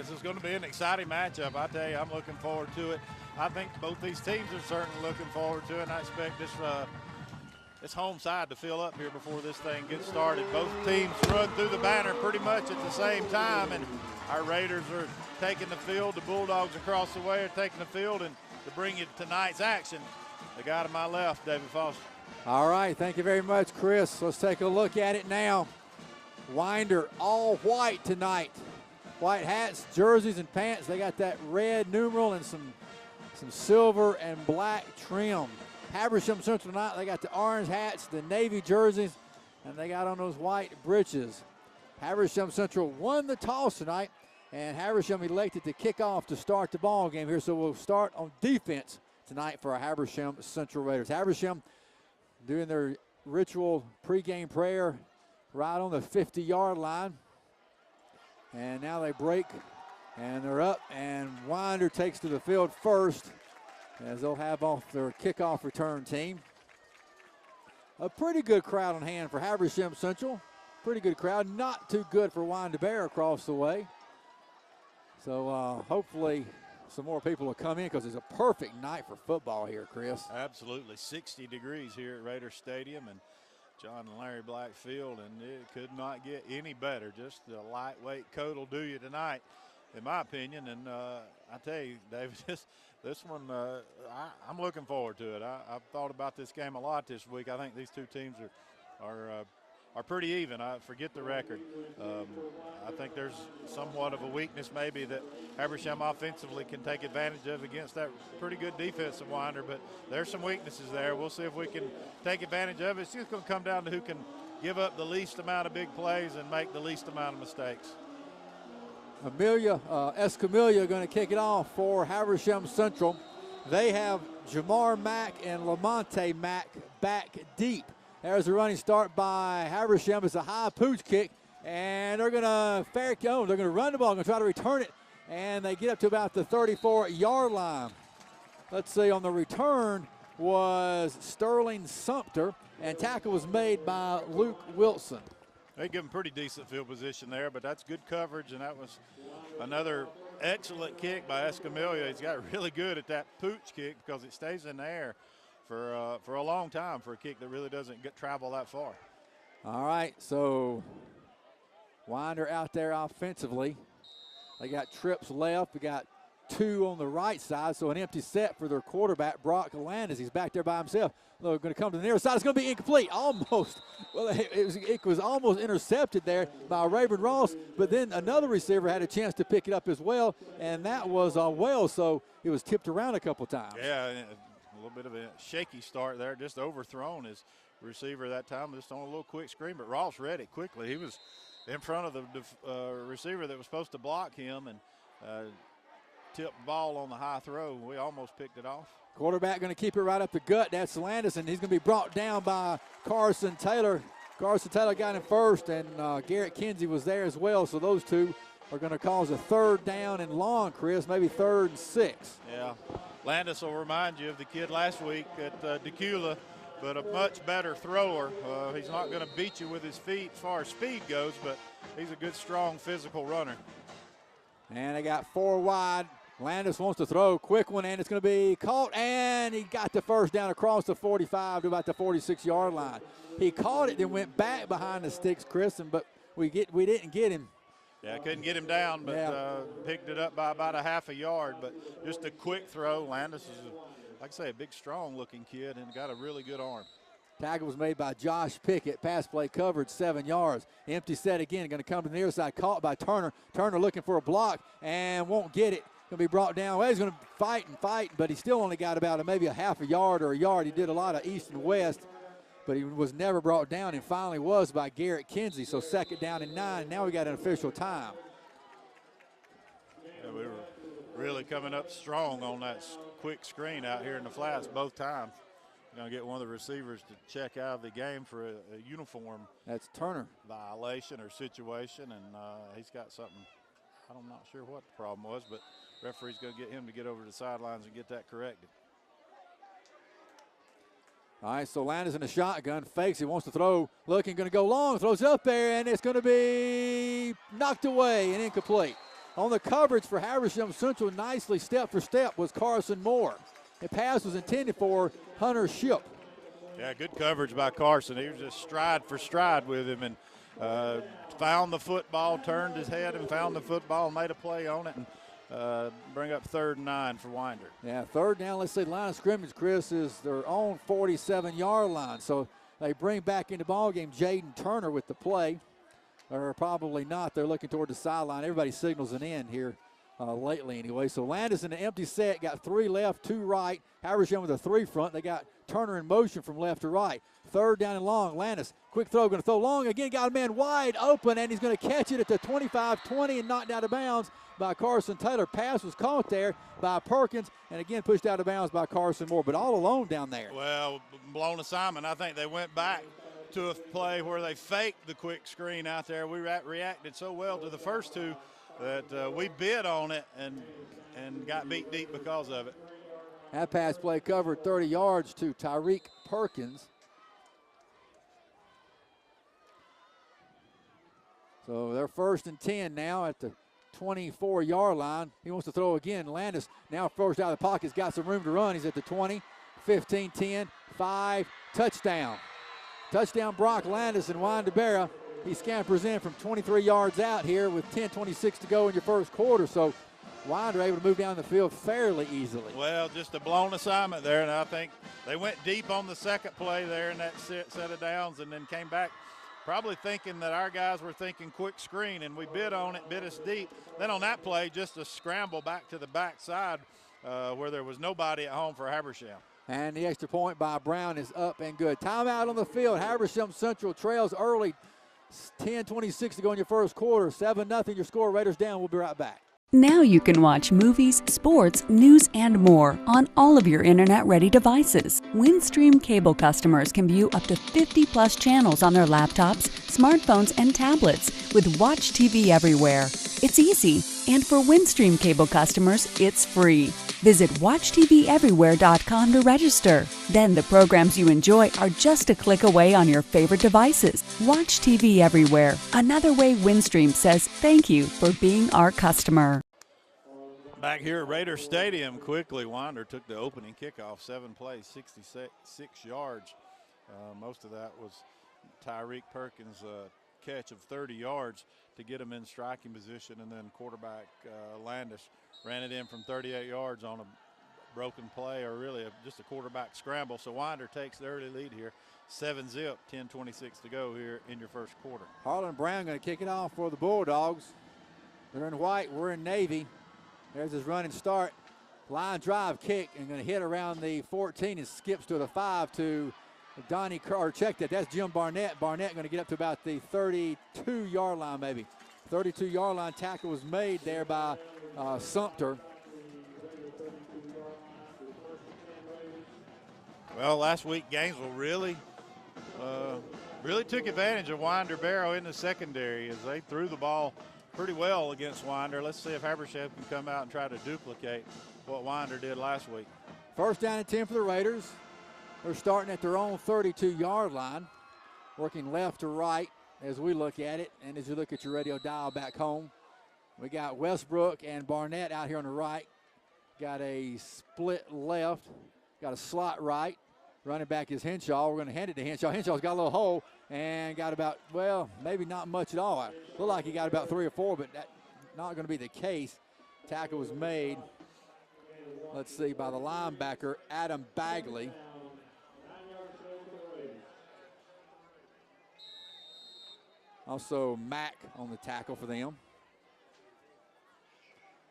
this is going to be an exciting matchup. I tell you, I'm looking forward to it. I think both these teams are certainly looking forward to it, and I expect this home side to fill up here before this thing gets started. Both teams run through the banner pretty much at the same time, and our Raiders are taking the field. The Bulldogs across the way are taking the field, and to bring you tonight's action, the guy to my left, David Foster. All right, thank you very much, Chris. Let's take a look at it now. Winder all white tonight. White hats, jerseys, and pants. They got that red numeral and some silver and black trim. Habersham Central tonight, they got the orange hats, the navy jerseys, and they got on those white breeches. Habersham Central won the toss tonight, and Habersham elected to kick off to start the ball game here. So we'll start on defense tonight for our Habersham Central Raiders. Habersham doing their ritual pregame prayer right on the 50-yard line. And now they break, and they're up, and Winder takes to the field first as they'll have off their kickoff return team. A pretty good crowd on hand for Habersham Central. Pretty good crowd. Not too good for Winder Bear across the way. So hopefully some more people will come in because it's a perfect night for football here, Chris. Absolutely. 60 degrees here at Raider Stadium and John and Larry Black Field, and it could not get any better. Just the lightweight coat will do you tonight, in my opinion. And I tell you, David, this one, I'm looking forward to it. I've thought about this game a lot this week. I think these two teams are pretty even. I forget the record. I think there's somewhat of a weakness maybe that Habersham offensively can take advantage of against that pretty good defensive Winder, but there's some weaknesses there. We'll see if we can take advantage of it. It's just going to come down to who can give up the least amount of big plays and make the least amount of mistakes. Escamilla going to kick it off for Habersham Central. They have Jamar Mack and Lamonte Mack back deep. There's a running start by Habersham. It's a high pooch kick, and they're going to they're going to run the ball, going to try to return it, and they get up to about the 34-yard line. Let's see, on the return was Sterling Sumter, and tackle was made by Luke Wilson. They give him pretty decent field position there, but that's good coverage, and that was another excellent kick by Escamilla. He's got really good at that pooch kick because it stays in the air for a long time for a kick that really doesn't travel that far. All right, so Winder out there offensively. They got trips left. We got two on the right side, so an empty set for their quarterback, Brock Landis. He's back there by himself. They're going to come to the near side. It's going to be incomplete, almost. Well, it was almost intercepted there by Raven Ross, but then another receiver had a chance to pick it up as well, and that was Wells, so it was tipped around a couple times. Yeah, a little bit of a shaky start there, just overthrown his receiver that time, just on a little quick screen, but Ross read it quickly. He was in front of the receiver that was supposed to block him and tipped the ball on the high throw. We almost picked it off. Quarterback going to keep it right up the gut. That's Landis, and he's going to be brought down by Carson Taylor. Carson Taylor got him first, and Garrett Kinsey was there as well, so those two are going to cause a third down and long, Chris, maybe 3rd and 6. Yeah. Landis will remind you of the kid last week at Decula, but a much better thrower. He's not going to beat you with his feet as far as speed goes, but he's a good, strong, physical runner. And they got 4 wide. Landis wants to throw a quick one, and it's going to be caught, and he got the first down across the 45 to about the 46-yard line. He caught it, then went back behind the sticks, Chris, but we didn't get him. Yeah, couldn't get him down, but picked it up by about a half a yard. But just a quick throw. Landis is, like I say, a big, strong-looking kid and got a really good arm. Tackle was made by Josh Pickett. Pass play covered 7 yards. Empty set again. Going to come to the near side. Caught by Turner. Turner looking for a block and won't get it. Going to be brought down. Well, he's going to fight, but he still only got about maybe a half a yard or a yard. He did a lot of east and west, but he was never brought down and finally was by Garrett Kinsey. So 2nd down and 9. Now we got an official time. Yeah, we were really coming up strong on that quick screen out here in the flats both times. Going to get one of the receivers to check out of the game for a uniform. That's Turner. Violation or situation, and he's got something. I'm not sure what the problem was, but referee's going to get him to get over to the sidelines and get that corrected. All right, so Landis in the shotgun, fakes, he wants to throw, looking, going to go long, throws it up there, and it's going to be knocked away and incomplete. On the coverage for Habersham Central, nicely step for step, was Carson Moore. The pass was intended for Hunter Ship. Yeah, good coverage by Carson. He was just stride for stride with him and found the football, turned his head and found the football and made a play on it, and bring up 3rd and 9 for Winder. Yeah, 3rd down, let's say line of scrimmage, Chris, is their own 47-yard line. So they bring back into ball game Jaden Turner with the play. Or probably not. They're looking toward the sideline. Everybody signals an end here lately anyway. So Landis in an empty set, got 3 left, 2 right. Habersham with a 3 front. They got Turner in motion from left to right. 3rd down and long. Landis, quick throw, going to throw long again. Got a man wide open, and he's going to catch it at the 25-20 and knocked out of bounds by Carson Taylor. Pass was caught there by Perkins, and again pushed out of bounds by Carson Moore, but all alone down there. Well, blown assignment. I think they went back to a play where they faked the quick screen out there. We reacted so well to the first 2 that we bid on it and got beat deep because of it. That pass play covered 30 yards to Tyreek Perkins. So they're 1st and 10 now at the 24-yard line. He wants to throw again. Landis now first out of the pocket. He's got some room to run. He's at the 20, 15, 10, 5, touchdown. Touchdown Brock Landis and Winder. He scampers in from 23 yards out here with 10:26 to go in your first quarter. So Winder able to move down the field fairly easily. Well, just a blown assignment there, and I think they went deep on the second play there in that set of downs and then came back probably thinking that our guys were thinking quick screen, and we bid on it, bid us deep. Then on that play, just a scramble back to the backside where there was nobody at home for Habersham. And the extra point by Brown is up and good. Timeout on the field. Habersham Central trails early. 10:26 to go in your first quarter. 7-0 your score. Raiders down. We'll be right back. Now you can watch movies, sports, news, and more on all of your internet-ready devices. Windstream cable customers can view up to 50-plus channels on their laptops, smartphones, and tablets with Watch TV Everywhere. It's easy, and for Windstream cable customers, it's free. Visit WatchTVEverywhere.com to register. Then the programs you enjoy are just a click away on your favorite devices. Watch TV Everywhere. Another way Windstream says thank you for being our customer. Back here at Raider Stadium, quickly, Winder took the opening kickoff, 7 plays, 66 yards. Most of that was Tyreek Perkins' catch of 30 yards to get him in striking position, and then quarterback Landis ran it in from 38 yards on a broken play, or really just a quarterback scramble. So Winder takes the early lead here, 7-zip, 10:26 to go here in your first quarter. Harlan Brown going to kick it off for the Bulldogs. They're in white, we're in navy. There's his running start. Line drive kick, and going to hit around the 14 and skips to the 5 to Donnie Carter. Check that. That's Jim Barnett. Barnett going to get up to about the 32-yard line maybe. 32-yard line tackle was made there by Sumter. Well, last week Gainesville really took advantage of Winder Barrow in the secondary as they threw the ball pretty well against Winder. Let's see if Habersham can come out and try to duplicate what Winder did last week. 1st down and 10 for the Raiders. They're starting at their own 32-yard line, working left to right as we look at it. And as you look at your radio dial back home, we got Westbrook and Barnett out here on the right. Got a split left, got a slot right. Running back is Henshaw. We're going to hand it to Henshaw. Henshaw's got a little hole and got about, well, maybe not much at all. Looked like he got about 3 or 4, but that's not going to be the case. Tackle was made, let's see, by the linebacker, Adam Bagley. Also Mack on the tackle for them.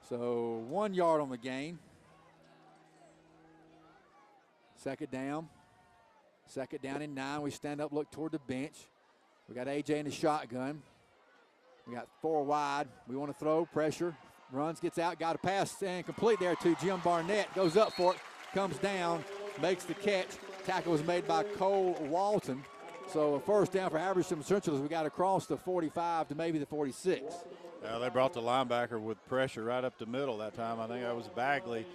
So 1 yard on the gain. 2nd down. 2nd down and 9. We stand up, look toward the bench. We got AJ in the shotgun. We got 4 wide. We want to throw, pressure, runs, gets out, got a pass and complete there to Jim Barnett. Goes up for it, comes down, makes the catch. Tackle was made by Cole Walton. So a 1st down for Habersham Central as we got across the 45 to maybe the 46. They brought the linebacker with pressure right up the middle that time. I think that was Bagley.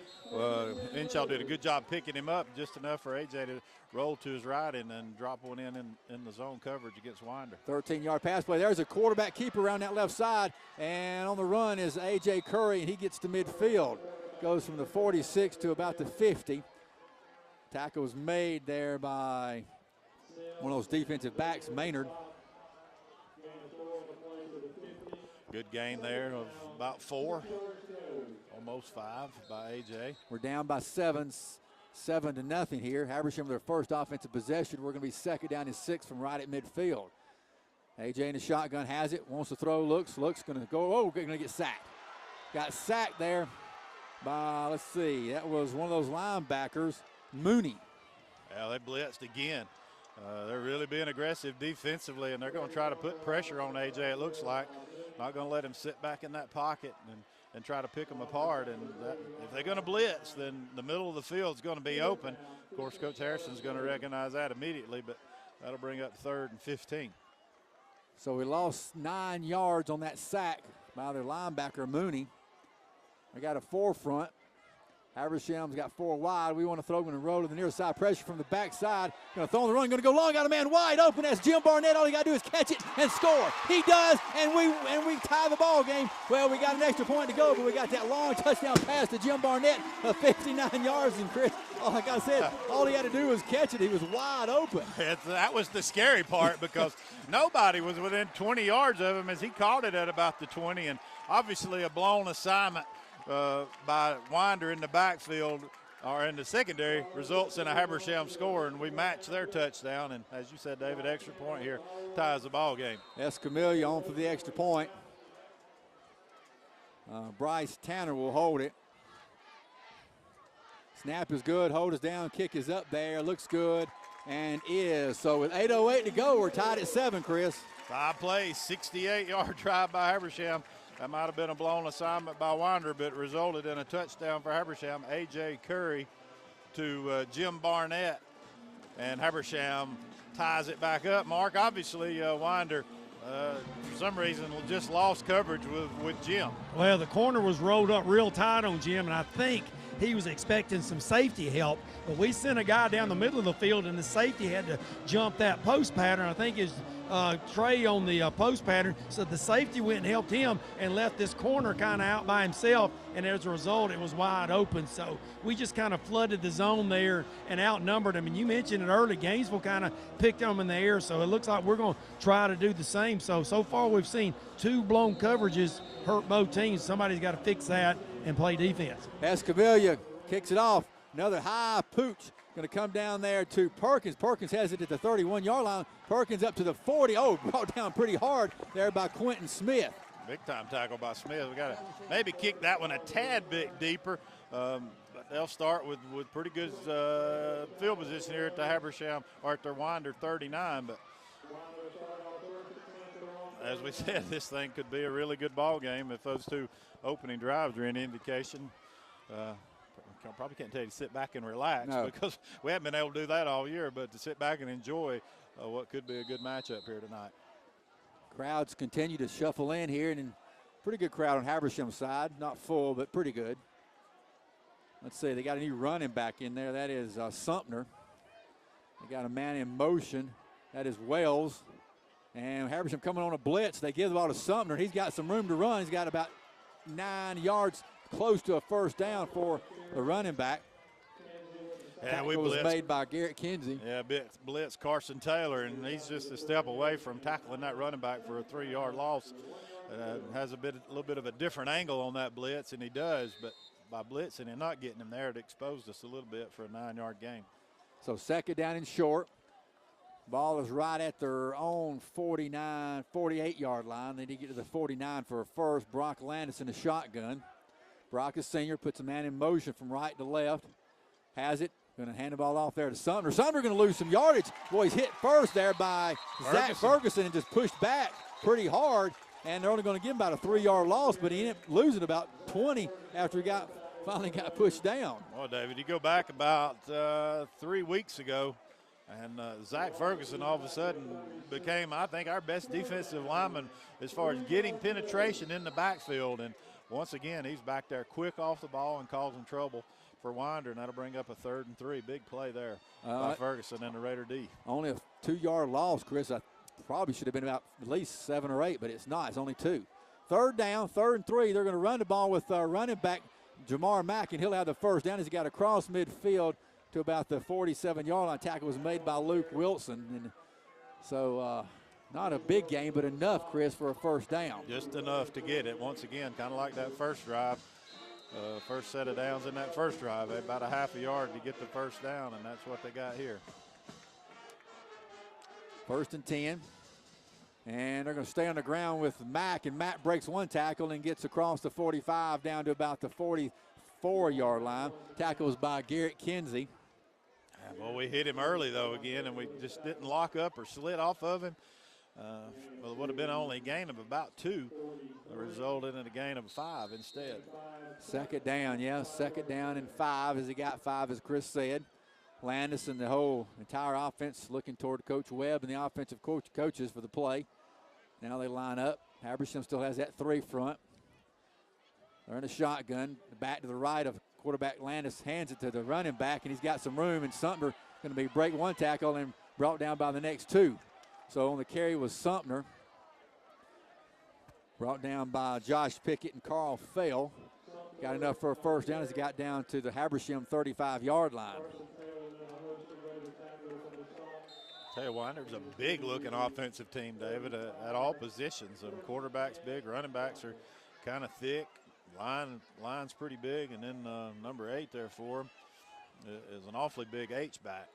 Henshaw did a good job picking him up, just enough for A.J. to roll to his right and then drop one in the zone coverage against Winder. 13-yard pass play. There's a quarterback keeper around that left side, and on the run is A.J. Curry, and he gets to midfield. Goes from the 46 to about the 50. Tackle was made there by one of those defensive backs, Maynard. Good gain there of about 4, almost 5 by A.J. We're down by 7 to nothing here. Habersham, their first offensive possession. We're going to be second down and 6 from right at midfield. A.J. in the shotgun has it, wants to throw, looks, going to go, going to get sacked. Got sacked there by, let's see, that was one of those linebackers, Mooney. Yeah, they blitzed again. They're really being aggressive defensively, and they're going to try to put pressure on A.J., it looks like. Not going to let him sit back in that pocket and try to pick them apart. And if they're going to blitz, then the middle of the field is going to be open. Of course, Coach Harrison's going to recognize that immediately, but that'll bring up 3rd and 15. So we lost 9 yards on that sack by their linebacker, Mooney. They got a 4 front. Habersham's got 4 wide. We want to throw and roll to the near side. Pressure from the backside. Going to throw on the run. Going to go long. Got a man wide open. That's Jim Barnett. All he got to do is catch it and score. He does, and we tie the ball game. Well, we got an extra point to go, but we got that long touchdown pass to Jim Barnett of 59 yards. And Chris, like I said, all he had to do was catch it. He was wide open. That was the scary part because nobody was within 20 yards of him as he caught it at about the 20, and obviously a blown assignment by Winder in the backfield or in the secondary results in a Habersham score, and we match their touchdown. And as you said, David, extra point here ties the ball game. Escamilla on for the extra point. Bryce Tanner will hold it. Snap is good, hold us down, kick is up there, looks good, and is. So with 8:08 to go, we're tied at 7, Chris. 5 plays, 68-yard drive by Habersham. That might have been a blown assignment by Winder, but resulted in a touchdown for Habersham. A.J. Curry to Jim Barnett, and Habersham ties it back up. Mark, obviously Winder, for some reason, just lost coverage with Jim. Well, the corner was rolled up real tight on Jim, and I think he was expecting some safety help, but we sent a guy down the middle of the field, and the safety had to jump that post pattern. I think it's Trey on the post pattern, so the safety went and helped him and left this corner kind of out by himself, and as a result, it was wide open. So we just kind of flooded the zone there and outnumbered them. And you mentioned it early, Gainesville kind of picked them in the air, so it looks like we're going to try to do the same. So far we've seen 2 blown coverages hurt both teams. Somebody's got to fix that and play defense. Escamilla kicks it off. Another high pooch. Going to come down there to Perkins. Perkins has it at the 31-yard line. Perkins up to the 40. Oh, brought down pretty hard there by Quentin Smith. Big time tackle by Smith. We got to maybe kick that one a tad bit deeper. But they'll start with pretty good field position here at the Habersham, or at their Winder 39. But as we said, this thing could be a really good ball game if those 2 opening drives are any indication. Probably can't tell you to sit back and relax, no, because we haven't been able to do that all year, but to sit back and enjoy what could be a good matchup here tonight. Crowds continue to shuffle in here, and pretty good crowd on Habersham's side. Not full, but pretty good. Let's see, they got a new running back in there. That is Sumner. They got a man in motion. That is Wells. And Habersham coming on a blitz. They give the ball to Sumner. He's got some room to run. He's got about 9 yards, close to a first down for the running back. Yeah, Tackle was made by Garrett Kinsey. Yeah, blitz Carson Taylor, and he's just a step away from tackling that running back for a 3-yard loss. Has a little bit of a different angle on that blitz, and he does, but by blitzing and not getting him there, it exposed us a little bit for a 9-yard gain. So second down and short. Ball is right at their own 48-yard line. They need to get to the 49 for a first. Brock Landis in the shotgun. Brock is senior, puts a man in motion from right to left. Has it. Going to hand the ball off there to Sumner. Sumner going to lose some yardage. Boy, he's hit first there by Zach Ferguson and just pushed back pretty hard. And they're only going to give him about a 3-yard loss, but he ended up losing about 20 after he finally got pushed down. Well, David, you go back about 3 weeks ago, And Zach Ferguson all of a sudden became, I think, our best defensive lineman as far as getting penetration in the backfield. And once again, he's back there quick off the ball and causing trouble for Winder, and that'll bring up a 3rd and 3. Big play there by Ferguson and the Raider D. Only a 2-yard loss, Chris. I probably should have been about at least 7 or 8, but it's not. It's only 2. 3rd down, 3rd and 3. They're going to run the ball with running back Jamar Mack, and he'll have the first down as he got across midfield to about the 47-yard line. Tackle was made by Luke Wilson. And so not a big game, but enough, Chris, for a first down. Just enough to get it. Once again, kind of like that first drive. First set of downs in that first drive, about a half a yard to get the first down, and that's what they got here. 1st and 10. And they're going to stay on the ground with Mack, and Mack breaks one tackle and gets across the 45 down to about the 44-yard line. Tackle was by Garrett Kinsey. Well, we hit him early, though, again, and we just didn't lock up or slid off of him. Well, it would have been only a gain of about 2. It resulted in a gain of 5 instead. 2nd down, yeah, 2nd down and 5 as he got 5, as Chris said. Landis and the whole entire offense looking toward Coach Webb and the offensive coaches for the play. Now they line up. Habersham still has that 3 front. They're in a shotgun. Back to the right of quarterback Landis, hands it to the running back, and he's got some room, and Sumter going to be break one tackle and brought down by the next 2. So on the carry was Sumter. Brought down by Josh Pickett and Carl Fell. Got enough for a first down as he got down to the Habersham 35-yard line. Tell you what, there's a big-looking offensive team, David, at all positions. Quarterback's big, running backs are kind of thick, line's pretty big, and then number 8 there for him is an awfully big H-back.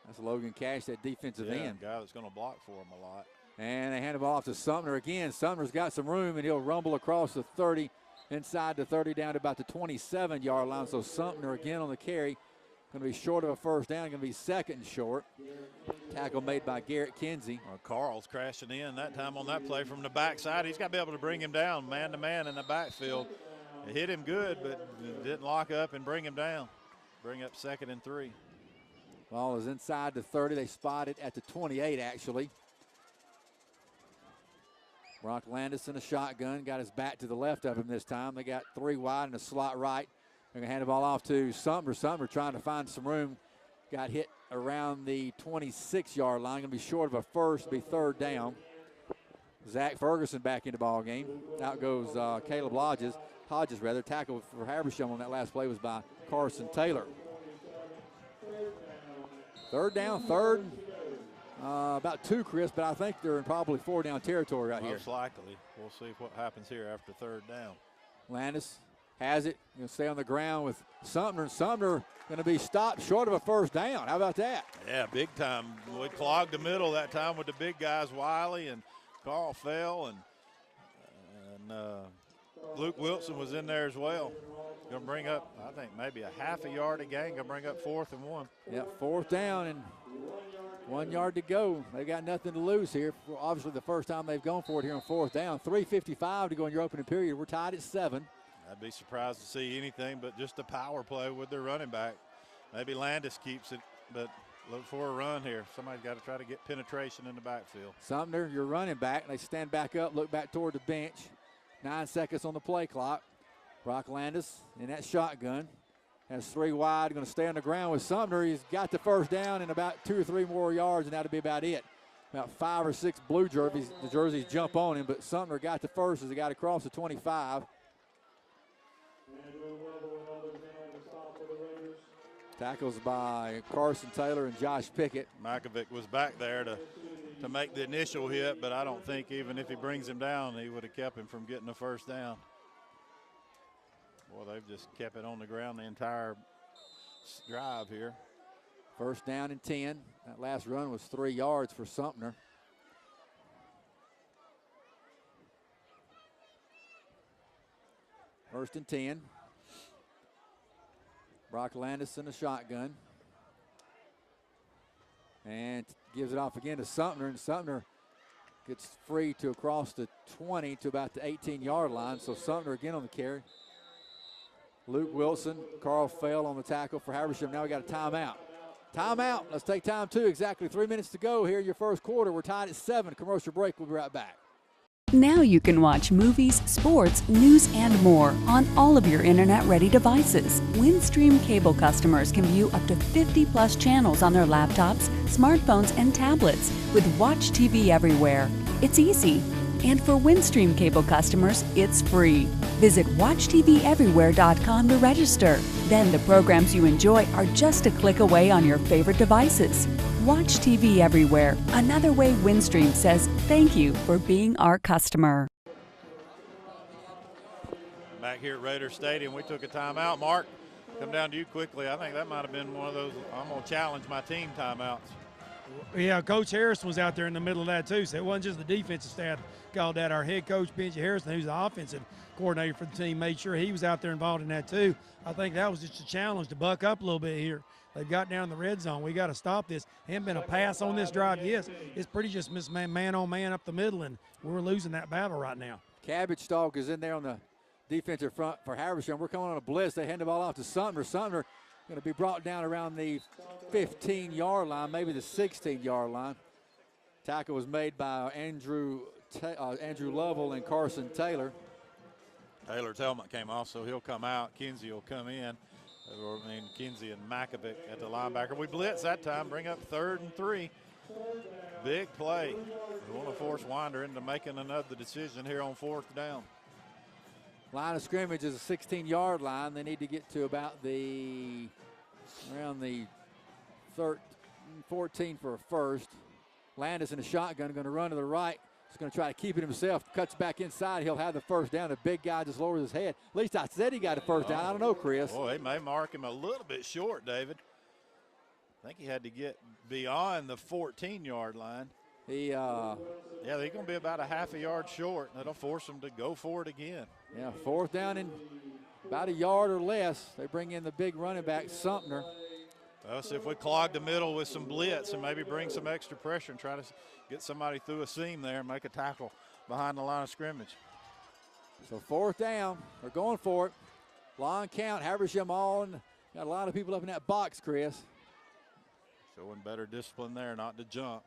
That's Logan Cash, that defensive end. Guy that's going to block for him a lot. And they hand the ball off to Sumner again. Sumner's got some room, and he'll rumble across the 30, inside the 30 down to about the 27-yard line. So Sumner again on the carry. Going to be short of a first down, going to be 2nd and short. Tackle made by Garrett Kinsey. Well, Carl's crashing in that time on that play from the backside. He's got to be able to bring him down man-to-man in the backfield. It hit him good, but didn't lock up and bring him down. Bring up 2nd and 3. Ball is inside the 30. They spot it at the 28, actually. Brock Landis in a shotgun. Got his back to the left of him this time. They got 3 wide and a slot right. They're going to hand the ball off to Sumner. Sumner trying to find some room. Got hit around the 26-yard line. Going to be short of a first, be 3rd down. Zach Ferguson back in the ball game. Out goes Caleb Hodges. Tackle for Habersham on that last play was by Carson Taylor. 3rd down, 3rd. About 2, Chris, but I think they're in probably 4 down territory right here. Most likely. We'll see what happens here after 3rd down. Landis has it. Going to stay on the ground with Sumner. Sumner going to be stopped short of a first down. How about that? Yeah, big time. We clogged the middle that time with the big guys, Wiley and Carl Fell, and Luke Wilson was in there as well. Going to bring up, I think, maybe a half a yard a gain. Going to bring up 4th and 1. Yeah, 4th down and 1 yard to go. They got nothing to lose here. Obviously, the first time they've gone for it here on 4th down. 3:55 to go in your opening period. We're tied at 7. I'd be surprised to see anything but just a power play with their running back. Maybe Landis keeps it, but look for a run here. Somebody's got to try to get penetration in the backfield. Sumner, your running back. They stand back up, look back toward the bench. 9 seconds on the play clock. Brock Landis in that shotgun. Has 3 wide, going to stay on the ground with Sumner. He's got the first down and about 2 or 3 more yards, and that'll be about it. About 5 or 6 blue jerseys jump on him, but Sumner got the first as he got across the 25. Tackles by Carson Taylor and Josh Pickett. Makovic was back there to make the initial hit, but I don't think even if he brings him down, he would have kept him from getting the first down. Well, they've just kept it on the ground the entire drive here. 1st down and 10. That last run was 3 yards for Sumner. First and 10. Brock Landis in the shotgun. And gives it off again to Sumner, and Sumner gets free to across the 20 to about the 18-yard line. So Sumner again on the carry. Luke Wilson, Carl Fell on the tackle for Habersham. Now we got a timeout. Timeout. Let's take time two. Exactly 3 minutes to go here in your first quarter. We're tied at 7. Commercial break. We'll be right back. Now you can watch movies, sports, news, and more on all of your internet-ready devices. Windstream cable customers can view up to 50-plus channels on their laptops, smartphones, and tablets with Watch TV Everywhere. It's easy. And for Windstream cable customers, it's free. Visit WatchTVEverywhere.com to register. Then the programs you enjoy are just a click away on your favorite devices. Watch TV Everywhere, another way Windstream says thank you for being our customer. Back here at Raider Stadium, we took a timeout. Mark, come down to you quickly. I think that might have been one of those I'm going to challenge my team timeouts. Yeah, Coach Harrison was out there in the middle of that too, so it wasn't just the defensive staff called that. Our head coach, Benji Harrison, who's the offensive coordinator for the team, made sure he was out there involved in that too. I think that was just a challenge to buck up a little bit here. They've got down the red zone. We got to stop this. Ain't been a pass on this drive. Yes, it's pretty just man on man up the middle, and we're losing that battle right now. Cabbage Dog is in there on the defensive front for Habersham. We're coming on a blitz. They hand the ball off to Sumner. Sumner going to be brought down around the 15-yard line, maybe the 16-yard line. Tackle was made by Andrew Lovell and Carson Taylor. Taylor's helmet came off, so he'll come out. Kinsey will come in. Kinsey and Makovic at the linebacker. We blitz that time, bring up 3rd and 3. Big play. We want to force Winder into making another decision here on 4th down. Line of scrimmage is a 16-yard line. They need to get to about around the 14 for a first. Landis in a shotgun, going to run to the right. He's going to try to keep it himself. Cuts back inside. He'll have the first down. The big guy just lowers his head. At least I said he got a first down. I don't know, Chris. Boy, they may mark him a little bit short, David. I think he had to get beyond the 14-yard line. Yeah, they're going to be about a half a yard short. That'll force them to go for it again. Yeah, 4th down and about a yard or less. They bring in the big running back, Sumner. Well, see if we clog the middle with some blitz and maybe bring some extra pressure and try to get somebody through a seam there and make a tackle behind the line of scrimmage. So 4th down. They're going for it. Long count. Habersham on. Got a lot of people up in that box, Chris. Showing better discipline there, not to jump.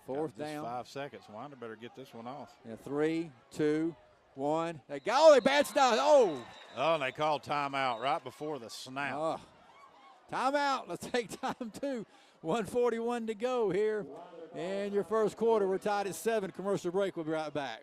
4th down. 5 seconds. Winder better get this one off. Yeah, 3, 2, 1. They go. They bad stuff. Oh, and they called timeout right before the snap. Timeout. Let's take time two. 1:41 to go here in your first quarter. We're tied at 7. Commercial break. We'll be right back.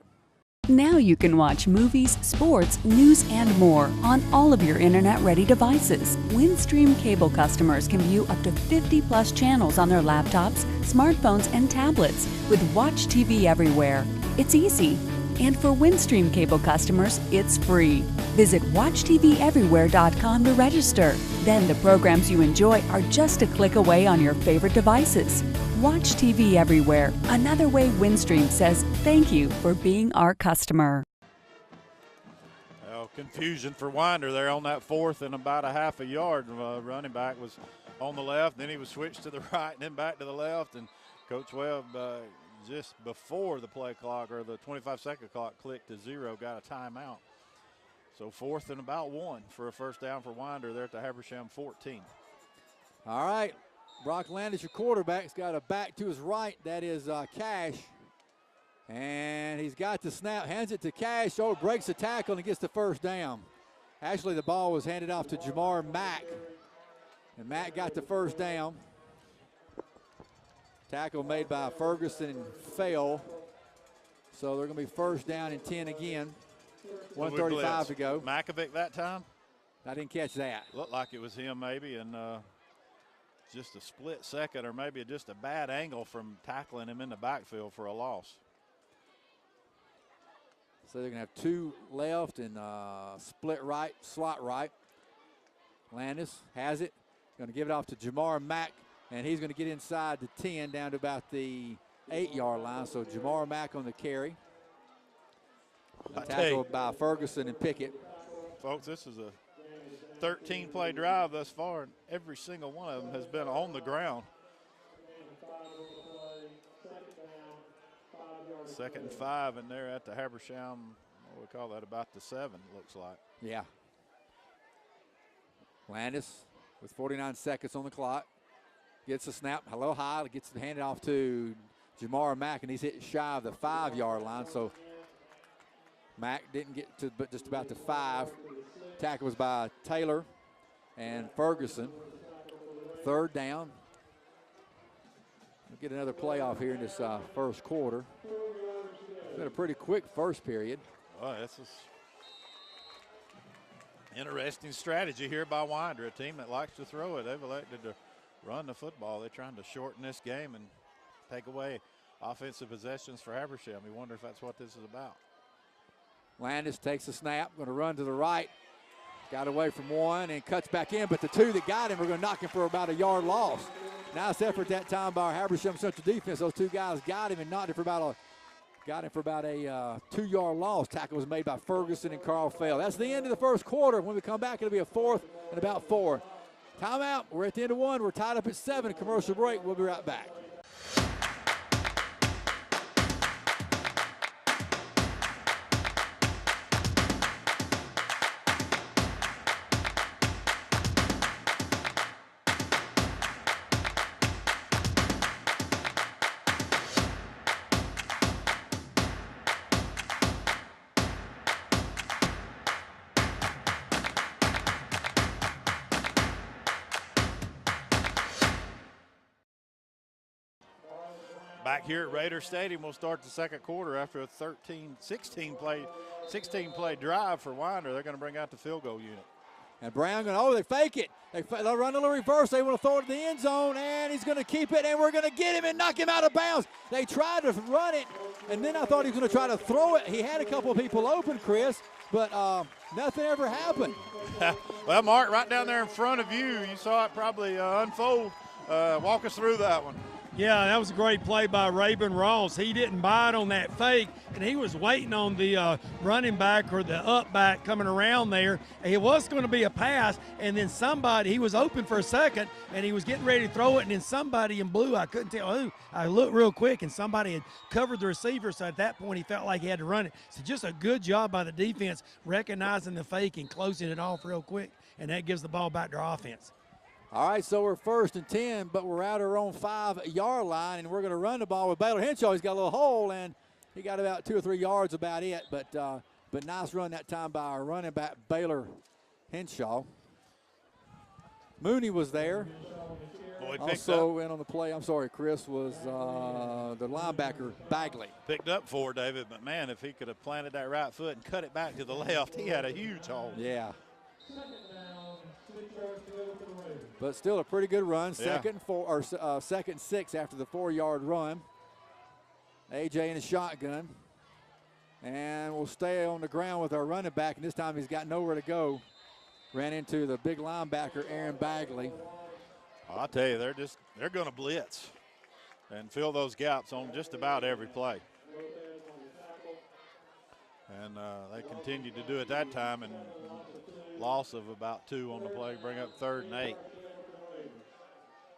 Now you can watch movies, sports, news, and more on all of your internet-ready devices. Windstream cable customers can view up to 50-plus channels on their laptops, smartphones, and tablets with Watch TV Everywhere. It's easy. And for Windstream cable customers, it's free. Visit WatchTVEverywhere.com to register. Then the programs you enjoy are just a click away on your favorite devices. Watch TV Everywhere, another way Windstream says thank you for being our customer. Well, confusion for Winder there on that 4th and about a half a yard. Running back was on the left, then he was switched to the right, and then back to the left. And Coach Webb, just before the play clock or the 25-second clock clicked to 0, got a timeout. So 4th and about 1 for a first down for Winder there at the Habersham 14. All right. Brock Landis, your quarterback, has got a back to his right. That is Cash. And he's got the snap, hands it to Cash. Oh, breaks the tackle and gets the first down. Actually, the ball was handed off to Jamar Mack. And Mack got the first down. Tackle made by Ferguson and fell. So they're going to be first down and 10 again. 1:35 to go. Makovic that time? I didn't catch that. Looked like it was him maybe, and just a split second or maybe just a bad angle from tackling him in the backfield for a loss. So they're going to have 2 left and split right, slot right. Landis has it. Going to give it off to Jamar Mack, and he's going to get inside the 10 down to about the 8-yard line. So Jamar Mack on the carry. Tackled by Ferguson and Pickett. Folks, this is a 13-play drive thus far, and every single one of them has been on the ground. 2nd and 5, and they're at the Habersham, what we call that, about the 7, looks like. Yeah. Landis with 49 seconds on the clock. Gets a snap, a little high, gets it handed off to Jamar Mack, and he's hit shy of the 5-yard line. So Mack didn't get to but just about the 5. Tackle was by Taylor and Ferguson. 3rd down. We'll get another playoff here in this first quarter. It's been a pretty quick first period. Oh, this is interesting strategy here by Winder, a team that likes to throw it. They've elected to run the football. They're trying to shorten this game and take away offensive possessions for Habersham. We wonder if that's what this is about. Landis takes a snap, going to run to the right. Got away from one and cuts back in, but the 2 that got him are going to knock him for about a yard loss. Nice effort that time by our Habersham Central defense. Those 2 guys got him and knocked him for about a 2-yard loss. Tackle was made by Ferguson and Carl Fell. That's the end of the first quarter. When we come back, it'll be a 4th and about 4. Timeout. We're at the end of 1. We're tied up at 7. Commercial break. We'll be right back. Back here at Raider Stadium, we'll start the second quarter after a 16 play drive for Winder. They're going to bring out the field goal unit. And Brown they fake it. They'll run a little reverse. They want to throw it in the end zone, and he's going to keep it, and we're going to get him and knock him out of bounds. They tried to run it, and then I thought he was going to try to throw it. He had a couple of people open, Chris, but nothing ever happened. Well, Mark, right down there in front of you, you saw it probably unfold. Walk us through that one. Yeah, that was a great play by Raven Ross. He didn't bite on that fake, and he was waiting on the running back or the up back coming around there. It was going to be a pass, and then he was open for a second, and he was getting ready to throw it, and then somebody in blue, I couldn't tell who, I looked real quick, and somebody had covered the receiver, so at that point he felt like he had to run it. So just a good job by the defense recognizing the fake and closing it off real quick, and that gives the ball back to our offense. All right, so we're 1st and 10, but we're at our own 5-yard line, and we're going to run the ball with Baylor Henshaw. He's got a little hole, and he got about 2 or 3 yards about it, but nice run that time by our running back, Baylor Henshaw. Mooney was there. Also in on the play, I'm sorry, Chris, was the linebacker, Bagley. Picked up 4, David, but, man, if he could have planted that right foot and cut it back to the left, he had a huge hole. Yeah. But still a pretty good run. Second and 6 after the 4-yard run. AJ in a shotgun. And we'll stay on the ground with our running back, and this time he's got nowhere to go. Ran into the big linebacker, Aaron Bagley. I'll tell you, they're going to blitz and fill those gaps on just about every play. And they continued to do it that time, and loss of about 2 on the play, bring up 3rd and 8.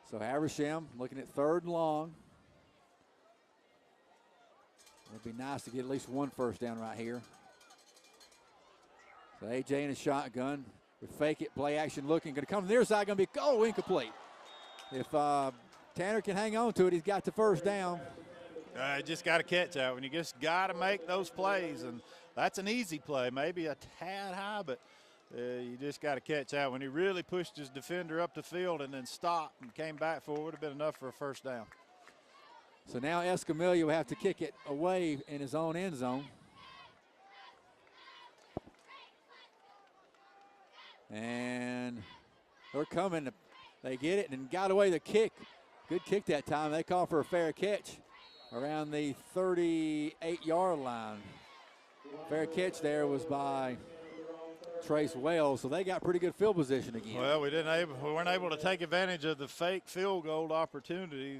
So Habersham looking at 3rd and long. It'd be nice to get at least 1 first down right here. So AJ in a shotgun. We fake it, play action looking. Going to come to the near side, going to be incomplete. If Tanner can hang on to it, he's got the first down. Just got to catch that one. You just got to make those plays, and that's an easy play, maybe a tad high, but you just got to catch that one. He really pushed his defender up the field and then stopped and came back for it. Would have been enough for a first down. So now Escamilla will have to kick it away in his own end zone. And they're coming. They get it and got away the kick. Good kick that time. They call for a fair catch around the 38-yard line. Fair catch there was by Trace Wells, so they got pretty good field position again. Well, we weren't able to take advantage of the fake field goal opportunity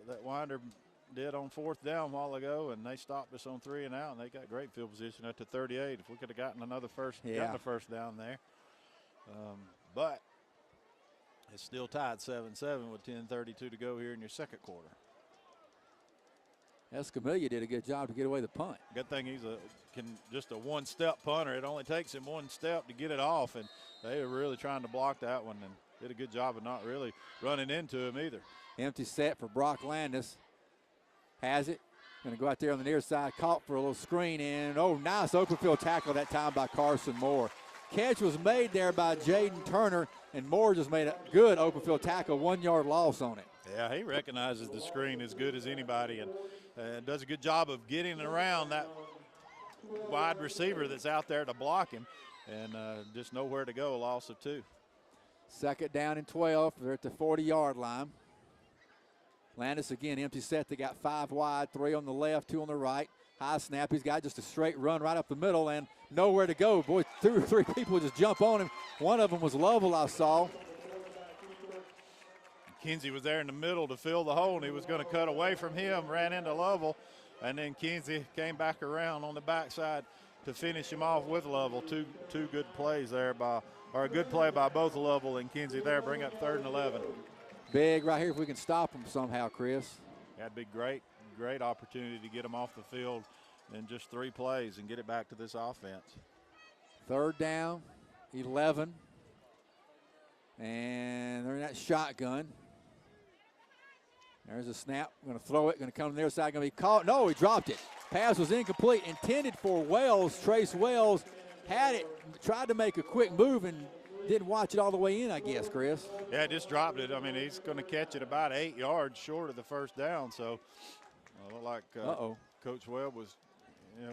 that Winder did on 4th down a while ago, and they stopped us on 3 and out, and they got great field position at the 38. If we could have gotten gotten a first down there. But it's still tied 7-7 with 10:32 to go here in your second quarter. Escamilla did a good job to get away the punt. Good thing he's just a one-step punter. It only takes him 1 step to get it off, and they were really trying to block that one. And did a good job of not really running into him either. Empty set for Brock Landis. Has it. Going to go out there on the near side, caught for a little screen, and oh, nice open field tackle that time by Carson Moore. Catch was made there by Jaden Turner, and Moore just made a good open field tackle, 1 yard loss on it. Yeah, he recognizes the screen as good as anybody and does a good job of getting around that wide receiver that's out there to block him, and just nowhere to go, a loss of 2. Second down and 12. They're at the 40-yard line. Landis again, empty set. They got 5 wide, 3 on the left, 2 on the right. High snap. He's got just a straight run right up the middle and nowhere to go. Boy, 2 or 3 people just jump on him. One of them was Lovell, I saw. Kinsey was there in the middle to fill the hole, and he was going to cut away from him, ran into Lovell, and then Kinsey came back around on the backside to finish him off with Lovell. Two good plays there a good play by both Lovell and Kinsey there, bring up 3rd and 11. Big right here if we can stop him somehow, Chris. That'd be great opportunity to get him off the field in just 3 plays and get it back to this offense. 3rd down, 11. And they're in that shotgun. There's a snap. Going to throw it. Going to come to the near side. Going to be caught. No, he dropped it. Pass was incomplete. Intended for Wells. Trace Wells had it. Tried to make a quick move and didn't watch it all the way in, I guess, Chris. Yeah, just dropped it. I mean, he's going to catch it about 8 yards short of the first down. So, looked like Coach Webb was,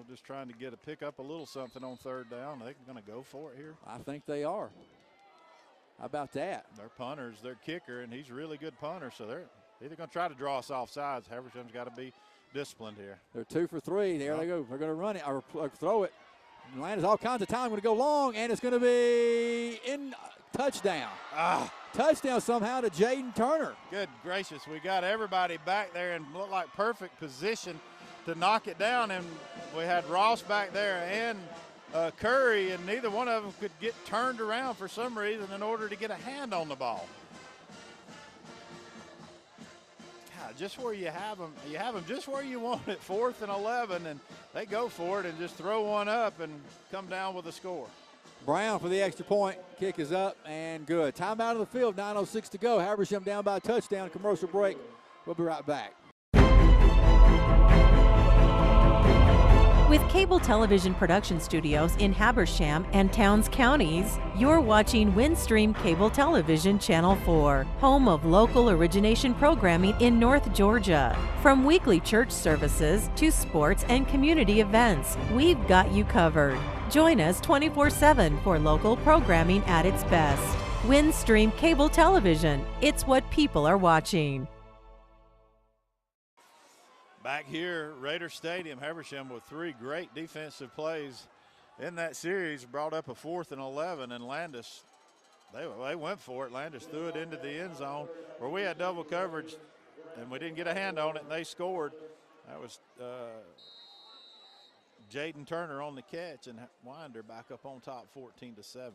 just trying to pick up a little something on 3rd down. They're going to go for it here. I think they are. How about that? Their punter's their kicker, and he's a really good punter. So they're either going to try to draw us off sides. Habersham's got to be disciplined here. They're 2 for 3. There they go. They're going to run it or throw it. Landis all kinds of time. Going to go long, and it's going to be in touchdown. Touchdown somehow to Jaden Turner. Good gracious. We got everybody back there and looked like perfect position to knock it down, and we had Ross back there and Curry, and neither one of them could get turned around for some reason in order to get a hand on the ball. God, just where you have them just where you want it, 4th and 11, and they go for it and just throw one up and come down with a score. Brown for the extra point. Kick is up and good. Timeout of the field, 9:06 to go. Habersham down by a touchdown. Commercial break. We'll be right back. With cable television production studios in Habersham and Towns counties, you're watching Windstream Cable Television Channel 4, home of local origination programming in North Georgia. From weekly church services to sports and community events, we've got you covered. Join us 24/7 for local programming at its best. Windstream Cable Television, it's what people are watching. Back here, Raider Stadium, Habersham with 3 great defensive plays in that series, brought up a 4th and 11, and Landis, they went for it. Landis threw it into the end zone where we had double coverage, and we didn't get a hand on it, and they scored. That was Jaden Turner on the catch, and Winder back up on top 14-7.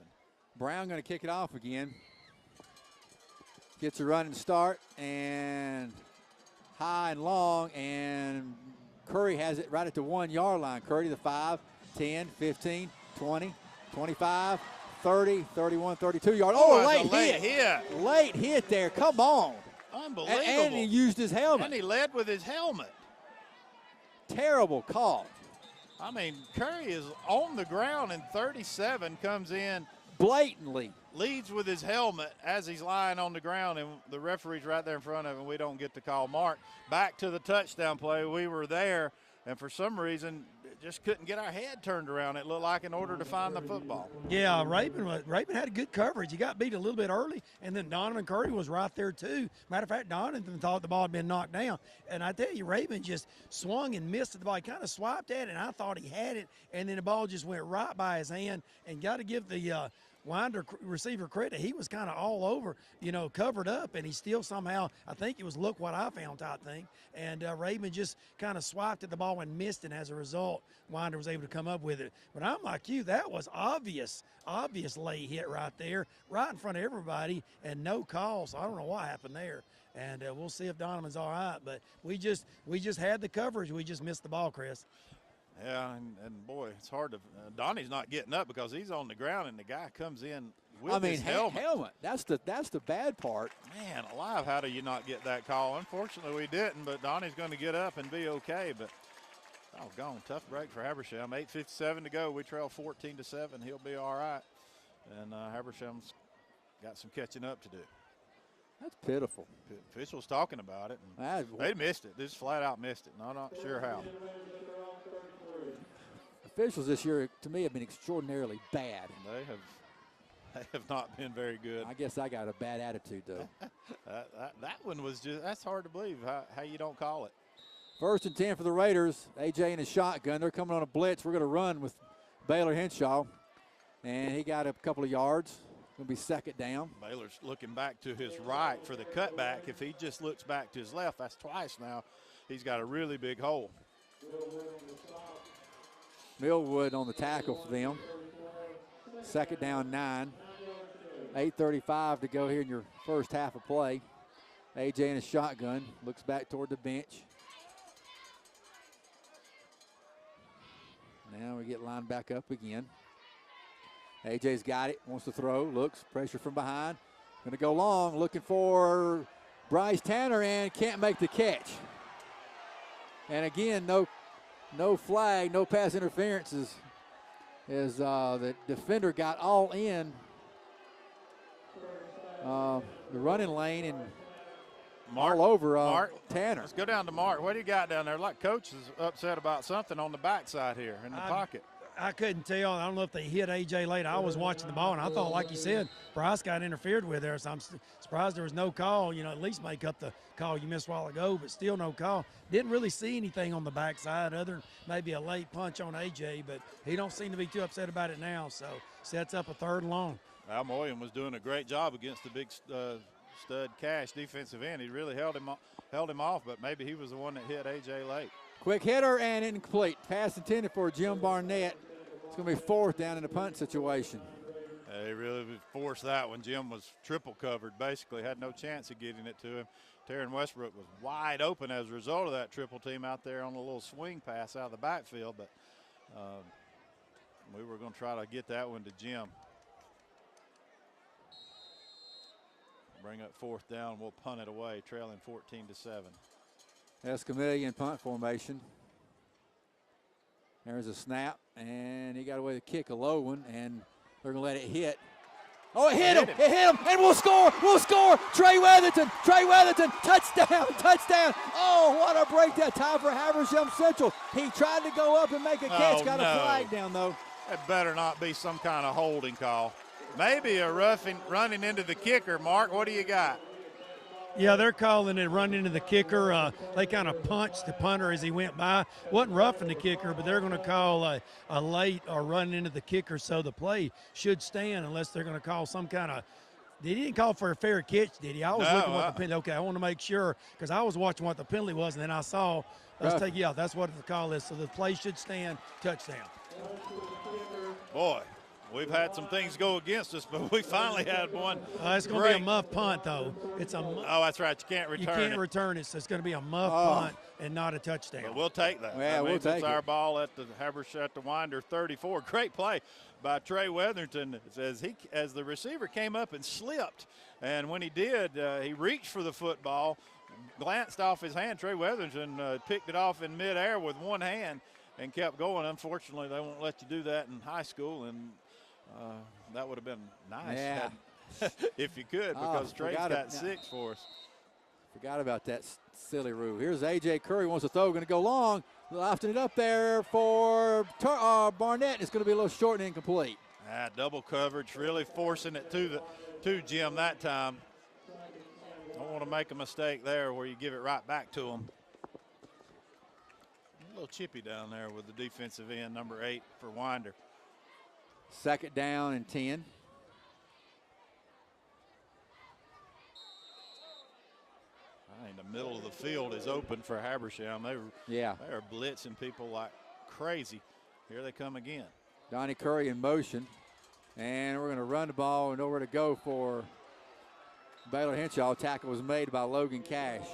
Brown going to kick it off again. Gets a running start, and high and long, and Curry has it right at the 1 yard line. Curry to the 5, 10, 15, 20, 25, 30, 31, 32 yard. Oh, late hit. Late hit there. Come on. Unbelievable. And he used his helmet. And he led with his helmet. Terrible call. I mean, Curry is on the ground, and 37 comes in. Blatantly. Leads with his helmet as he's lying on the ground, and the referee's right there in front of him. We don't get the call. Mark, back to the touchdown play. We were there, and for some reason, just couldn't get our head turned around, it looked like, in order to find the football. Yeah, Raven had a good coverage. He got beat a little bit early, and then Donovan Curry was right there too. Matter of fact, Donovan thought the ball had been knocked down. And I tell you, Raven just swung and missed the ball. He kind of swiped at it, and I thought he had it, and then the ball just went right by his hand. And got to give the Winder receiver credit. He was kind of all over, covered up, and he still somehow, I think it was look what I found type thing. And Raven just kind of swiped at the ball and missed, and as a result, Winder was able to come up with it. But I'm like you, that was obvious late hit right there, right in front of everybody, and no call. So I don't know what happened there. And we'll see if Donovan's all right. But we just had the coverage. We just missed the ball, Chris. Yeah, and boy, it's hard to Donnie's not getting up because he's on the ground, and the guy comes in with his helmet. That's the bad part. Man alive, how do you not get that call? Unfortunately, we didn't, but Donnie's going to get up and be okay. But gone. Tough break for Habersham. 8:57 to go. We trail 14-7. He'll be all right. And Habersham's got some catching up to do. That's pitiful. Officials talking about it. And they missed it. They just flat out missed it. And I'm not sure how. Officials this year, to me, have been extraordinarily bad. They have not been very good. I guess I got a bad attitude, though. that one was that's hard to believe how you don't call it. 1st and 10 for the Raiders. AJ in a shotgun. They're coming on a blitz. We're going to run with Baylor Henshaw. And he got a couple of yards. Going to be 2nd down. Baylor's looking back to his right for the cutback. If he just looks back to his left, that's twice now. He's got a really big hole. Millwood on the tackle for them. 2nd down, 9. 8:35 to go here in your first half of play. AJ in a shotgun. Looks back toward the bench. Now we get lined back up again. AJ's got it, wants to throw, looks, pressure from behind. Going to go long, looking for Bryce Tanner, and can't make the catch. And again, no flag, no pass interferences as the defender got all in the running lane and Mark, all over Mark, Tanner. Let's go down to Mark. What do you got down there? Like Coach is upset about something on the backside here in the pocket. I couldn't tell. I don't know if they hit A.J. late. I was watching the ball, and I thought, like you said, Bryce got interfered with there. So I'm surprised there was no call. You know, at least make up the call you missed a while ago, but still no call. Didn't really see anything on the backside other than maybe a late punch on A.J., but he don't seem to be too upset about it now. So sets up a 3rd and long. Al Moyen was doing a great job against the big stud Cash defensive end. He really held him off, but maybe he was the one that hit A.J. late. Quick hitter and incomplete. Pass intended for Jim Barnett. It's going to be 4th down in the punt situation. They really forced that one. Jim was triple covered, basically. Had no chance of getting it to him. Taryn Westbrook was wide open as a result of that triple team out there on a little swing pass out of the backfield, but we were going to try to get that one to Jim. Bring up 4th down. We'll punt it away, trailing 14-7. Escamilla in punt formation. There's a snap, and he got away to kick a low one, and they're going to let it hit. Oh, it hit him! It hit him, and we'll score! We'll score! Trey Weatherton! Touchdown! Oh, what a break that time for Habersham Central. He tried to go up and make a catch, got a flag down, though. That better not be some kind of holding call. Maybe a roughing running into the kicker. Mark, what do you got? Yeah, they're calling it run into the kicker. They kind of punched the punter as he went by. Wasn't roughing the kicker, but they're going to call a late or run into the kicker, so the play should stand unless they're going to call some kind of – he didn't call for a fair catch, did he? I was looking at the penalty. Okay, I want to make sure because I was watching what the penalty was, and then I saw – that's what the call is. So the play should stand, touchdown. Boy. We've had some things go against us, but we finally had one. It's going to be a muff punt, though. Oh, that's right. You can't return it. You can't return it, so it's going to be a muff punt and not a touchdown. But we'll take that. Yeah, we'll take it. It's our ball at the Habersham at the Winder 34. Great play by Trey Weatherton as the receiver came up and slipped. And when he did, he reached for the football, glanced off his hand. Trey Weatherton picked it off in midair with one hand and kept going. Unfortunately, they won't let you do that in high school, and that would have been nice if you could, because Trey's got 6 for us. Forgot about that silly rule. Here's A.J. Curry wants to throw, going to go long. Lofting it up there for Barnett. It's going to be a little short and incomplete. Double coverage, really forcing it to Jim that time. Don't want to make a mistake there where you give it right back to him. A little chippy down there with the defensive end, number 8 for Winder. 2nd down and 10. The middle of the field is open for Habersham. They are blitzing people like crazy. Here they come again. Donnie Curry in motion. And we're going to run the ball and nowhere to go for Baylor Henshaw. Tackle was made by Logan Cash.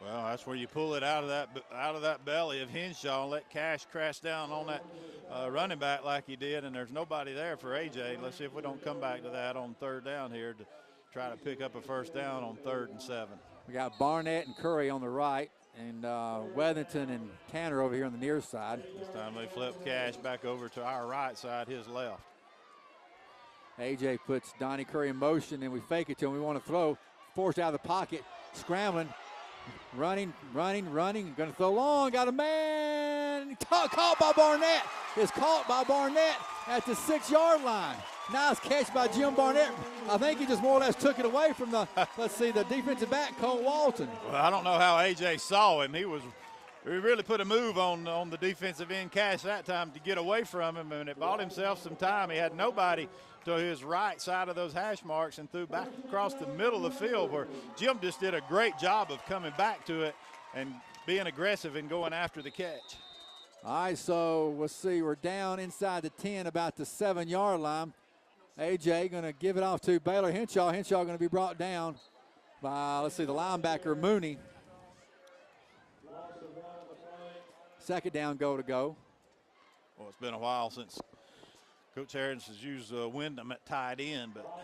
Well, that's where you pull it out of that belly of Henshaw and let Cash crash down on that running back like he did, and there's nobody there for AJ. Let's see if we don't come back to that on third down here to try to pick up a first down on 3rd and 7. We got Barnett and Curry on the right, and Weatherington and Tanner over here on the near side. This time they flip Cash back over to our right side, his left. AJ puts Donnie Curry in motion, and we fake it to him. We want to throw, forced out of the pocket, scrambling, running, going to throw long, got a man, caught by Barnett. Is caught by Barnett at the 6-yard line. Nice catch by Jim Barnett. I think he just more or less took it away from the, the defensive back, Cole Walton. Well, I don't know how AJ saw him. He really put a move on the defensive end Cash that time to get away from him, and it bought himself some time. He had nobody to his right side of those hash marks and threw back across the middle of the field, where Jim just did a great job of coming back to it and being aggressive and going after the catch. All right, so we'll see. We're down inside the 10, about the 7-yard line. AJ going to give it off to Baylor Henshaw. Henshaw going to be brought down by, the linebacker Mooney. 2nd down, goal to go. Well, it's been a while since Coach Harris has used Wyndham at tight end, but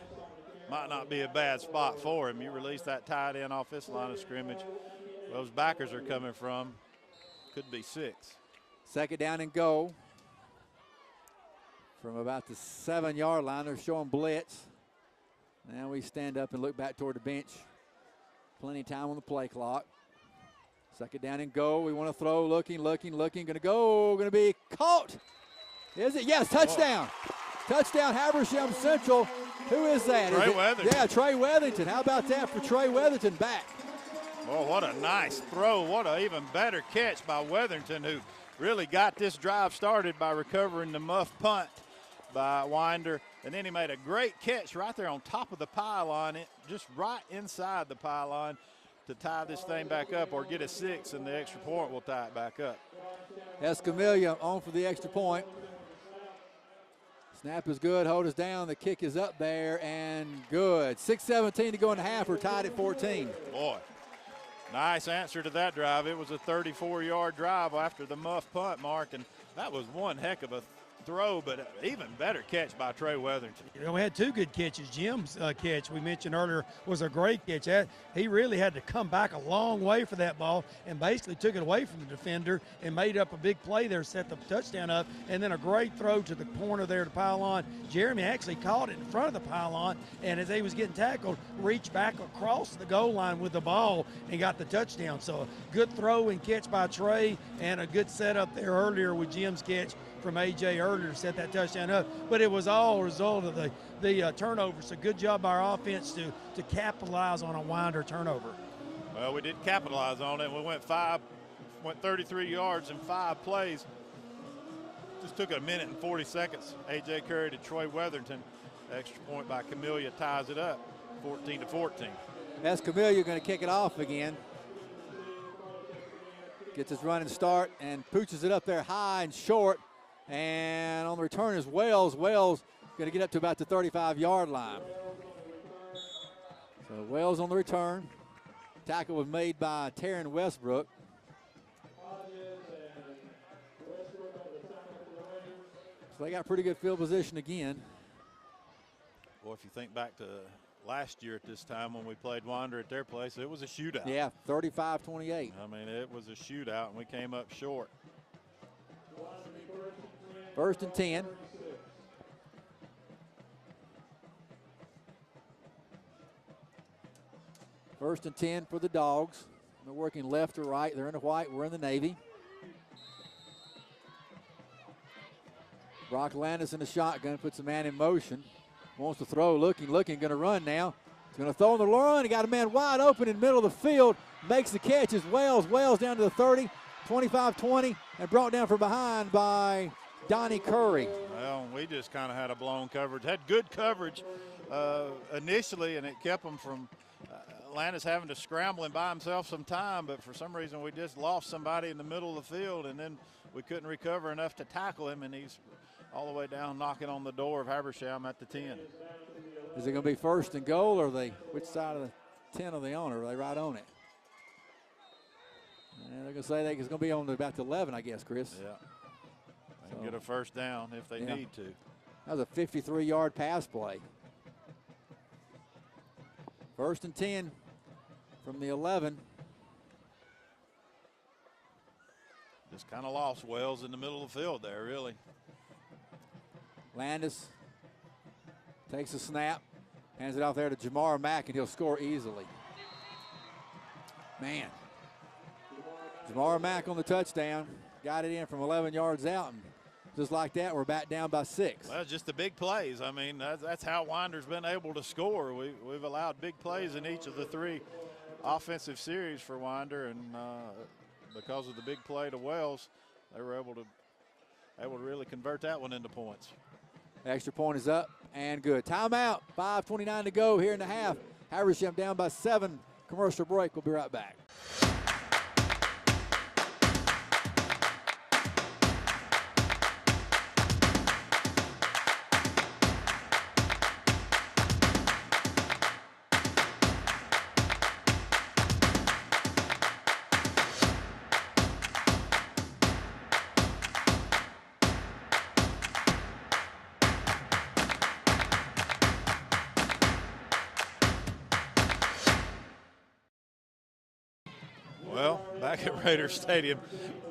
might not be a bad spot for him. You release that tight end off this line of scrimmage. Those backers are coming from. Could be 6. 2nd down and goal. From about the 7-yard line, they're showing blitz. Now we stand up and look back toward the bench. Plenty of time on the play clock. 2nd down and goal. We want to throw, looking. Going to go. Going to be caught. Is it? Yes, touchdown. Touchdown, Habersham Central. Who is that? Trey Weatherington. Yeah, Trey Weatherington. How about that for Trey Weatherington back? Oh, what a nice throw. What an even better catch by Weatherington, who really got this drive started by recovering the muff punt by Winder. And then he made a great catch right there on top of the pylon, just right inside the pylon to tie this thing back up or get a 6, and the extra point will tie it back up. Escamilla on for the extra point. Snap is good, hold us down. The kick is up there and good. 6:17 to go in the half. We're tied at 14. Boy, nice answer to that drive. It was a 34-yard drive after the muff punt, Mark, and that was one heck of a throw, but an even better catch by Trey Weatherington. You know, we had 2 good catches. Jim's catch we mentioned earlier was a great catch. He really had to come back a long way for that ball and basically took it away from the defender and made up a big play there, set the touchdown up, and then a great throw to the corner there to pylon. Jeremy actually caught it in front of the pylon, and as he was getting tackled, reached back across the goal line with the ball and got the touchdown. So a good throw and catch by Trey, and a good setup there earlier with Jim's catch from AJ earlier to set that touchdown up, but it was all a result of the turnover. So good job by our offense to capitalize on a Winder turnover. Well, we did capitalize on it. We went 33 yards in 5 plays. Just took a minute and 40 seconds. AJ Curry to Troy Weatherington. Extra point by Camellia ties it up, 14-14. That's Camellia going to kick it off again. Gets his running start and pooches it up there high and short. And on the return is Wells. Wells going to get up to about the 35-yard line. So Wells on the return. Tackle was made by Taryn Westbrook. So they got pretty good field position again. Well, if you think back to last year at this time when we played Winder at their place, it was a shootout. Yeah, 35-28. I mean, it was a shootout, and we came up short. 1st and 10. First and 10 for the Dogs. They're working left to right. They're in the white. We're in the navy. Brock Landis in the shotgun, puts the man in motion. Wants to throw, looking, going to run now. He's going to throw on the run. He got a man wide open in the middle of the field. Makes the catch as Wells. Wells down to the 30, 25-20, and brought down from behind by Donnie Curry. Well, we just kind of had a blown coverage. Had good coverage initially, and it kept them from Landis having to scramble and buy himself some time, but for some reason we just lost somebody in the middle of the field, and then we couldn't recover enough to tackle him, and he's all the way down knocking on the door of Habersham at the 10. Is it going to be 1st and goal, or which side of the 10 are they on, or are they right on it? And they're going to say it's going to be on about the 11, I guess, Chris. Yeah. They can get a first down if they need to. That was a 53-yard pass play. 1st and 10 from the 11. Just kind of lost Wells in the middle of the field there, really. Landis takes a snap, hands it off there to Jamar Mack, and he'll score easily. Man. Jamar Mack on the touchdown. Got it in from 11 yards out, and just like that, we're back down by 6. Well, just the big plays. I mean, that's how Winder's been able to score. We've allowed big plays in each of the 3 offensive series for Winder, and because of the big play to Wells, they were able to really convert that one into points. Extra point is up and good. Timeout. 5:29 to go here in the half. Habersham down by 7. Commercial break. We'll be right back. Well, back at Raider Stadium,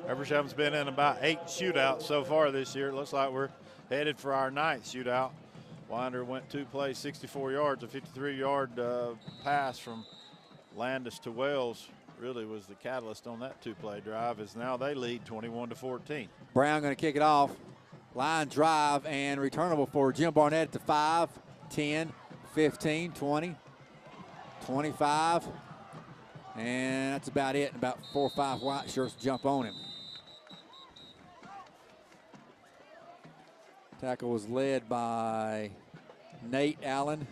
Habersham's been in about 8 shootouts so far this year. It looks like we're headed for our 9th shootout. Winder went 2 plays, 64 yards, a 53-yard pass from Landis to Wells really was the catalyst on that 2-play drive, as now they lead 21-14. Brown going to kick it off. Line drive and returnable for Jim Barnett to 5, 10, 15, 20, 25. And that's about it. About 4 or 5 white shirts jump on him. Tackle was led by Nate Allen,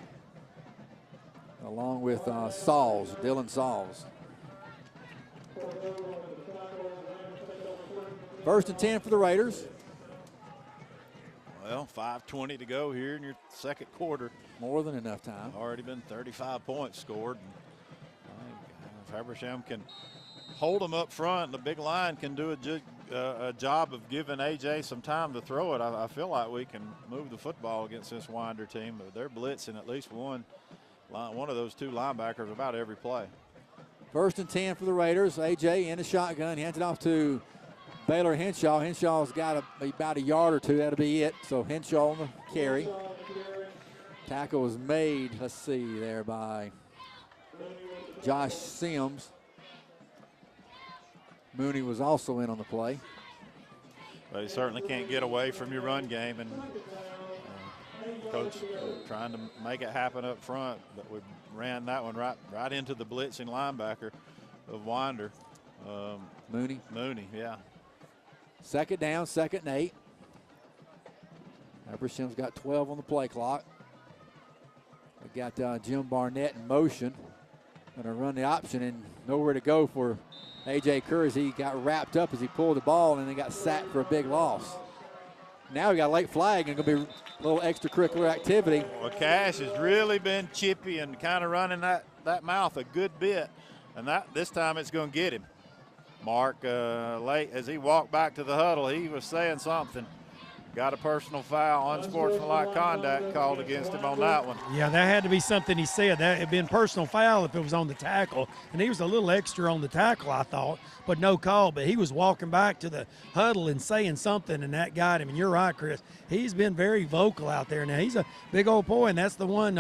along with Dylan Sauls. 1st and 10 for the Raiders. Well, 5:20 to go here in your 2nd quarter. More than enough time. Already been 35 points scored. If Habersham can hold them up front, the big line can do a job of giving A.J. some time to throw it. I feel like we can move the football against this Winder team. But they're blitzing at least one of those 2 linebackers about every play. 1st and 10 for the Raiders. A.J. in a shotgun. He hands it off to Baylor Henshaw. Henshaw's got about a yard or 2. That'll be it. So Henshaw on the carry. Tackle was made, let's see, there by Josh Sims. Mooney was also in on the play. But you certainly can't get away from your run game, and Coach trying to make it happen up front, but we ran that one right into the blitzing linebacker of Winder. Mooney, yeah. 2nd down, 2nd and 8. Habersham's got 12 on the play clock. We got Jim Barnett in motion. Going to run the option and nowhere to go for A.J. Kerr as he got wrapped up as he pulled the ball and then got sacked for a big loss. Now we got a late flag and going to be a little extracurricular activity. Well, Cash has really been chippy and kind of running that mouth a good bit, and this time it's going to get him. Mark, late as he walked back to the huddle, he was saying something. Got a personal foul, unsportsmanlike conduct called against him on that one. Yeah, that had to be something he said. That had been personal foul if it was on the tackle. And he was a little extra on the tackle, I thought, but no call. But he was walking back to the huddle and saying something, and that got him. And you're right, Chris. He's been very vocal out there. Now, he's a big old boy, and that's the one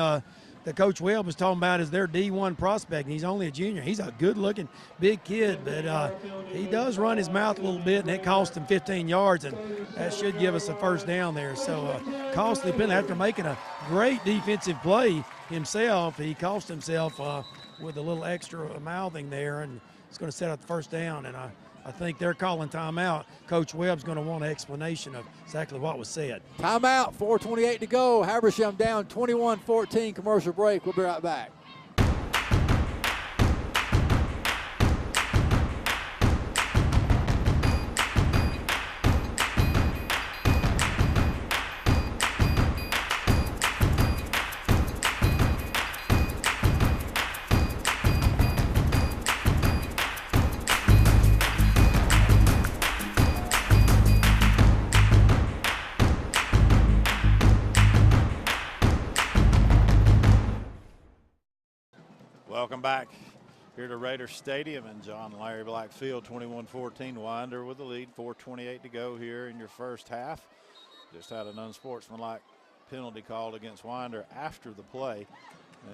that Coach Webb was talking about is their D1 prospect, and he's only a junior. He's a good-looking big kid, but he does run his mouth a little bit, and it cost him 15 yards, and that should give us a first down there. So costly penalty after making a great defensive play himself. He cost himself with a little extra mouthing there, and it's going to set up the first down, and I think they're calling timeout. Coach Webb's going to want an explanation of exactly what was said. Timeout, 4:28 to go. Habersham down 21-14. Commercial break. We'll be right back. Welcome back here to Raider Stadium and John Larry Black Field. 21-14 Winder with the lead. 4:28 to go here in your first half. Just had an unsportsmanlike penalty called against Winder after the play.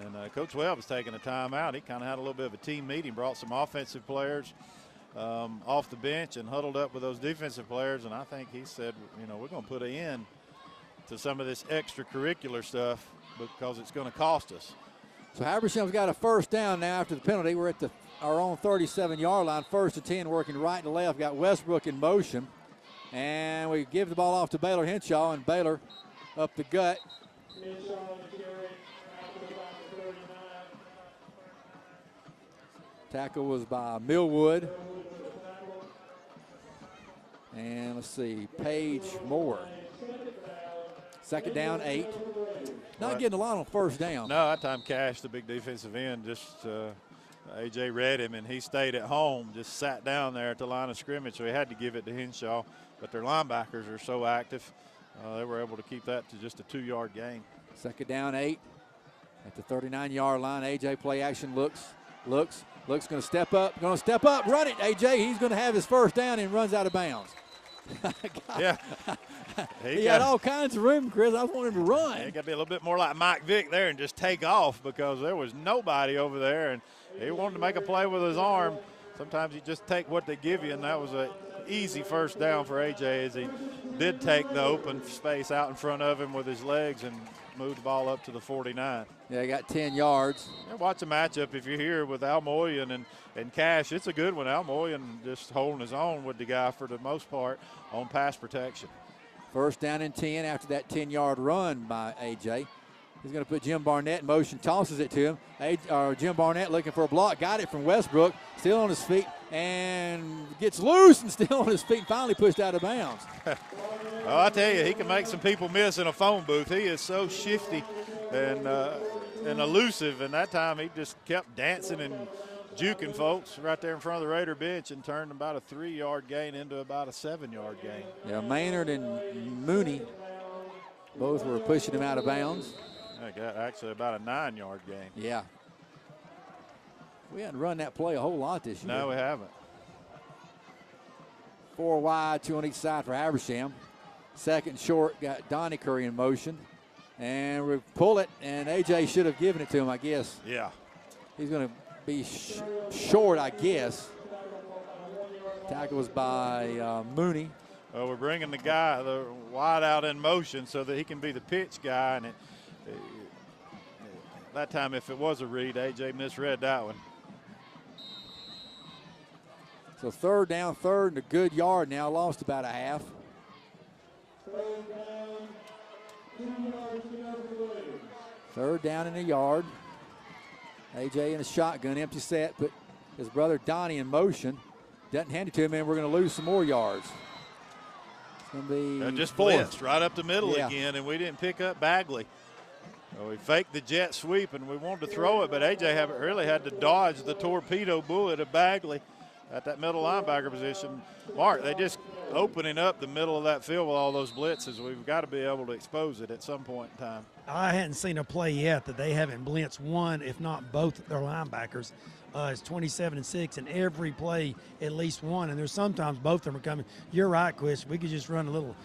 And Coach Webb was taking a timeout. He kind of had a little bit of a team meeting, brought some offensive players off the bench and huddled up with those defensive players. And I think he said, you know, we're going to put an end to some of this extracurricular stuff because it's going to cost us. So Habersham's got a first down now after the penalty. We're at our own 37-yard line, 1st and 10, working right to left. Got Westbrook in motion. And we give the ball off to Baylor Henshaw, and Baylor up the gut. Tackle was by Millwood. And let's see, Paige Moore. 2nd down, 8. Not getting a lot on first down. No, that time Cash, the big defensive end, just A.J. read him, and he stayed at home, just sat down there at the line of scrimmage, so he had to give it to Henshaw. But their linebackers are so active, they were able to keep that to just a 2-yard gain. 2nd down, 8. At the 39-yard line, A.J. play action, looks, going to step up, run it, A.J. He's going to have his first down and runs out of bounds. Yeah. He had all kinds of room, Chris. I wanted him to run. He got to be a little bit more like Mike Vick there and just take off because there was nobody over there, and he wanted to make a play with his arm. Sometimes you just take what they give you, and that was an easy first down for A.J. as he did take the open space out in front of him with his legs and moved the ball up to the 49. Yeah, he got 10 yards. Yeah, watch the matchup if you're here with Almoyan and Cash. It's a good one. Almoyan just holding his own with the guy for the most part on pass protection. 1st down and 10 after that 10-yard run by A.J. He's going to put Jim Barnett in motion, tosses it to him. Jim Barnett looking for a block, got it from Westbrook, still on his feet, and gets loose and still on his feet, and finally pushed out of bounds. Oh, I tell you, he can make some people miss in a phone booth. He is so shifty and elusive, and that time he just kept dancing and juking folks right there in front of the Raider bench and turned about a 3-yard gain into about a 7-yard gain. Yeah, Maynard and Mooney both were pushing him out of bounds. I got actually about a 9-yard gain. Yeah. We hadn't run that play a whole lot this year. No, we haven't. 4 wide, 2 on each side for Habersham. 2nd short, got Donnie Curry in motion. And we pull it, and A.J. should have given it to him, I guess. Yeah. He's going to be short, I guess. Tackle was by Mooney. Well, we're bringing the wide out in motion so that he can be the pitch guy. And that time, if it was a read, A.J. misread that one. So 3rd down, 3rd and a good yard now. Lost about a half. 3rd down and a yard. A.J. in a shotgun, empty set, put his brother Donnie in motion. Doesn't hand it to him, and we're going to lose some more yards. It's going to be just 4th. blitzed right up the middle again, and we didn't pick up Bagley. So we faked the jet sweep, and we wanted to throw it, but A.J. really had to dodge the torpedo bullet of Bagley at that middle linebacker position. Mark, they just opening up the middle of that field with all those blitzes. We've got to be able to expose it at some point in time. I hadn't seen a play yet that they haven't blitzed one, if not both, their linebackers. It's 27-6, and every play at least one. And there's sometimes both of them are coming. You're right, Chris. We could just run a little,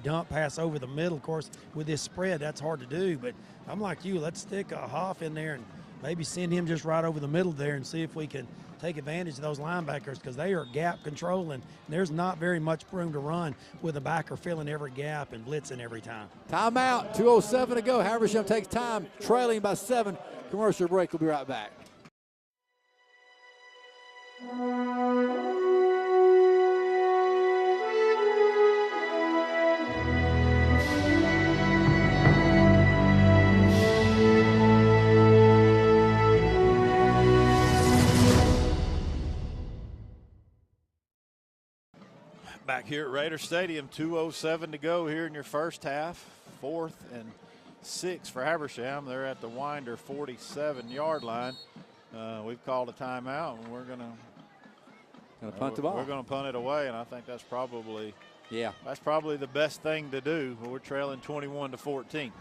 dump pass over the middle. Of course, with this spread, that's hard to do. But I'm like you. Let's stick a Hoff in there and maybe send him just right over the middle there and see if we can take advantage of those linebackers because they are gap controlling. And there's not very much room to run with a backer filling every gap and blitzing every time. Timeout, 2:07 to go. Habersham takes time, trailing by 7. Commercial break. We'll be right back. Back here at Raider Stadium, 2:07 to go here in your first half. 4th and 6 for Habersham. They're at the Winder 47-yard line. We've called a timeout, and we're going to punt the ball. We're going to punt it away, and I think that's probably the best thing to do. We're trailing 21-14.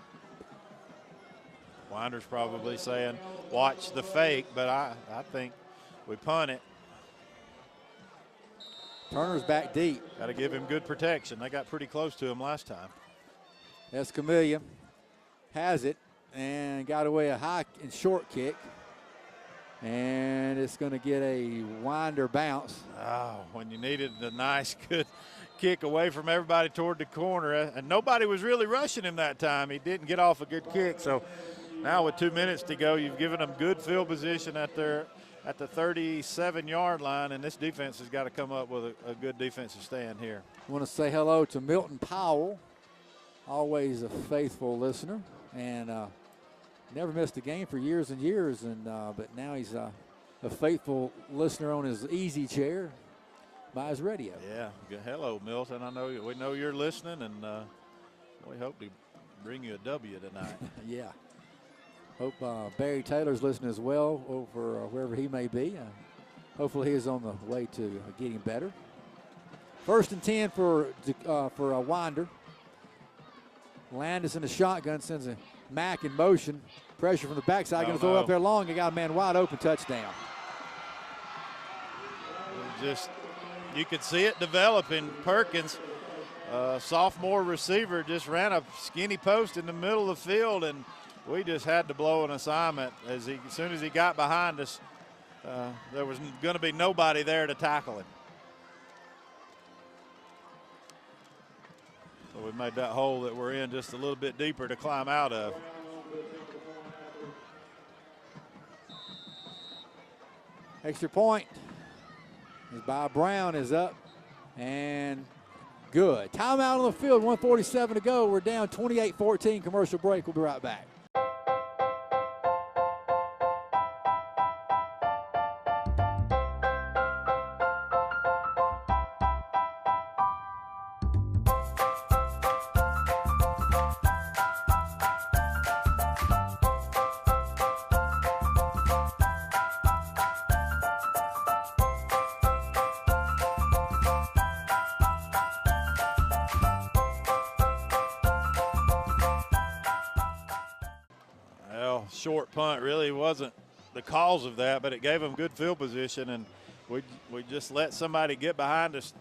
Winder's probably saying, watch the fake, but I think we punt it. Turner's back deep. Got to give him good protection. They got pretty close to him last time. Escamilla has it and got away a high and short kick. And it's going to get a Winder bounce. Oh, when you needed a nice, good kick away from everybody toward the corner. And nobody was really rushing him that time. He didn't get off a good kick. So now with 2 minutes to go, you've given them good field position at the 37-yard line, and this defense has got to come up with a good defensive stand here. I want to say hello to Milton Powell, always a faithful listener, and never missed a game for years and years, and but now he's a faithful listener on his easy chair by his radio. Yeah, hello, Milton. We know you're listening, and we hope to bring you a W tonight. Yeah. Hope Barry Taylor's listening as well over wherever he may be. Hopefully he is on the way to getting better. 1st and 10 for Winder. Landis in the shotgun, sends a Mack in motion. Pressure from the backside, going to throw up there long. They got a man wide open, touchdown. You could see it developing. Perkins, sophomore receiver, just ran a skinny post in the middle of the field, and we just had to blow an assignment. As soon as he got behind us, there was going to be nobody there to tackle him. So we made that hole that we're in just a little bit deeper to climb out of. Extra point is by Brown, is up and good. Timeout on the field, 1:47 to go. We're down 28-14. Commercial break. We'll be right back. Short punt really wasn't the cause of that, but it gave them good field position, and we just let somebody get behind us.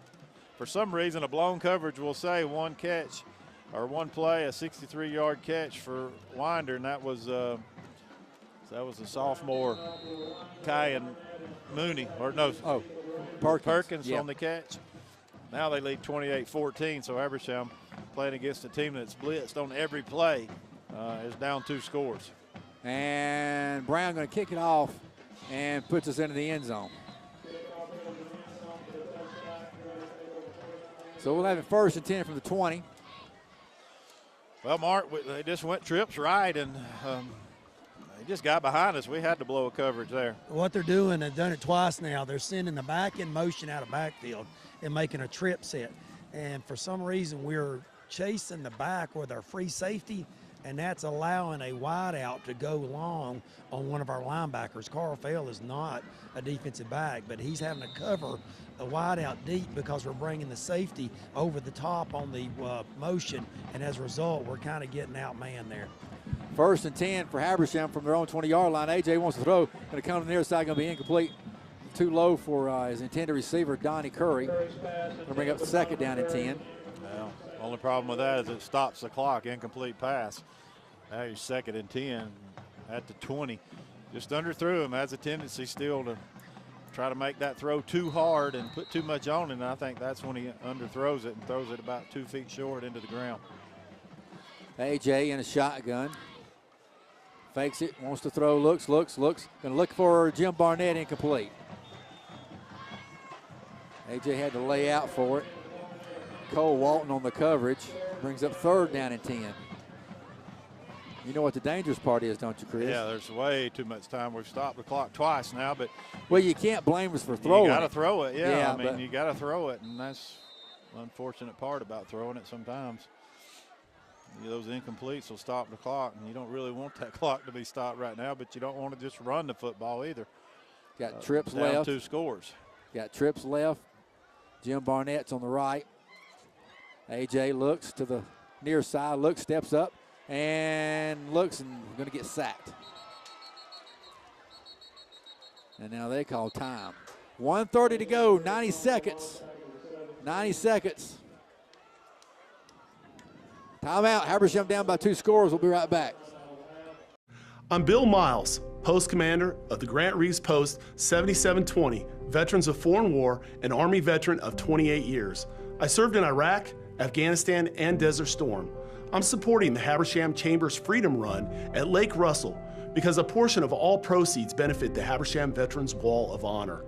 For some reason, a blown coverage will say one catch or one play, a 63-yard catch for Winder, and that was the sophomore Kyan Mooney, or no, Perkins on the catch. Now they lead 28-14, so Habersham, playing against a team that's blitzed on every play, is down 2 scores. And Brown going to kick it off and puts us into the end zone. So we'll have it 1st and 10 from the 20. Well, Mark, they just went trips right, and they just got behind us. We had to blow a coverage there. What they're doing, they've done it twice now. They're sending the back in motion out of backfield and making a trip set. And for some reason, we're chasing the back with our free safety, and that's allowing a wide out to go long on one of our linebackers. Carl Fell is not a defensive back, but he's having to cover a wide out deep because we're bringing the safety over the top on the motion, and as a result, we're kind of getting outmanned there. 1st and 10 for Habersham from their own 20-yard line. A.J. wants to throw. Going to come to the near side, going to be incomplete. Too low for his intended receiver, Donnie Curry. Going to bring up 2nd down and 10. Well, only problem with that is it stops the clock, incomplete pass. Now you're 2nd and 10 at the 20. Just underthrew him, has a tendency still to try to make that throw too hard and put too much on it, and I think that's when he underthrows it and throws it about 2 feet short into the ground. A.J. in a shotgun. Fakes it, wants to throw, looks. Going to look for Jim Barnett, incomplete. A.J. had to lay out for it. Cole Walton on the coverage. Brings up 3rd down and 10. You know what the dangerous part is, don't you, Chris? Yeah, there's way too much time. We've stopped the clock twice now, but well, you can't blame us for throwing. You got to throw it, yeah. I mean, you got to throw it, and that's the unfortunate part about throwing it sometimes. Those incompletes will stop the clock, and you don't really want that clock to be stopped right now, but you don't want to just run the football either. Got trips down left. 2 scores. Got trips left. Jim Barnett's on the right. A.J. looks to the near side, steps up, and looks and going to get sacked. And now they call time. 1:30 to go, 90 seconds. 90 seconds. Timeout. Habersham down by 2 scores. We'll be right back. I'm Bill Miles, Post Commander of the Grant Reeves Post 7720, Veterans of Foreign War, and Army veteran of 28 years. I served in Iraq, Afghanistan, and Desert Storm. I'm supporting the Habersham Chamber's Freedom Run at Lake Russell because a portion of all proceeds benefit the Habersham Veterans Wall of Honor.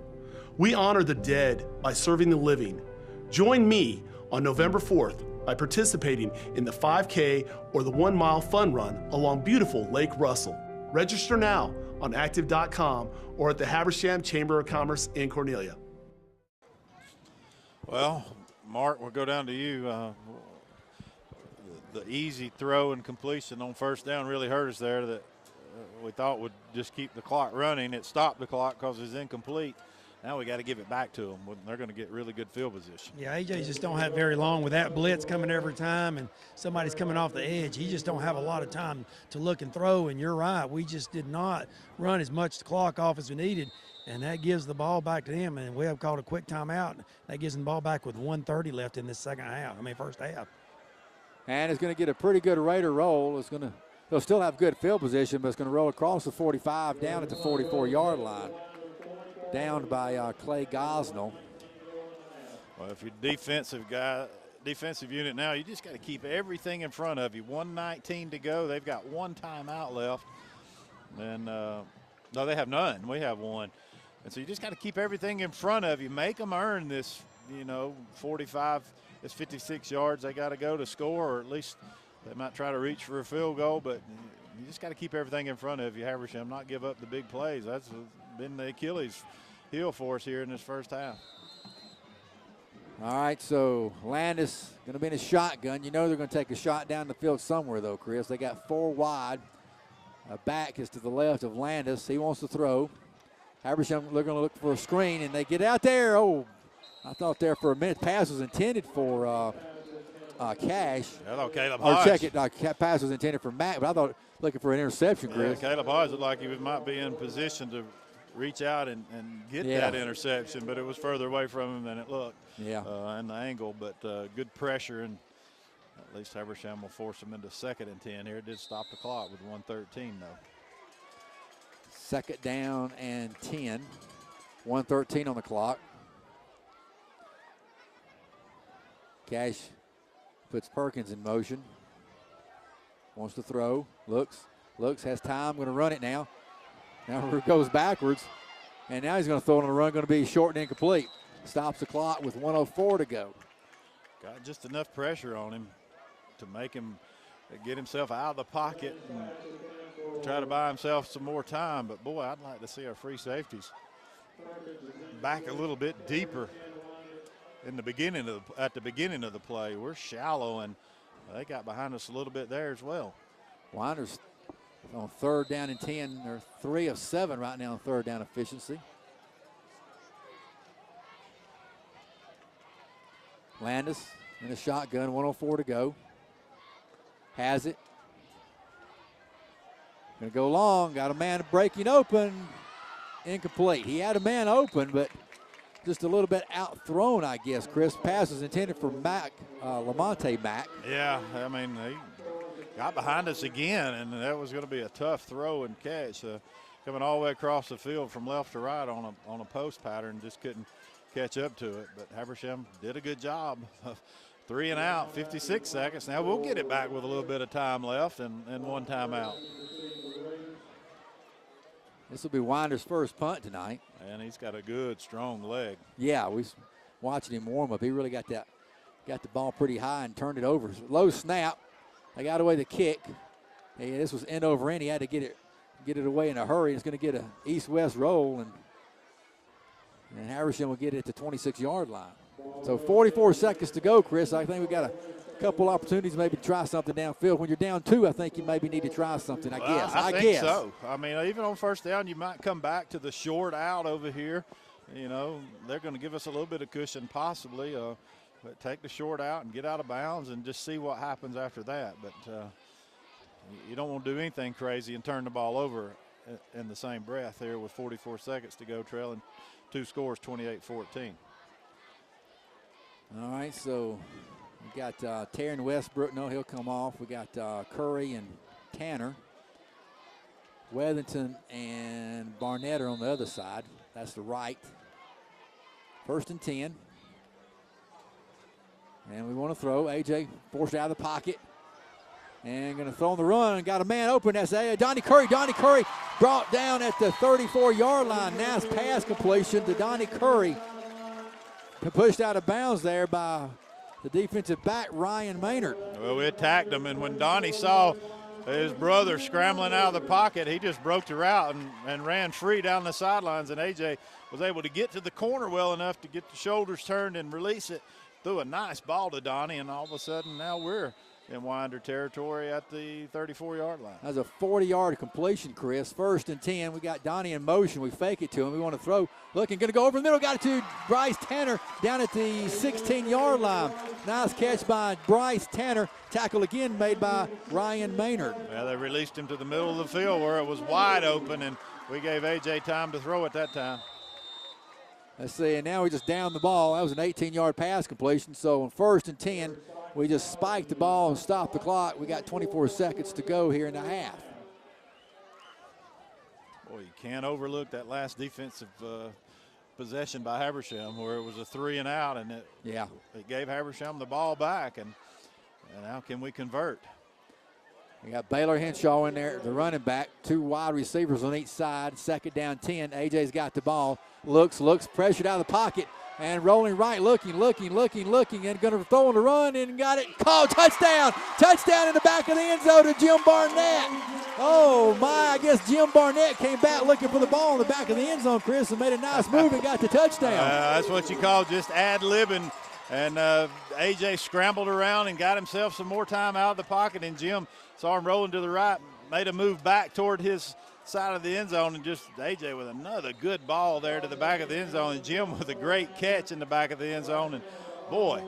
We honor the dead by serving the living. Join me on November 4th by participating in the 5K or the 1 mile fun run along beautiful Lake Russell. Register now on active.com or at the Habersham Chamber of Commerce in Cornelia. Well, Mark, we'll go down to you. The easy throw and completion on first down really hurt us there that we thought would just keep the clock running. It stopped the clock because it's incomplete. Now we got to give it back to them. They're going to get really good field position. Yeah, AJ just don't have very long with that blitz coming every time and somebody's coming off the edge. He just don't have a lot of time to look and throw, and you're right. We just did not run as much clock off as we needed, and that gives the ball back to them, and we have called a quick timeout. That gives them the ball back with 1:30 left in this first half. And it's going to get a pretty good Raider roll. They'll still have good field position, but it's going to roll across the 45 down at the 44-yard line. Downed by Clay Gosnell. Well, if you're defensive unit now, you just got to keep everything in front of you. 1:19 to go. They've got 1 timeout left. And no, they have none. We have 1. And so you just got to keep everything in front of you. Make them earn this, 45, it's 56 yards they got to go to score, or at least they might try to reach for a field goal, but you just got to keep everything in front of you, Habersham, not give up the big plays. That's been the Achilles heel for us here in this first half. All right, so Landis going to be in a shotgun. You know they're going to take a shot down the field somewhere, though, Chris. They got 4 wide. Back is to the left of Landis. He wants to throw. Habersham, they're going to look for a screen, and they get out there. Oh, I thought there for a minute pass was intended for Cash. Hello, Caleb Or Hodge. check it. Pass was intended for Matt, but I thought looking for an interception, Chris. Yeah, Caleb Hodge looked like he might be in position to reach out and get that interception, but it was further away from him than it looked. Yeah. And the angle, but good pressure, and at least Habersham will force him into 2nd and 10 here. It did stop the clock with 1:13 though. 2nd down and 10. 1:13 on the clock. Cash puts Perkins in motion. Wants to throw. Looks, has time. Going to run it now. Now it goes backwards. And now he's going to throw it on a run. Going to be short and incomplete. Stops the clock with 1:04 to go. Got just enough pressure on him to make him get himself out of the pocket and try to buy himself some more time. But, boy, I'd like to see our free safeties back a little bit deeper in the beginning at the beginning of the play. We're shallow, and they got behind us a little bit there as well. Winders on 3rd down and 10. They're 3 of 7 right now on 3rd down efficiency. Landis in a shotgun, 1:04 to go. Has it. Going to go long. Got a man breaking open. Incomplete. He had a man open, but just a little bit out-thrown, I guess, Chris. Pass was intended for Lamonte Mack. Yeah, I mean, he got behind us again, and that was going to be a tough throw and catch. Coming all the way across the field from left to right on a post pattern, just couldn't catch up to it. But Habersham did a good job. 3 and out, 56 seconds. Now we'll get it back with a little bit of time left and 1 timeout. This will be Winder's first punt tonight. And he's got a good, strong leg. Yeah, we was watching him warm up. He really got the ball pretty high and turned it over. Low snap. They got away the kick. Hey, this was end over end. He had to get it away in a hurry. It's going to get a east-west roll, and Habersham will get it at the 26-yard line. So 44 seconds to go, Chris. I think we got a couple opportunities maybe to try something downfield. When you're down 2, I think you maybe need to try something, I guess. I think so. I mean, even on first down, you might come back to the short out over here. They're going to give us a little bit of cushion possibly. But take the short out and get out of bounds and just see what happens after that. But you don't want to do anything crazy and turn the ball over in the same breath here with 44 seconds to go, trailing 2 scores, 28-14. All right, so we got Taryn Westbrook. No, he'll come off. We got Curry and Tanner. Weathington and Barnett are on the other side. That's the right. 1st and 10. And we want to throw. A.J. forced out of the pocket. And going to throw on the run. Got a man open. That's Donnie Curry. Donnie Curry brought down at the 34-yard line. Nice pass completion to Donnie Curry. Pushed out of bounds there by the defensive back, Ryan Maynard. Well, we attacked him, and when Donnie saw his brother scrambling out of the pocket, he just broke the route and ran free down the sidelines, and A.J. was able to get to the corner well enough to get the shoulders turned and release it. Threw a nice ball to Donnie, and all of a sudden now we're in Winder territory at the 34-yard line. That's a 40-yard completion, Chris. 1st and 10. We got Donnie in motion. We fake it to him. We want to throw. Looking, going to go over the middle. Got it to Bryce Tanner down at the 16-yard line. Nice catch by Bryce Tanner. Tackle again made by Ryan Maynard. Yeah, they released him to the middle of the field where it was wide open, and we gave A.J. time to throw at that time. Let's see, and now we just downed the ball. That was an 18-yard pass completion. So on 1st and 10, we just spiked the ball and stopped the clock. We got 24 seconds to go here in the half. Boy, you can't overlook that last defensive possession by Habersham where it was a 3 and out, and it gave Habersham the ball back, and how can we convert? We got Baylor Henshaw in there, the running back, 2 wide receivers on each side. 2nd down 10. A.J.'s got the ball. Looks, pressured out of the pocket, and rolling right, looking, and going to throw on the run, and got it. Called touchdown! Touchdown in the back of the end zone to Jim Barnett. Oh, my, I guess Jim Barnett came back looking for the ball in the back of the end zone, Chris, and made a nice move and got the touchdown. That's what you call just ad-libbing. And A.J. scrambled around and got himself some more time out of the pocket, and Jim saw him rolling to the right, made a move back toward his side of the end zone, and just A.J. with another good ball there to the back of the end zone, and Jim with a great catch in the back of the end zone. And, boy,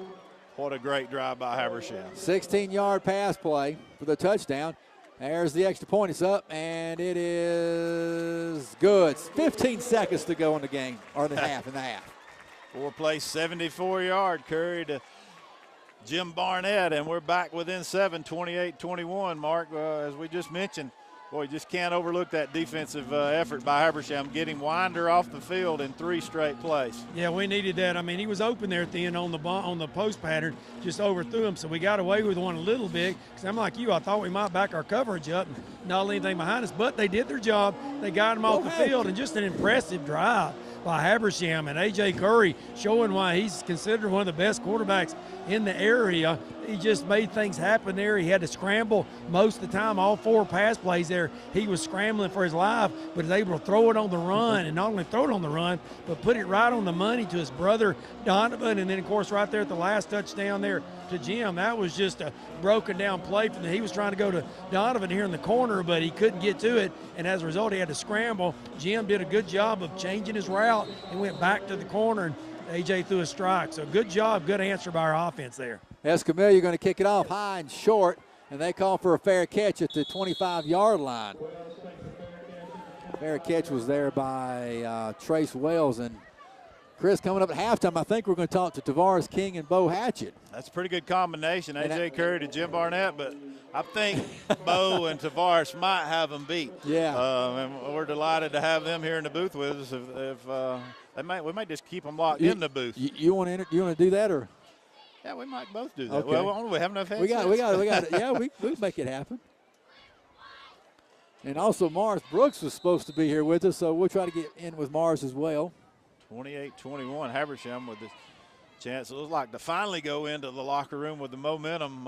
what a great drive by Habersham. 16-yard pass play for the touchdown. There's the extra point. It's up, and it is good. 15 seconds to go in the game, or in the half. 4-play, 74-yard Curry to Jim Barnett, and we're back within 7, 28-21, Mark. As we just mentioned, boy, you just can't overlook that defensive effort by Habersham, getting Winder off the field in 3 straight plays. Yeah, we needed that. I mean, he was open there at the end on the post pattern, just overthrew him, so we got away with one a little bit. Because I'm like you, I thought we might back our coverage up and not leave anything behind us, but they did their job. They got him off the field, and just an impressive drive by Habersham, and A.J. Curry showing why he's considered one of the best quarterbacks in the area. He just made things happen there. He had to scramble most of the time. All 4 pass plays there, he was scrambling for his life, but was able to throw it on the run, and not only throw it on the run, but put it right on the money to his brother Donovan, and then, of course, right there at the last touchdown there to Jim. That was just a broken down play. He was trying to go to Donovan here in the corner, but he couldn't get to it, and as a result, he had to scramble. Jim did a good job of changing his route and went back to the corner, and A.J. threw a strike. So good job, good answer by our offense there. Escamilla going to kick it off high and short, and they call for a fair catch at the 25-yard line. Fair catch was there by Trace Wells. And Chris, coming up at halftime, I think we're going to talk to Tavares King and Bo Hatchett. That's a pretty good combination, A.J. Curry to Jim Barnett, but I think Bo and Tavares might have them beat. Yeah. And we're delighted to have them here in the booth with us. We might just keep them locked in the booth. You want to do that, or? Yeah, we might both do that. Okay. Well, we have enough headsets. We got it. Yeah, we can make it happen. And also, Morris Brooks was supposed to be here with us, so we'll try to get in with Morris as well. 28-21, Habersham with the chance, it looks like, to finally go into the locker room with the momentum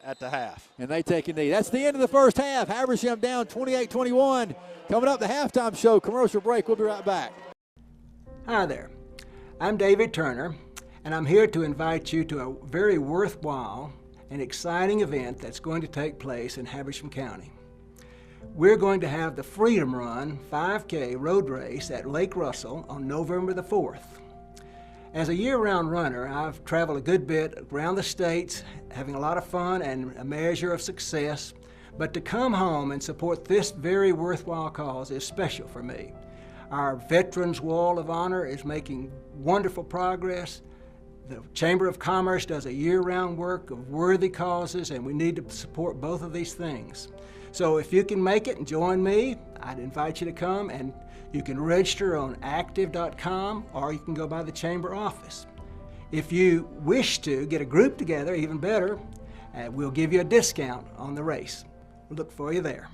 at the half. And they take a knee. That's the end of the first half. Habersham down 28-21. Coming up, the halftime show. Commercial break. We'll be right back. Hi there. I'm David Turner, and I'm here to invite you to a very worthwhile and exciting event that's going to take place in Habersham County. We're going to have the Freedom Run 5K road race at Lake Russell on November the 4th. As a year-round runner, I've traveled a good bit around the states, having a lot of fun and a measure of success. But to come home and support this very worthwhile cause is special for me. Our Veterans Wall of Honor is making wonderful progress. The Chamber of Commerce does a year-round work of worthy causes, and we need to support both of these things. So if you can make it and join me, I'd invite you to come, and you can register on active.com, or you can go by the Chamber office. If you wish to get a group together, even better, we'll give you a discount on the race. We'll look for you there.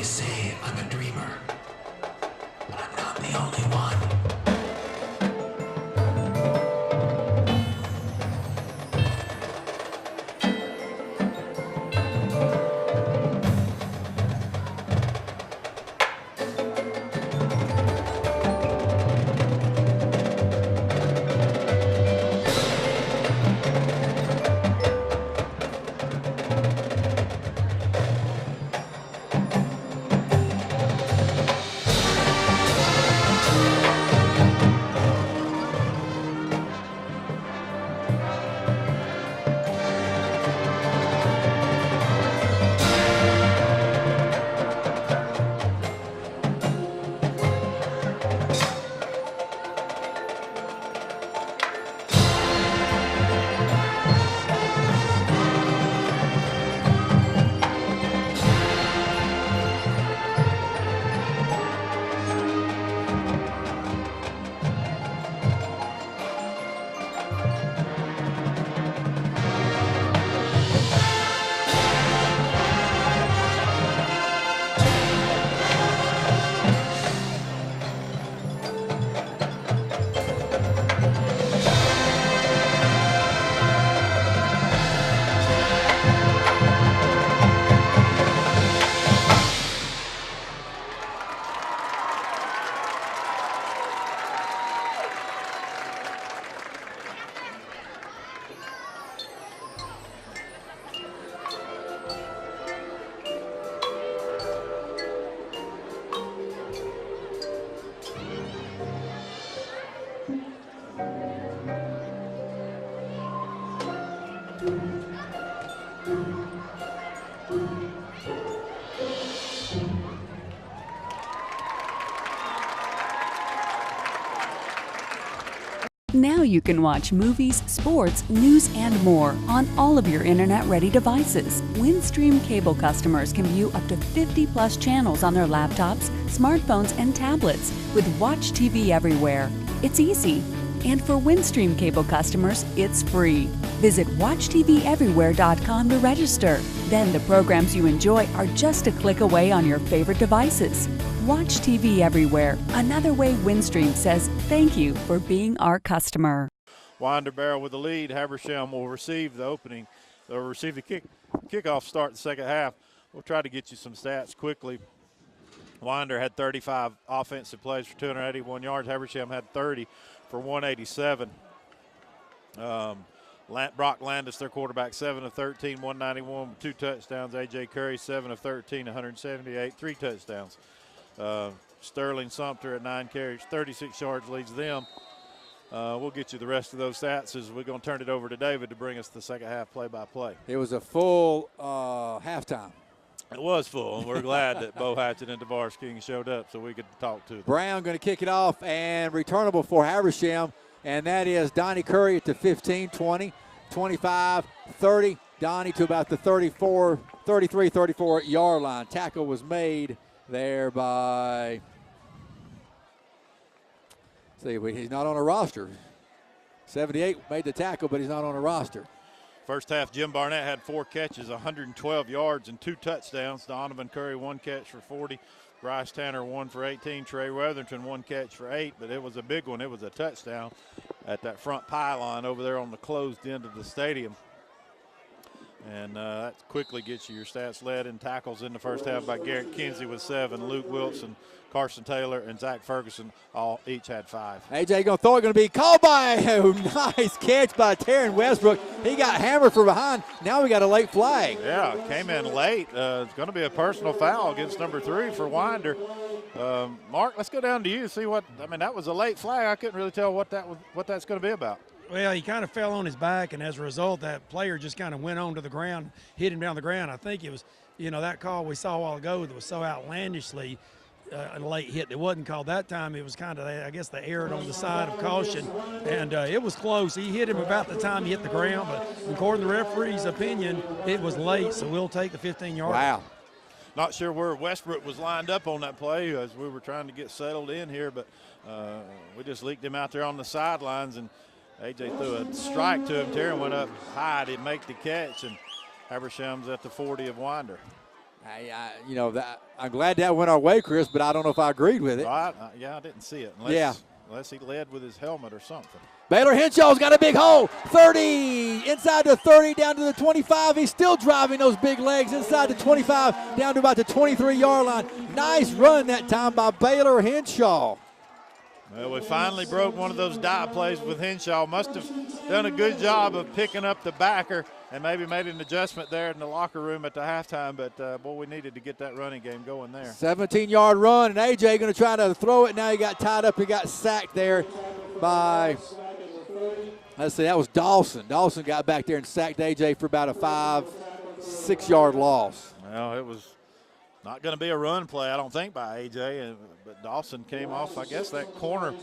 say I'm a dreamer, but I'm not the only one. Now you can watch movies, sports, news, and more on all of your internet-ready devices. Windstream cable customers can view up to 50+ channels on their laptops, smartphones, and tablets with Watch TV Everywhere. It's easy. And for Windstream cable customers, it's free. Visit WatchTVEverywhere.com to register. Then the programs you enjoy are just a click away on your favorite devices. Watch TV Everywhere, another way Windstream says thank you for being our customer. Winder Barrow with the lead. Habersham will receive the opening. They'll receive the kickoff start in the second half. We'll try to get you some stats quickly. Winder had 35 offensive plays for 281 yards. Habersham had 30 for 187. Brock Landis, their quarterback, 7 of 13, 191 with 2 touchdowns. A.J. Curry, 7 of 13, 178, 3 touchdowns. Sterling Sumter at 9 carries, 36 yards, leads them. We'll get you the rest of those stats as we're going to turn it over to David to bring us the second half play-by-play. It was a full halftime. It was full, and we're glad that Bo Hatchett and DeVar's King showed up so we could talk to them. Brown going to kick it off and returnable for Habersham, and that is Donnie Curry at the 15, 20, 25, 30. Donnie to about the 34, 33, 34-yard line. Tackle was made there by, see, he's not on a roster. 78 made the tackle, but he's not on a roster. First half, Jim Barnett had 4 catches, 112 yards, and 2 touchdowns. Donovan Curry, 1 catch for 40. Bryce Tanner, 1 for 18. Trey Weatherton, 1 catch for 8, but it was a big one. It was a touchdown at that front pylon over there on the closed end of the stadium. And that quickly gets you your stats. Led in tackles in the first half by Garrett Kinsey with 7. Luke Wilson, Carson Taylor, and Zach Ferguson each had 5. A.J. going to throw it, going to be called by a nice catch by Taryn Westbrook. He got hammered from behind. Now we got a late flag. Yeah, came in late. It's going to be a personal foul against number 3 for Winder. Mark, let's go down to you. See what, I mean, that was a late flag. I couldn't really tell what that's going to be about. Well, he kind of fell on his back, and as a result, that player just kind of went onto the ground, hit him down the ground. I think it was, that call we saw a while ago that was so outlandishly a late hit that wasn't called that time. It was kind of, I guess, the error on the side of caution, and it was close. He hit him about the time he hit the ground, but according to the referee's opinion, it was late, so we'll take the 15-yard. Wow. Not sure where Westbrook was lined up on that play as we were trying to get settled in here, but we just leaked him out there on the sidelines, and A.J. threw a strike to him. Taryn went up high to make the catch, and Habersham's at the 40 of Winder. I'm glad that went our way, Chris, but I don't know if I agreed with it. I didn't see it. Unless he led with his helmet or something. Baylor Henshaw's got a big hole. 30, inside the 30, down to the 25. He's still driving those big legs inside the 25, down to about the 23-yard line. Nice run that time by Baylor Henshaw. Well, we finally broke one of those dive plays with Henshaw. Must have done a good job of picking up the backer and maybe made an adjustment there in the locker room at the halftime. But, boy, we needed to get that running game going there. 17-yard run, and A.J. going to try to throw it. Now he got tied up. He got sacked there by, let's see, that was Dawson. Dawson got back there and sacked A.J. for about a 5-6-yard loss. Well, it was not going to be a run play, I don't think, by A.J., but Dawson came off, I guess, that corner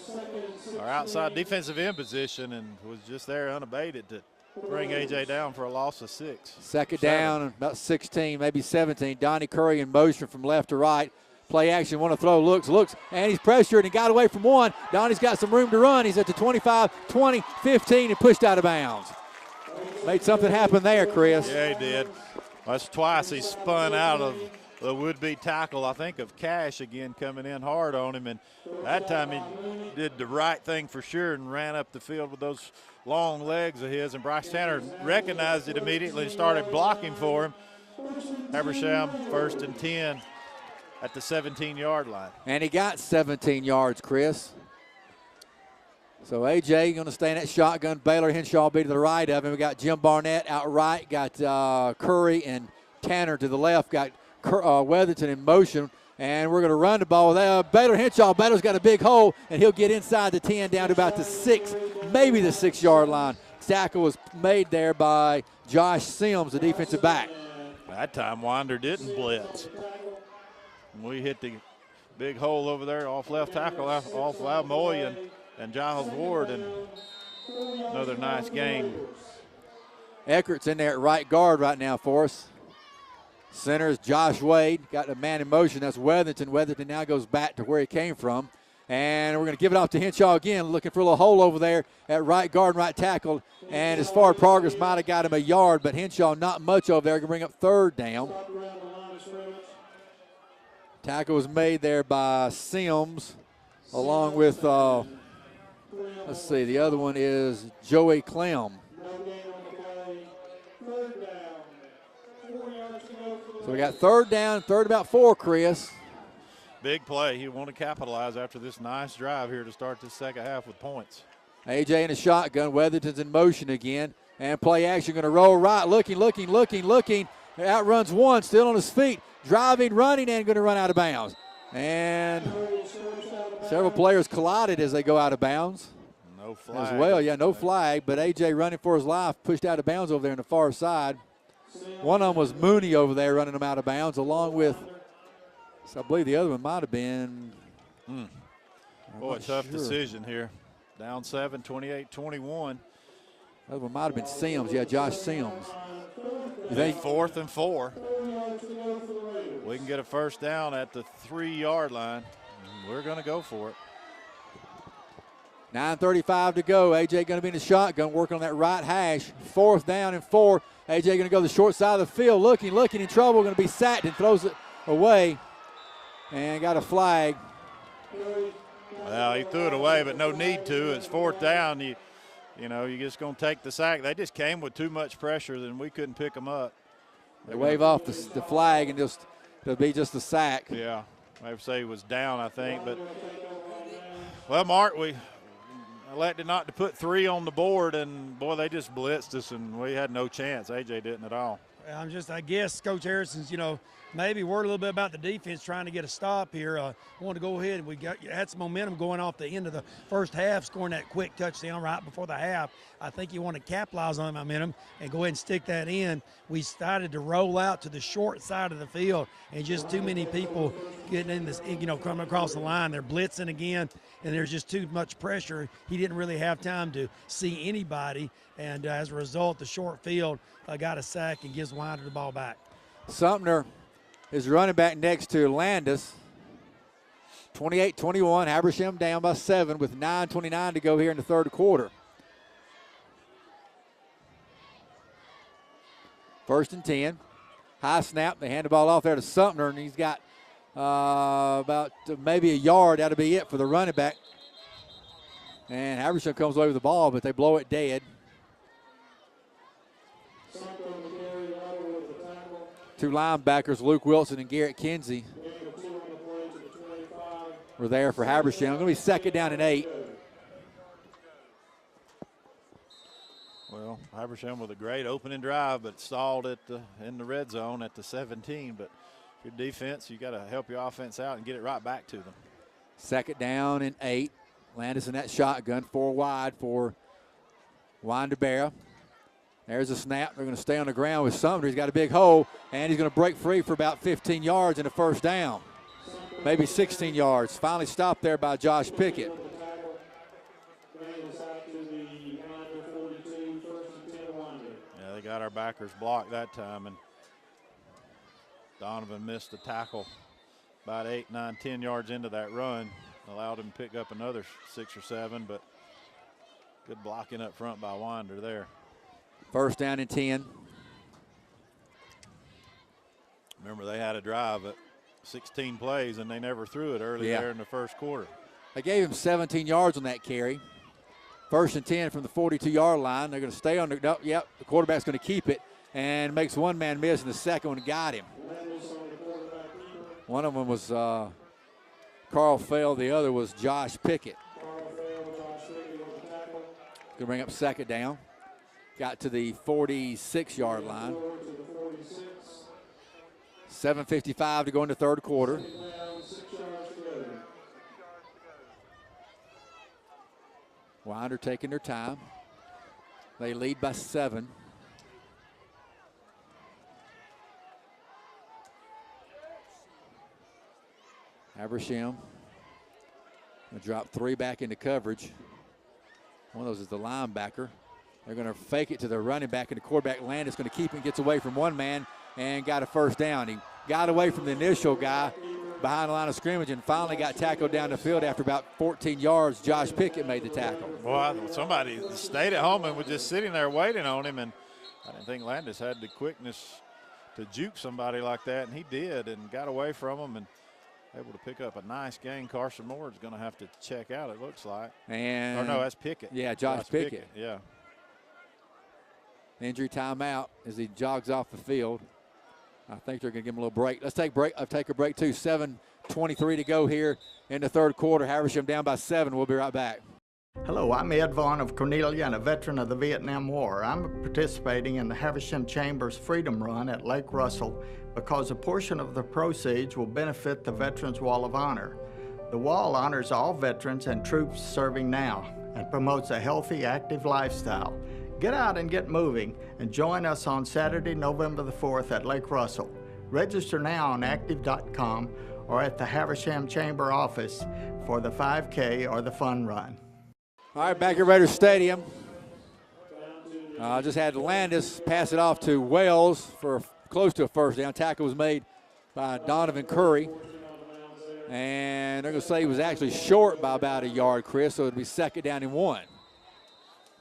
or outside defensive end position and was just there unabated to bring A.J. down for a loss of 6. Second down, about 16, maybe 17. Donnie Curry in motion from left to right. Play action, want to throw, looks, and he's pressured and got away from one. Donnie's got some room to run. He's at the 25, 20, 15, and pushed out of bounds. Made something happen there, Chris. Yeah, he did. That's twice he spun out of the would-be tackle, I think, of Cash again coming in hard on him. And that time he did the right thing for sure and ran up the field with those long legs of his. And Bryce Tanner recognized it immediately and started blocking for him. Habersham 1st and 10 at the 17-yard line. And he got 17 yards, Chris. So A.J. going to stay in that shotgun. Baylor Henshaw will be to the right of him. We got Jim Barnett out right. Got Curry and Tanner to the left. Got Weatherton in motion. And we're going to run the ball with Baylor Henshaw. Baylor's got a big hole, and he'll get inside the 10 down to about the 6, maybe the 6-yard line. Tackle was made there by Josh Sims, the defensive back. That time Winder didn't blitz. We hit the big hole over there off left tackle, off Almoy and Giles Ward, and another nice game. Eckert's in there at right guard right now for us. Center is Josh Wade. Got a man in motion. That's Weatherton. Weatherton now goes back to where he came from. And we're going to give it off to Henshaw again, looking for a little hole over there at right guard and right tackle. And as far as progress, might have got him a yard, but Henshaw not much over there. Going to bring up 3rd down. Tackle was made there by Sims, along with, let's see, the other one is Joey Clem. So we got 3rd down, 3rd about 4, Chris. Big play. He want to capitalize after this nice drive here to start the second half with points. A.J. in a shotgun. Weatherton's in motion again. And play action going to roll right. Looking. Outruns one, still on his feet. Driving, running, and going to run out of bounds. And several players collided as they go out of bounds. No flag. As well, no flag. But A.J. running for his life, pushed out of bounds over there on the far side. One of them was Mooney over there running them out of bounds, along with, so I believe the other one might have been. Boy, tough decision here. Down 7, 28-21. That one might have been Sims. Yeah, Josh Sims. You think 4th and 4. We can get a 1st down at the 3-yard line. We're going to go for it. 9:35 to go. A.J. going to be in the shotgun, working on that right hash. 4th down and 4. A.J. going to go to the short side of the field, looking in trouble, going to be sacked and throws it away. And got a flag. Well, he threw it away, but no need to. It's 4th down. You're just going to take the sack. They just came with too much pressure, and we couldn't pick them up. They wave off the flag, and it'll be just a sack. Yeah, maybe say he was down, I think. But, well, Mark, we elected not to put 3 on the board, and, boy, they just blitzed us, and we had no chance. A.J. didn't at all. I guess Coach Harrison's, maybe worried a little bit about the defense trying to get a stop here. Wanted to go ahead and we had some momentum going off the end of the first half, scoring that quick touchdown right before the half. I think you want to capitalize on that momentum and go ahead and stick that in. We started to roll out to the short side of the field, and just too many people getting in this, coming across the line. They're blitzing again, and there's just too much pressure. He didn't really have time to see anybody, and as a result, the short field got a sack and gives Winder the ball back. Sumner is running back next to Landis. 28-21, Habersham down by 7 with 9:29 to go here in the 3rd quarter. 1st and 10. High snap. They hand the ball off there to Sumner, and he's got about maybe a yard. That'll be it for the running back. And Habersham comes away with the ball, but they blow it dead. Two linebackers, Luke Wilson and Garrett Kinsey, were there for Habersham. Going to be second down and 8. Well, Habersham with a great opening drive, but stalled in the red zone at the 17. But your defense, you got to help your offense out and get it right back to them. Second down and 8. Landis in that shotgun, 4 wide for Winder. There's a snap. They're going to stay on the ground with Sumner. He's got a big hole, and he's going to break free for about 15 yards and a first down. Maybe 16 yards. Finally stopped there by Josh Pickett. Yeah, they got our backers blocked that time, and Donovan missed the tackle about 8, 9, 10 yards into that run. Allowed him to pick up another 6 or 7, but good blocking up front by Winder there. First down and 10. Remember, they had a drive at 16 plays, and they never threw it early there in the first quarter. They gave him 17 yards on that carry. First and 10 from the 42-yard line. They're going to stay on the, the quarterback's going to keep it and makes one man miss, and the second one got him. One of them was Carl Fell. The other was Josh Pickett. Going to bring up second down. Got to the 46-yard line. 7:55 to go in the third quarter. Winder taking their time. They lead by 7. Habersham will drop 3 back into coverage. One of those is the linebacker. They're going to fake it to the running back, and the quarterback Landis going to keep it, gets away from one man and got a first down. He got away from the initial guy behind the line of scrimmage and finally got tackled down the field after about 14 yards. Josh Pickett made the tackle. Well, somebody stayed at home and was just sitting there waiting on him, and I didn't think Landis had the quickness to juke somebody like that, and he did and got away from him and able to pick up a nice gain. Carson Moore is going to have to check out, it looks like. And or no, that's Pickett. Yeah, Josh Pickett. Yeah. Injury timeout as he jogs off the field. I think they're going to give him a little break. Let's take a break too. 7:23 to go here in the third quarter. Habersham down by 7. We'll be right back. Hello, I'm Ed Vaughn of Cornelia and a veteran of the Vietnam War. I'm participating in the Habersham Chamber's Freedom Run at Lake Russell because a portion of the proceeds will benefit the Veterans Wall of Honor. The wall honors all veterans and troops serving now and promotes a healthy, active lifestyle. Get out and get moving and join us on Saturday, November the 4th at Lake Russell. Register now on active.com or at the Habersham Chamber office for the 5K or the fun run. All right, back at Raiders Stadium. Just had Landis pass it off to Wells for close to a first down. Tackle was made by Donovan Curry. And they're going to say he was actually short by about a yard, Chris, so it'll be second down and 1.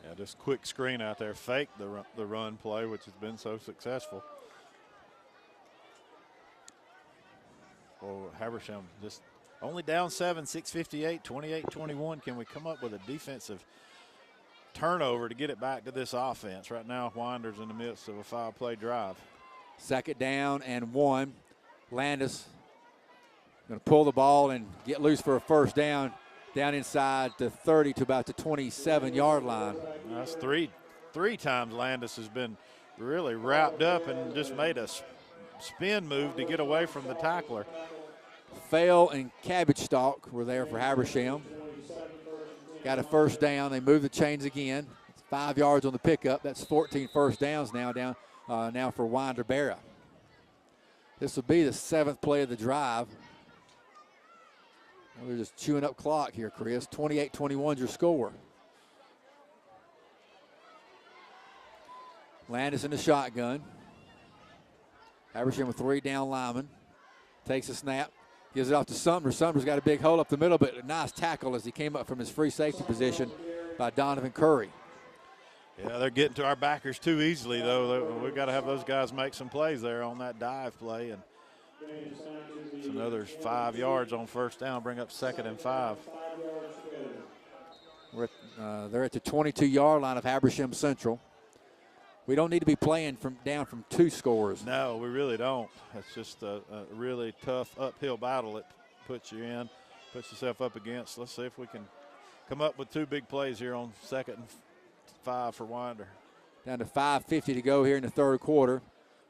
Yeah, just quick screen out there, fake the run play, which has been so successful. Oh, Habersham just only down 7, 6:58, 28-21. Can we come up with a defensive turnover to get it back to this offense? Right now, Winder's in the midst of a 5-play drive. Second down and 1. Landis going to pull the ball and get loose for a first down inside the 30 to about the 27-yard line. That's three times Landis has been really wrapped up and just made a spin move to get away from the tackler. Fell and Cabbage Stalk were there for Habersham. Got a first down. They move the chains again. It's 5 yards on the pickup. That's 14 first downs now for Winder. This will be the 7th play of the drive. Well, they're just chewing up clock here, Chris. 28-21 is your score. Landis in the shotgun. Habersham with 3 down linemen. Takes a snap. Gives it off to Sumner. Sumner's got a big hole up the middle, but a nice tackle as he came up from his free safety position by Donovan Curry. Yeah, they're getting to our backers too easily, though. We've got to have those guys make some plays there on that dive play. And it's another 5 yards on first down, bring up 2nd and 5. They're at the 22-yard line of Habersham Central. We don't need to be playing down from 2 scores. No, we really don't. It's just a really tough uphill battle it puts you in, puts yourself up against. Let's see if we can come up with 2 big plays here on 2nd and 5 for Winder. Down to 5:50 to go here in the third quarter.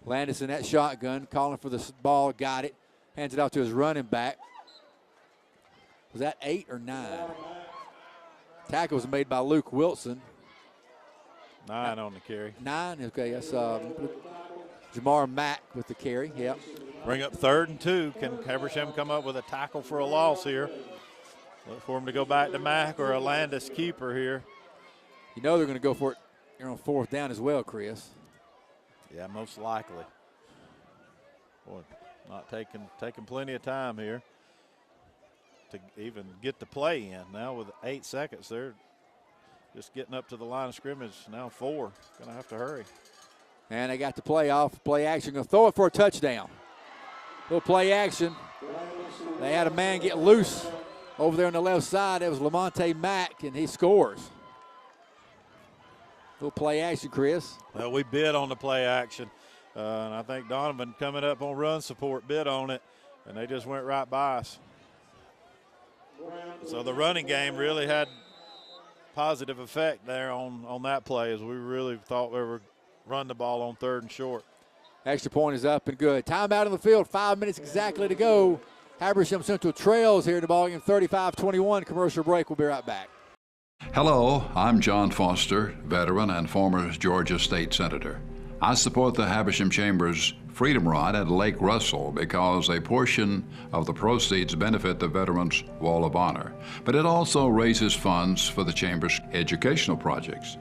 Landis in that shotgun, calling for the ball, got it. Hands it out to his running back. Was that 8 or 9? Tackle was made by Luke Wilson. 9 on the carry. 9, okay, that's Jamar Mack with the carry, yep. Bring up 3rd and 2. Can Habersham come up with a tackle for a loss here? Look for him to go back to Mack or a Landis keeper here. You know they're going to go for it here on 4th down as well, Chris. Yeah, most likely. Boy, not taking plenty of time here to even get the play in. Now with 8 seconds, they're just getting up to the line of scrimmage. Now 4. Going to have to hurry. And they got the play off. Play action. Going to throw it for a touchdown. Little play action. They had a man get loose over there on the left side. It was Lamonte Mack, and he scores. Little play action, Chris. Well, we bid on the play action. And I think Donovan coming up on run support bid on it, and they just went right by us. So the running game really had positive effect there on that play, as we really thought we were run the ball on 3rd and short. Extra point is up and good. Timeout on the field, 5 minutes exactly to go. Habersham Central trails here in the ballgame, 35-21. Commercial break. We'll be right back. Hello, I'm John Foster, veteran and former Georgia State Senator. I support the Habersham Chambers Freedom Ride at Lake Russell because a portion of the proceeds benefit the Veterans Wall of Honor, but it also raises funds for the Chamber's educational projects.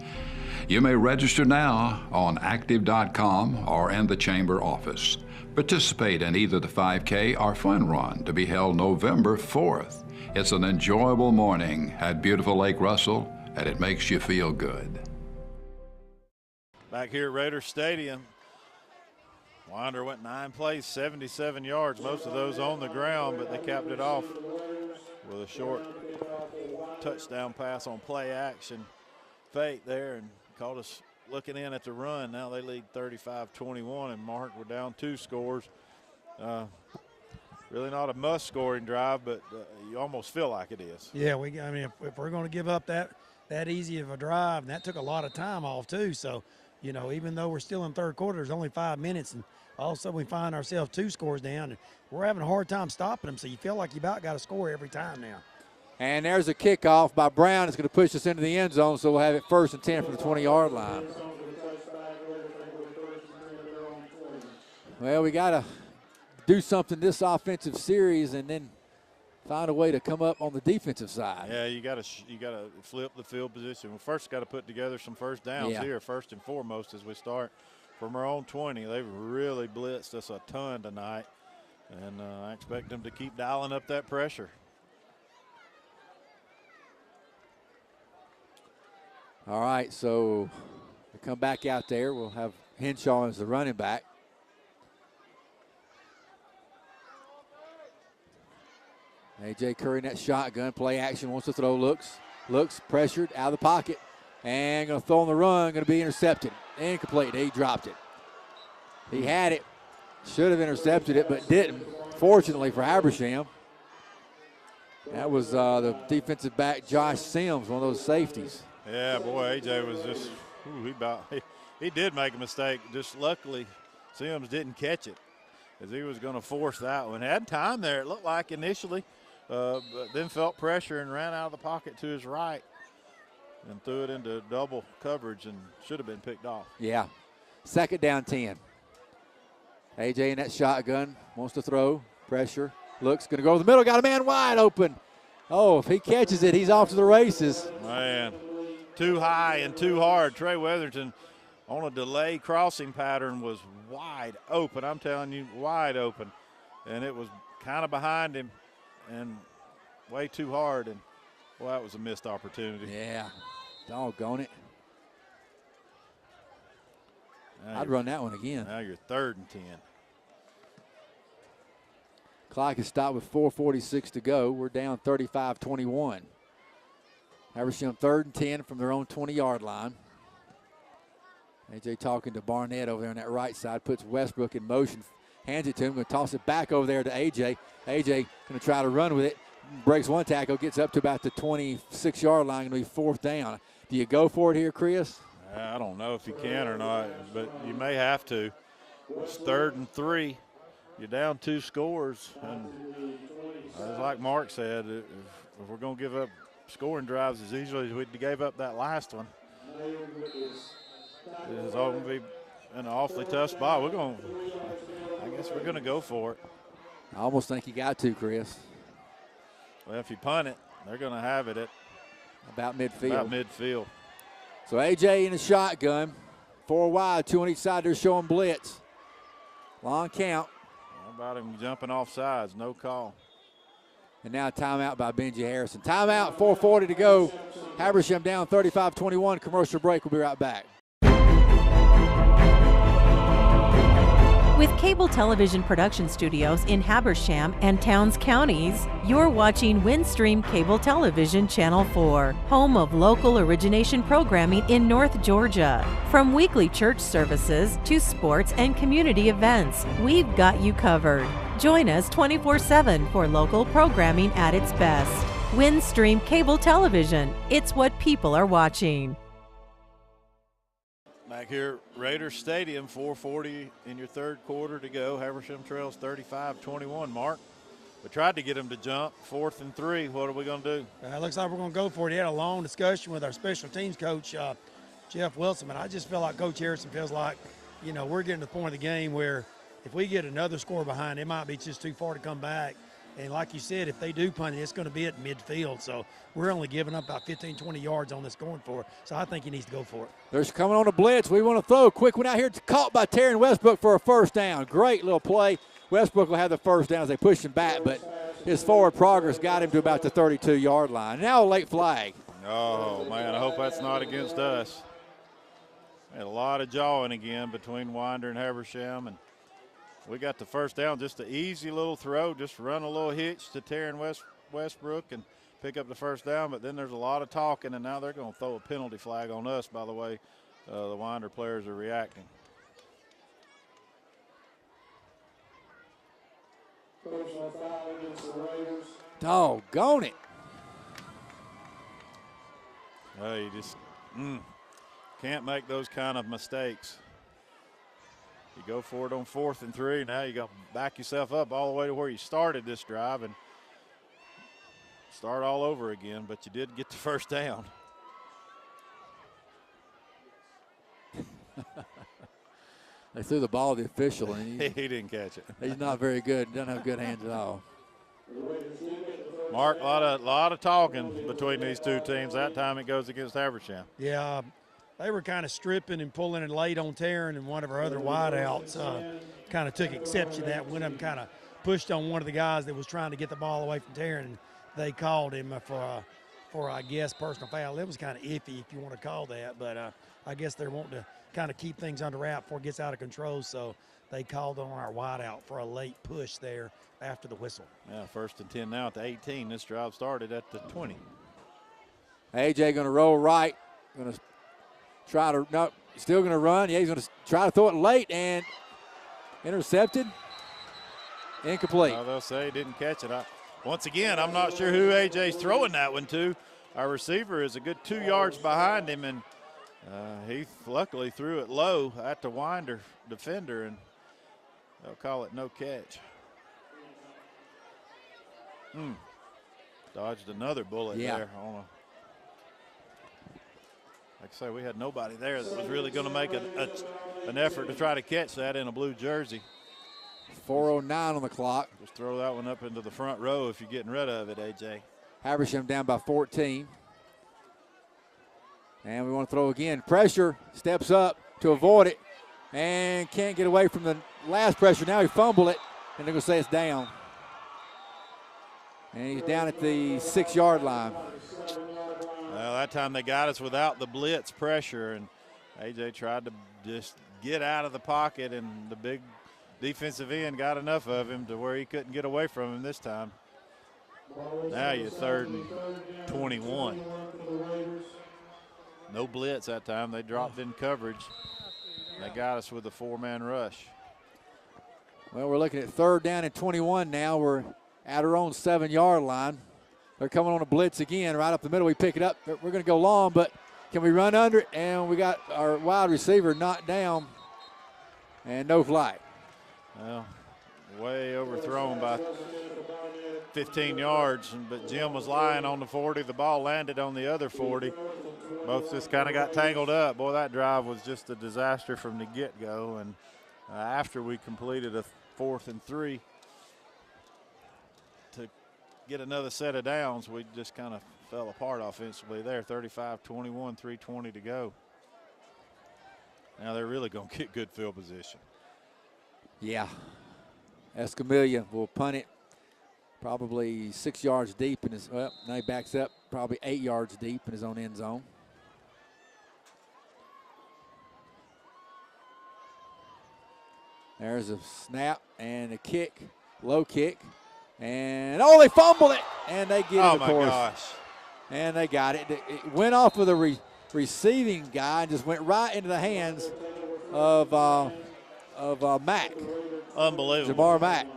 You may register now on active.com or in the Chamber office. Participate in either the 5K or Fun Run to be held November 4th. It's an enjoyable morning at beautiful Lake Russell, and it makes you feel good. Back here at Raider Stadium, Winder went 9 plays, 77 yards, most of those on the ground, but they capped it off with a short touchdown pass on play action. Fate there and caught us looking in at the run. Now they lead 35-21, and Mark, we're down 2 scores. Really not a must-scoring drive, but you almost feel like it is. Yeah, I mean, if we're going to give up that easy of a drive, and that took a lot of time off too. So, you know, even though we're still in third quarter, there's only 5 minutes, and all of a sudden we find ourselves 2 scores down, and we're having a hard time stopping them. So you feel like you about got to score every time now. And there's a kickoff by Brown. It's going to push us into the end zone, so we'll have it 1st and 10 from the 20-yard line. Well, we got to do something this offensive series and then find a way to come up on the defensive side. Yeah, you got to flip the field position. We first got to put together some first downs here, first and foremost, as we start from our own 20. They've really blitzed us a ton tonight, and I expect them to keep dialing up that pressure. All right, so we come back out there. We'll have Henshaw as the running back. A.J. Curry in that shotgun, play action, wants to throw, looks, pressured, out of the pocket, and going to throw on the run, going to be intercepted. Incomplete, he dropped it. He had it, should have intercepted it, but didn't, fortunately for Habersham. That was the defensive back, Josh Sims, one of those safeties. Yeah, boy, A.J. was just, he did make a mistake. Just luckily, Sims didn't catch it, as he was going to force that one. Had time there, it looked like initially, but then felt pressure and ran out of the pocket to his right and threw it into double coverage and should have been picked off. Yeah, 2nd down 10. A.J. in that shotgun, wants to throw, pressure, looks, going to go to the middle, got a man wide open. Oh, if he catches it, he's off to the races. Man, too high and too hard. Trey Weatherton on a delay crossing pattern was wide open. I'm telling you, wide open. And it was kind of behind him and way too hard. And, well, that was a missed opportunity. Yeah, doggone it. I'd run that one again. Now you're 3rd and 10. Clock is stopped with 4:46 to go. We're down 35-21. Habersham 3rd and 10 from their own 20-yard line. AJ talking to Barnett over there on that right side, puts Westbrook in motion, hands it to him, going to toss it back over there to AJ. AJ going to try to run with it, breaks one tackle, gets up to about the 26-yard line, going to be 4th down. Do you go for it here, Chris? I don't know if you can or not, but you may have to. It's 3rd and 3. You're down 2 scores, and as like Mark said, if we're going to give up scoring drives as easily as we gave up that last one, it's all going to be in an awfully tough spot. I guess we're going to go for it. I almost think you got to, Chris. Well, if you punt it, they're going to have it at about midfield. So AJ in the shotgun, 4 wide, 2 on each side. They're showing blitz. Long count. How about him jumping off sides? No call. And now a timeout by Benji Harrison. Timeout, 4:40 to go. Habersham down 35-21. Commercial break. We'll be right back. With cable television production studios in Habersham and Towns counties, you're watching Windstream Cable Television Channel 4, home of local origination programming in North Georgia. From weekly church services to sports and community events, we've got you covered. Join us 24/7 for local programming at its best. Windstream Cable Television, it's what people are watching. Back here at Raiders Stadium, 4:40 in your 3rd quarter to go. Habersham trails 35-21, Mark. We tried to get him to jump. 4th and 3. What are we going to do? It looks like we're going to go for it. He had a long discussion with our special teams coach, Jeff Wilson, and I just feel like Coach Harrison feels like, we're getting to the point of the game where if we get another score behind, it might be just too far to come back. And like you said, if they do punt it, it's going to be at midfield. So we're only giving up about 15, 20 yards on this going for it. So I think he needs to go for it. There's coming on a blitz. We want to throw. Quick one out here. It's caught by Taryn Westbrook for a 1st down. Great little play. Westbrook will have the 1st down as they push him back, but his forward progress got him to about the 32-yard line. Now a late flag. Oh, man, I hope that's not against us. Had a lot of jawing again between Winder and Habersham, and we got the 1st down. Just an easy little throw, just run a little hitch to Taryn Westbrook and pick up the 1st down, but then there's a lot of talking, and now they're going to throw a penalty flag on us by the way the Winder players are reacting. Doggone it. You just can't make those kind of mistakes. You go for it on 4th and 3. Now you got to back yourself up all the way to where you started this drive and start all over again, but you did get the 1st down. They threw the ball to the official, and he didn't catch it. He's not very good. Doesn't have good hands at all. Mark, a lot of talking between these two teams. That time it goes against Habersham. Yeah, they were kind of stripping and pulling it late on Taryn, and one of our other wideouts kind of took exception to that. One of them kind of pushed on one of the guys that was trying to get the ball away from Taryn, and they called him for I guess, personal foul. It was kind of iffy, if you want to call that, but I guess they're wanting to kind of keep things under wrap before it gets out of control, so they called on our wideout for a late push there after the whistle. Yeah, 1st and 10 now at the 18. This drive started at the 20. AJ going to roll right, going to try to, no, still going to run. Yeah, he's going to try to throw it late and intercepted. Incomplete. Well, they'll say he didn't catch it. Once again, I'm not sure who AJ's throwing that one to. Our receiver is a good 2 yards behind him, and he luckily threw it low at the Winder defender, and they'll call it no catch. Dodged another bullet there. Like I say, we had nobody there that was really going to make an effort to try to catch that in a blue jersey. 4:09 on the clock. Just throw that one up into the front row if you're getting rid of it, AJ. Habersham down by 14. And we want to throw again. Pressure, steps up to avoid it, and can't get away from the last pressure. Now he fumbled it, and they're going to say it's down. And he's down at the 6-yard line. Well, that time they got us without the blitz pressure, and A.J. tried to just get out of the pocket, and the big defensive end got enough of him to where he couldn't get away from him this time. Now you're 3rd and 21. No blitz that time. They dropped in coverage. They got us with a 4-man rush. Well, we're looking at 3rd down and 21 now. We're at our own 7-yard line. They're coming on a blitz again right up the middle. We pick it up. We're going to go long, but can we run under it? And we got our wide receiver knocked down and no flag. Well, way overthrown by 15 yards, but Jim was lying on the 40. The ball landed on the other 40. Both just kind of got tangled up. Boy, that drive was just a disaster from the get-go. And after we completed a 4th and 3 to get another set of downs, we just kind of fell apart offensively there. 35-21, 3:20 to go. Now they're really going to get good field position. Yeah. Escamilla will punt it probably 6 yards deep in his, well, now he backs up probably 8 yards deep in his own end zone. There's a snap and a kick, low kick. And, oh, they fumbled it. And they get it, of course. Oh, my gosh. And they got it. It went off of the receiving guy and just went right into the hands of Mack. Unbelievable. Jamar Mack.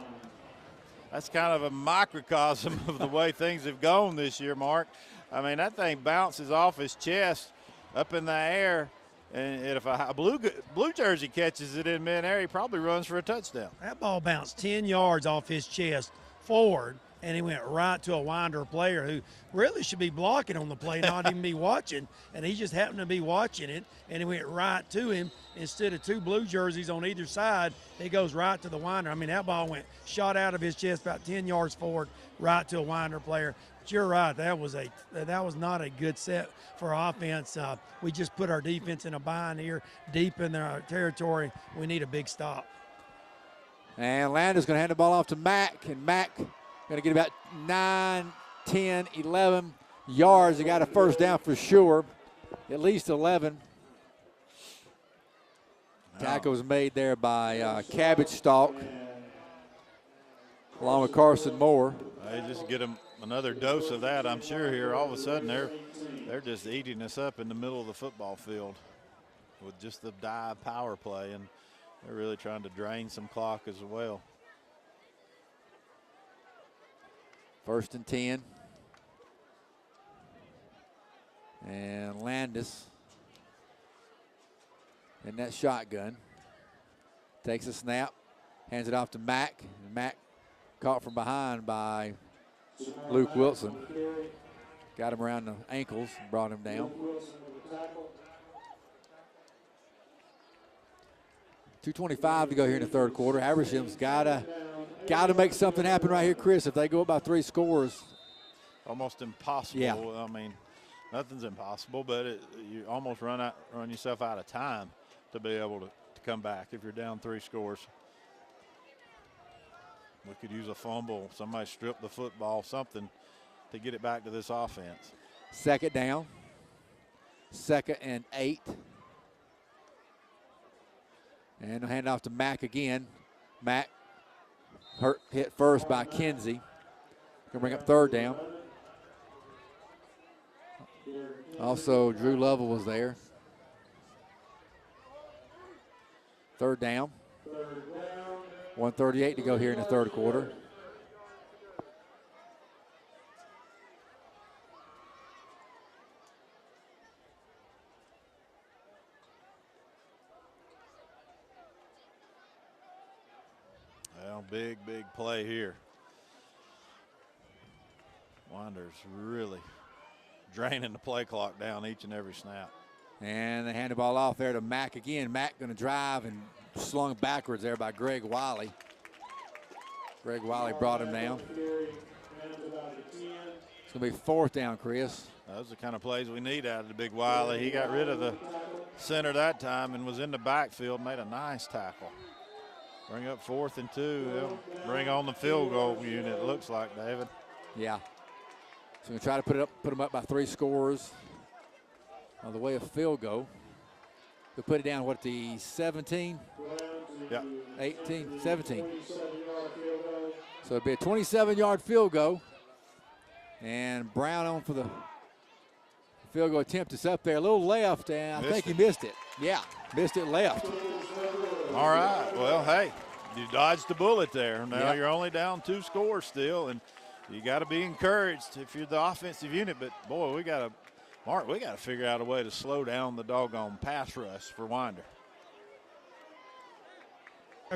That's kind of a microcosm of the way things have gone this year, Mark. I mean, that thing bounces off his chest up in the air, and if a blue jersey catches it in midair, he probably runs for a touchdown. That ball bounced 10 yards off his chest forward, and he went right to a Winder player who really should be blocking on the play, not even be watching, and he just happened to be watching it, and he went right to him. Instead of 2 blue jerseys on either side, it goes right to the Winder. I mean, that ball shot out of his chest about 10 yards forward, right to a Winder player. But you're right, that was not a good set for offense. We just put our defense in a bind here, deep in their territory. We need a big stop. And Landis going to hand the ball off to Mack, and Mack going to get about 9, 10, 11 yards. He got a first down for sure, at least 11. Tackle was made there by Cabbage Stalk, along with Carson Moore. They just get them another dose of that, I'm sure, here. All of a sudden, they're just eating us up in the middle of the football field with just the dive power play, and they're really trying to drain some clock as well. 1st and 10. And Landis in that shotgun. Takes a snap, hands it off to Mack. And Mack caught from behind by Luke Wilson. Got him around the ankles and brought him down. 2:25 to go here in the 3rd quarter. Habersham's got to make something happen right here, Chris. If they go up by 3 scores. Almost impossible. Yeah. I mean, nothing's impossible, but you almost run yourself out of time to be able to come back if you're down 3 scores. We could use a fumble, somebody strip the football, something to get it back to this offense. 2nd down. 2nd and 8. And they'll hand it off to Mack again. Mack hit first by Kinsey. Gonna bring up 3rd down. Also, Drew Lovell was there. 3rd down. 1:38 to go here in the 3rd quarter. Well, big play here. Winder's really draining the play clock down each and every snap. And they hand the ball off there to Mack again. Mack going to drive and slung backwards there by Greg Wiley. Greg Wiley brought him down. It's going to be 4th down, Chris. Those are the kind of plays we need out of the big Wiley. He got rid of the center that time and was in the backfield, made a nice tackle. Bring up 4th and 2. They'll bring on the field goal unit, it looks like, David. Yeah. So we're going to try to put them up by 3 scores on the way of field goal. They'll put it down, what, the 17? Yeah. 18, 17. So it'll be a 27-yard field goal. And Brown on for the field goal attempt. It's up there, a little left, and I think he missed it. Yeah, missed it left. All right. Well, hey, you dodged the bullet there. Now you're only down 2 scores still, and you got to be encouraged if you're the offensive unit. But, boy, we got to figure out a way to slow down the doggone pass rush for Winder.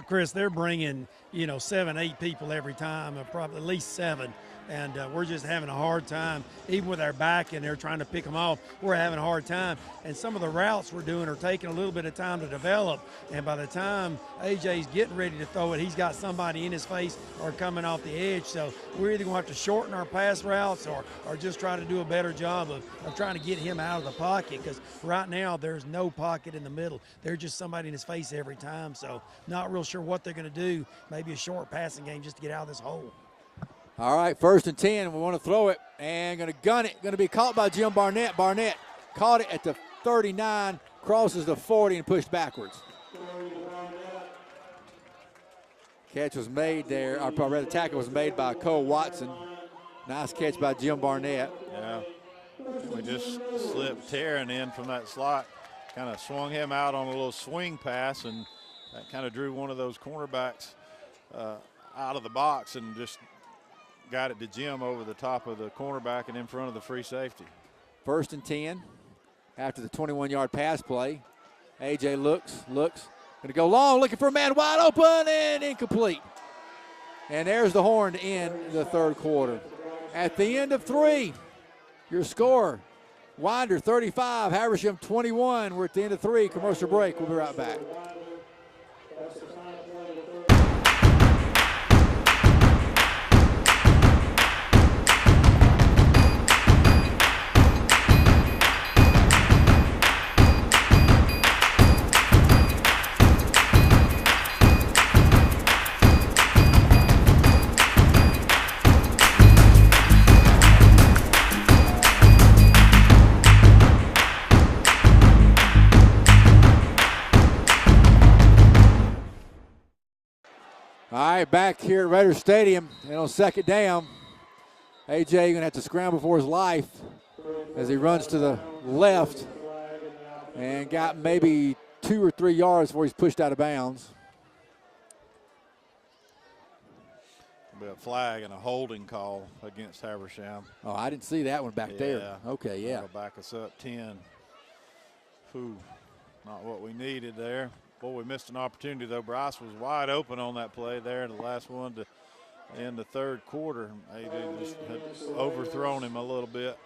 Chris, they're bringing, 7, 8 people every time, probably at least 7. And we're just having a hard time, even with our back and they're trying to pick them off, we're having a hard time. And some of the routes we're doing are taking a little bit of time to develop. And by the time AJ's getting ready to throw it, he's got somebody in his face or coming off the edge. So we're either going to have to shorten our pass routes or just try to do a better job of trying to get him out of the pocket, because right now there's no pocket in the middle. There's just somebody in his face every time. So not real sure what they're going to do. Maybe a short passing game just to get out of this hole. All right, 1st and 10. We want to throw it and going to gun it. Going to be caught by Jim Barnett. Barnett caught it at the 39, crosses the 40 and pushed backwards. Catch was made there, or rather tackle was made by Cole Watson. Nice catch by Jim Barnett. Yeah, we just slipped Taryn in from that slot. Kind of swung him out on a little swing pass, and that kind of drew one of those cornerbacks out of the box and just got it to Jim over the top of the cornerback and in front of the free safety. 1st and 10 after the 21-yard pass play. AJ looks, going to go long, looking for a man wide open and incomplete. And there's the horn to end the 3rd quarter. At the end of 3, your score, Winder 35, Habersham 21. We're at the end of 3, commercial break. We'll be right back. All right, back here at Raider Stadium, and on 2nd down, AJ going to have to scramble for his life as he runs to the left and got maybe 2 or 3 yards before he's pushed out of bounds. Be a flag and a holding call against Habersham. Oh, I didn't see that one back there. Okay, yeah. That'll back us up 10. Whew, not what we needed there. Boy, we missed an opportunity, though. Bryce was wide open on that play there, the last one to end the 3rd quarter. AJ just had overthrown him a little bit.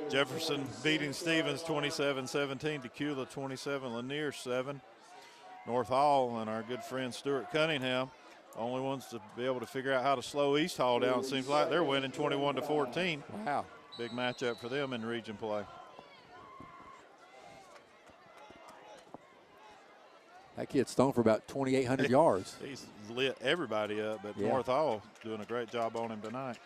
Jefferson beating Stevens 27-17, Decula 27, Lanier 7. North Hall and our good friend Stuart Cunningham, only ones to be able to figure out how to slow East Hall down. It seems like they're winning 21-14. Wow. Big matchup for them in region play. That kid's thrown for about 2,800 yards. He's lit everybody up, but North Hall doing a great job on him tonight.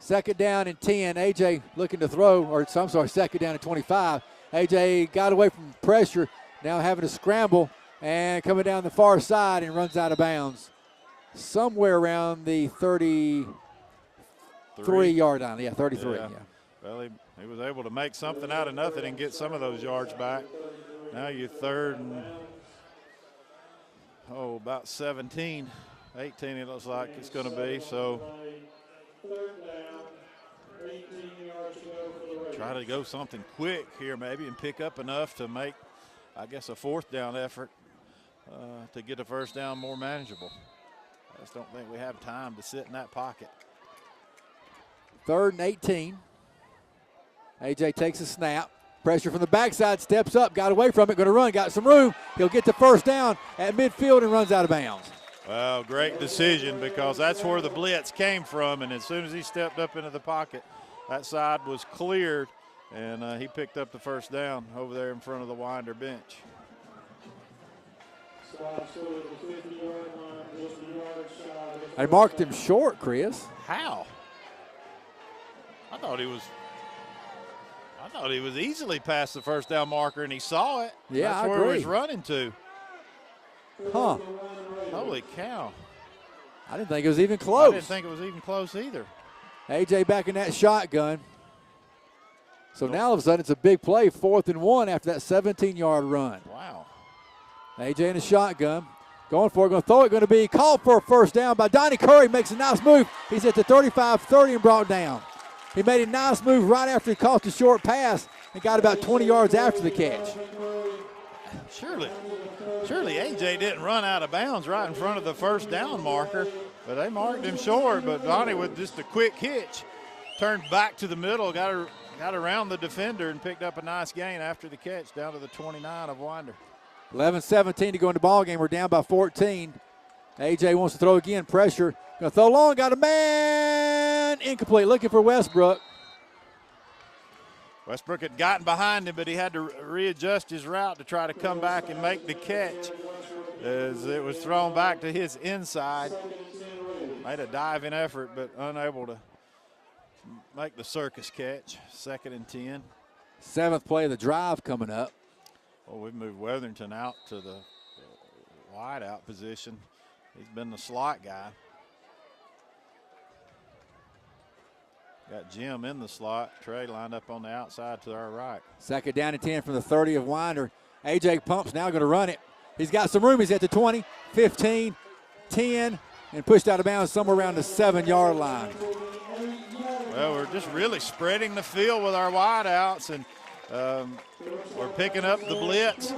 2nd down and 10. AJ looking to throw, or I'm sorry, 2nd down and 25. AJ got away from pressure, now having to scramble and coming down the far side and runs out of bounds. Somewhere around the 33-yard line. Yeah, 33. Yeah. Well, he was able to make something out of nothing and get some of those yards back. Now you're 3rd and about 17, 18 it looks like it's going to be. So try to go something quick here maybe and pick up enough to make, I guess, a 4th down effort to get the 1st down more manageable. I just don't think we have time to sit in that pocket. 3rd and 18. AJ takes a snap. Pressure from the backside, steps up, got away from it, going to run, got some room. He'll get the 1st down at midfield and runs out of bounds. Well, great decision, because that's where the blitz came from, and as soon as he stepped up into the pocket, that side was cleared, and he picked up the 1st down over there in front of the Winder bench. I marked him short, Chris. How? I thought he was I thought he was easily past the first down marker, and he saw it. Yeah, That's I where agree. he was running to. Huh. Holy cow. I didn't think it was even close. I didn't think it was even close either. A.J. back in that shotgun. So now all of a sudden it's a big play, 4th and 1 after that 17-yard run. Wow. A.J. in the shotgun. Going for it, going to throw it, going to be called for a first down by Donnie Curry. Makes a nice move. He's at the 35-30 and brought down. He made a nice move right after he caught the short pass and got about 20 yards after the catch. Surely A.J. didn't run out of bounds right in front of the first down marker, but they marked him short. But Donnie, with just a quick hitch, turned back to the middle, got around the defender and picked up a nice gain after the catch down to the 29 of Winder. 11-17 to go in the ball game. We're down by 14. A.J. wants to throw again. Pressure. Going to throw long. Got a man. Incomplete. Looking for Westbrook. Westbrook had gotten behind him, but he had to readjust his route to try to come back and make the catch as it was thrown back to his inside. Made a diving effort, but unable to make the circus catch. 2nd and 10. 7th play of the drive coming up. Well, we've moved Weatherington out to the wide out position. He's been the slot guy. Got Jim in the slot. Trey lined up on the outside to our right. 2nd down and 10 from the 30 of Winder. A.J. Pump's now going to run it. He's got some room. He's at the 20, 15, 10, and pushed out of bounds somewhere around the 7-yard line. Well, we're just really spreading the field with our wideouts, and we're picking up the blitz.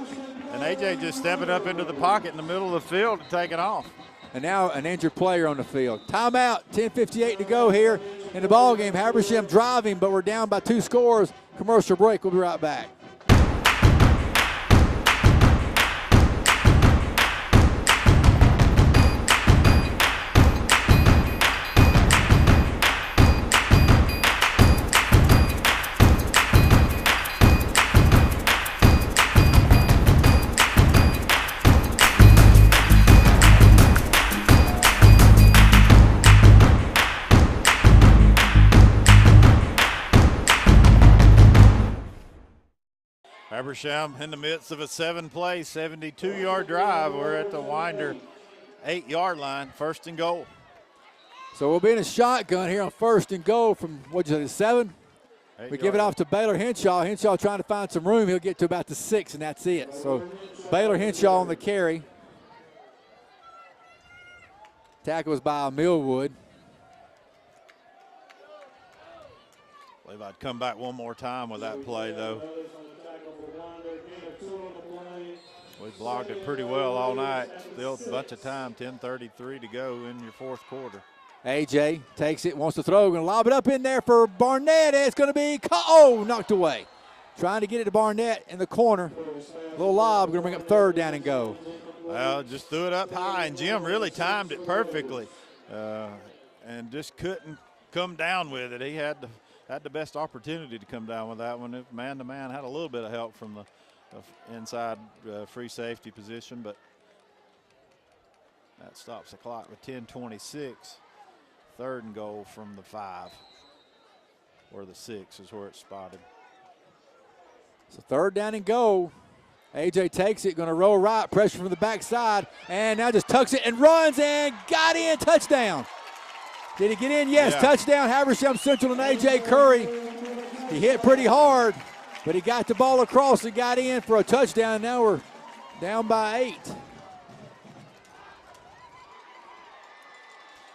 And A.J. just stepping up into the pocket in the middle of the field and taking off. And now an injured player on the field. Timeout, 10:58 to go here in the ball game. Habersham driving, but we're down by 2 scores. Commercial break. We'll be right back. Habersham in the midst of a 7-play, 72-yard drive. We're at the Winder 8-yard line, 1st and goal. So we'll be in a shotgun here on 1st and goal from, what'd you say, 7? We give it off to Baylor Henshaw. Henshaw trying to find some room. He'll get to about the 6, and that's it. So Baylor Henshaw on the carry. Tackle was by Millwood. I believe I'd come back one more time with that play, though. We blocked it pretty well all night. Still a bunch of time, 10:33 to go in your 4th quarter. A.J. takes it, wants to throw, going to lob it up in there for Barnett. It's going to be, knocked away. Trying to get it to Barnett in the corner. Little lob, going to bring up 3rd down and go. Well, just threw it up high, and Jim really timed it perfectly and just couldn't come down with it. He had the best opportunity to come down with that one. Man-to-man, had a little bit of help from the inside free safety position, but that stops the clock with 10:26. 3rd and goal from the 5, or the 6 is where it's spotted. So 3rd down and goal. A.J. takes it, going to roll right, pressure from the backside, and now just tucks it and runs and got in, touchdown. Did he get in? Yes, yeah. Touchdown, Habersham Central and A.J. Curry. He hit pretty hard, but he got the ball across and got in for a touchdown, and now we're down by 8.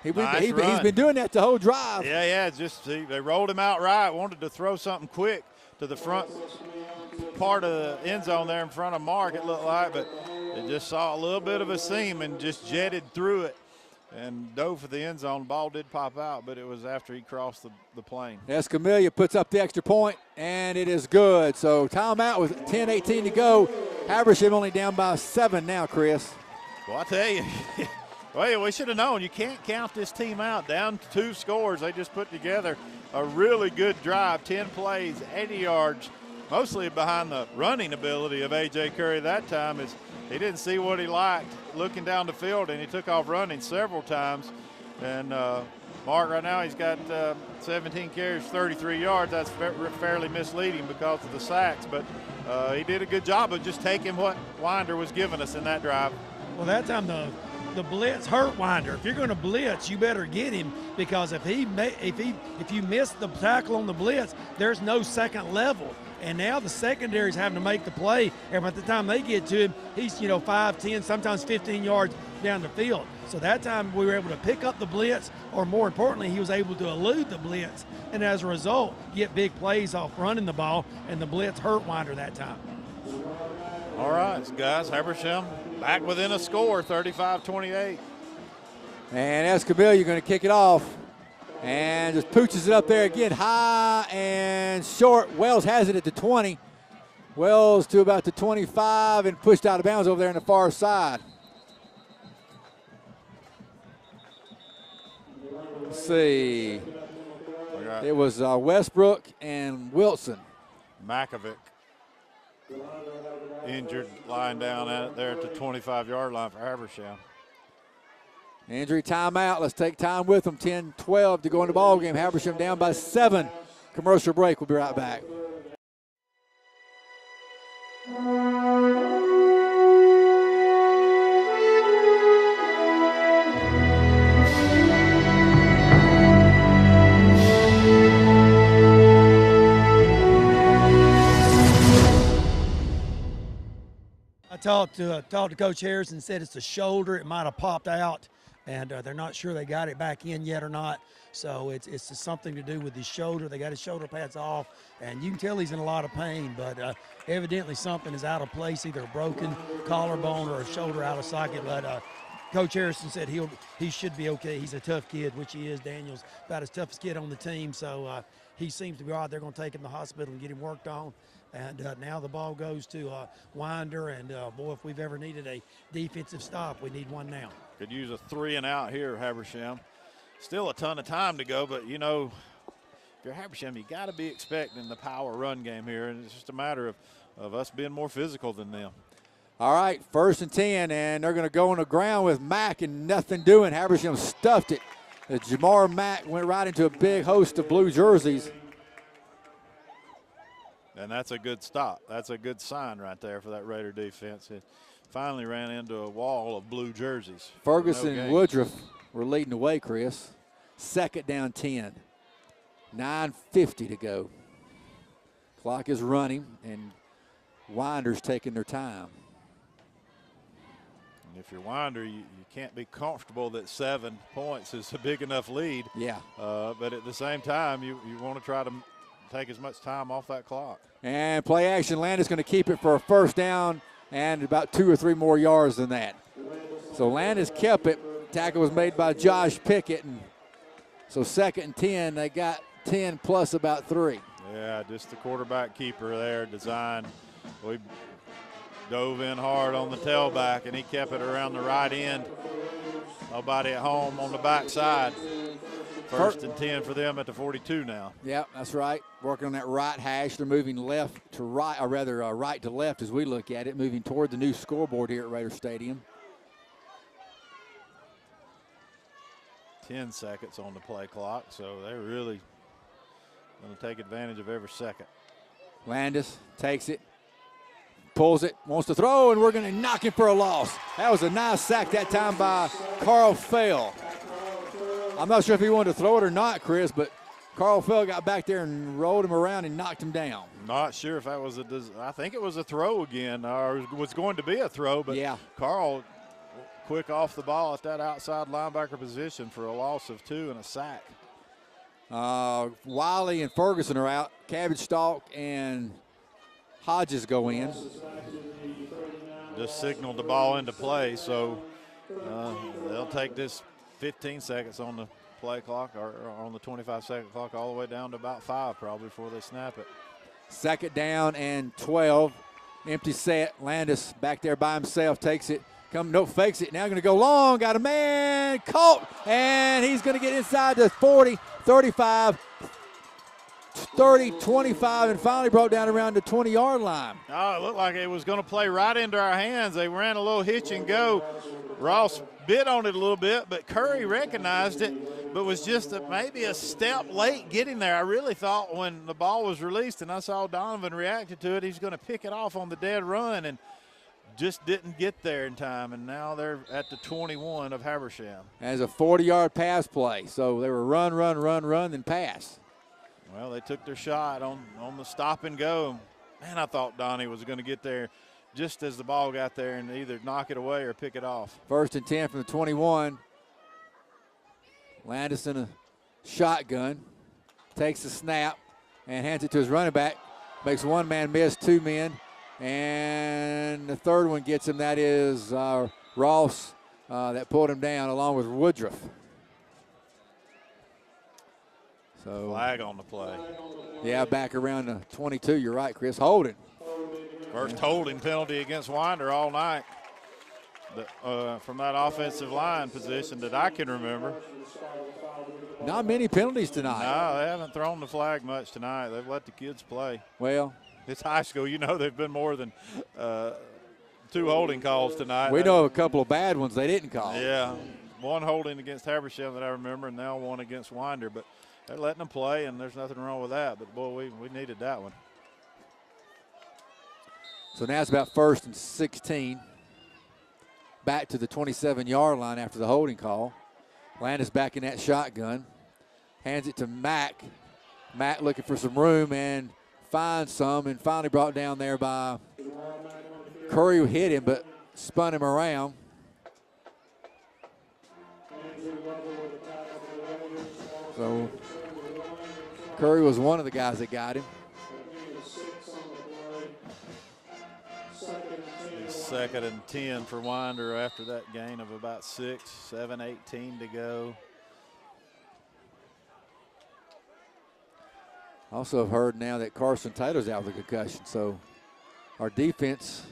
He's been doing that the whole drive. Yeah, just they rolled him out right, wanted to throw something quick to the front part of the end zone there in front of Mark, it looked like, but it just saw a little bit of a seam and just jetted through it and dove for the end zone. The ball did pop out, but it was after he crossed the plane. Escamilla puts up the extra point, and it is good. So timeout with 10:18 to go. Habersham only down by 7 now, Chris. Well, I tell you, well, we should have known. You can't count this team out. Down 2 scores. They just put together a really good drive, 10 plays, 80 yards, mostly behind the running ability of A.J. Curry that time. Is he didn't see what he liked looking down the field, and he took off running several times. And mark right now. He's got 17 carries, 33 yards. That's fairly misleading because of the sacks, but he did a good job of just taking what Winder was giving us in that drive. Well, that time the blitz hurt Winder. If you're going to blitz, you better get him, because if you miss the tackle on the blitz, there's no second level. And now the secondary's having to make the play, and by the time they get to him, he's 5, 10, sometimes 15 yards down the field. So that time we were able to pick up the blitz, or more importantly, he was able to elude the blitz, and as a result, get big plays off running the ball, and the blitz hurt Winder that time. All right, guys, Habersham back within a score, 35-28. And Escamilla, you're going to kick it off. And just pooches it up there again, high and short. Wells has it at the 20. Wells to about the 25 and pushed out of bounds over there on the far side. Let's see. It was Westbrook and Wilson. Makovic injured, lying down there at the 25-yard line for Habersham. Injury timeout. Let's take time with them. 10-12 to go in the ball game. Habersham down by 7. Commercial break. We'll be right back. I talked to Coach Harrison, said it's a shoulder. It might have popped out, and they're not sure they got it back in yet or not. So it's just something to do with his shoulder. They got his shoulder pads off, and you can tell he's in a lot of pain, but evidently something is out of place, either a broken collarbone or a shoulder out of socket. But Coach Harrison said he should be okay. He's a tough kid, which he is. Daniel's about as toughest kid on the team, so he seems to be all right. They're going to take him to the hospital and get him worked on. And now the ball goes to Winder, and boy, if we've ever needed a defensive stop, we need one now. Could use a 3 and out here, Habersham. Still a ton of time to go, but, you know, if you're Habersham, you got to be expecting the power run game here, and it's just a matter of us being more physical than them. All right, 1st and 10, and they're going to go on the ground with Mack and nothing doing. Habersham stuffed it. Jamar Mack went right into a big host of blue jerseys. And that's a good stop. That's a good sign right there for that Raider defense. It finally ran into a wall of blue jerseys. Ferguson and Woodruff were leading the way, Chris. 2nd down 10. 9:50 to go. Clock is running, and Winder's taking their time. And if you're Winder, you can't be comfortable that 7 points is a big enough lead. Yeah. But at the same time, you want to try to take as much time off that clock. And play action. Landis going to keep it for a 1st down and about 2 or 3 more yards than that. So Landis kept it. Tackle was made by Josh Pickett. And so 2nd and 10, they got 10 plus about 3. Yeah, just the quarterback keeper there, designed. We dove in hard on the tailback, and he kept it around the right end. Nobody at home on the backside. 1st and 10 for them at the 42 now. Yep, that's right. Working on that right hash. They're moving left to right, or rather right to left as we look at it, moving toward the new scoreboard here at Raider Stadium. 10 seconds on the play clock, so they're really going to take advantage of every second. Landis takes it, pulls it, wants to throw, and we're going to knock him for a loss. That was a nice sack that time by Carl Fell. I'm not sure if he wanted to throw it or not, Chris, but Carl Fell got back there and rolled him around and knocked him down. Not sure if that was I think it was a throw again, or was going to be a throw, but yeah. Carl quick off the ball at that outside linebacker position for a loss of 2 and a sack. Wiley and Ferguson are out. Cabbage Stalk and Hodges go in. Just signaled the ball into play, so they'll take this 15 seconds on the play clock, or on the 25-second clock, all the way down to about 5 probably before they snap it. 2nd down and 12. Empty set. Landis back there by himself, takes it. Fakes it. Now going to go long. Got a man caught, and he's going to get inside the 40, 35, 30, 25, and finally brought down around the 20-yard line. Oh, it looked like it was going to play right into our hands. They ran a little hitch and go. Ross bit on it a little bit, but Curry recognized it, but was just maybe a step late getting there. I really thought when the ball was released and I saw Donovan reacted to it, he's going to pick it off on the dead run, and just didn't get there in time, and now they're at the 21 of Habersham. As a 40-yard pass play, so they were run, then pass. Well, they took their shot on the stop and go. Man, I thought Donnie was going to get there just as the ball got there and either knock it away or pick it off. 1st and 10 from the 21. Landis in a shotgun, takes the snap and hands it to his running back. Makes one man miss, two men. And the third one gets him. That is Ross that pulled him down along with Woodruff. So flag on the play. Yeah, back around the 22. You're right, Chris. Holding. First holding penalty against Winder all night from that offensive line position that I can remember. Not many penalties tonight. No, they haven't thrown the flag much tonight. They've let the kids play. Well, it's high school. You know they've been more than 2 holding calls tonight. We know of a couple of bad ones they didn't call. Yeah, one holding against Habersham that I remember, and now one against Winder. But they're letting them play, and there's nothing wrong with that. But, boy, we needed that one. So now it's about 1st and 16. Back to the 27-yard line after the holding call. Landis back in that shotgun. Hands it to Mack. Mack looking for some room and finds some, and finally brought down there by Curry, who hit him but spun him around. So Curry was one of the guys that got him. 2nd and 10 for Winder after that gain of about 6, 7:18 to go. Also have heard now that Carson Taylor's out with a concussion, so our defense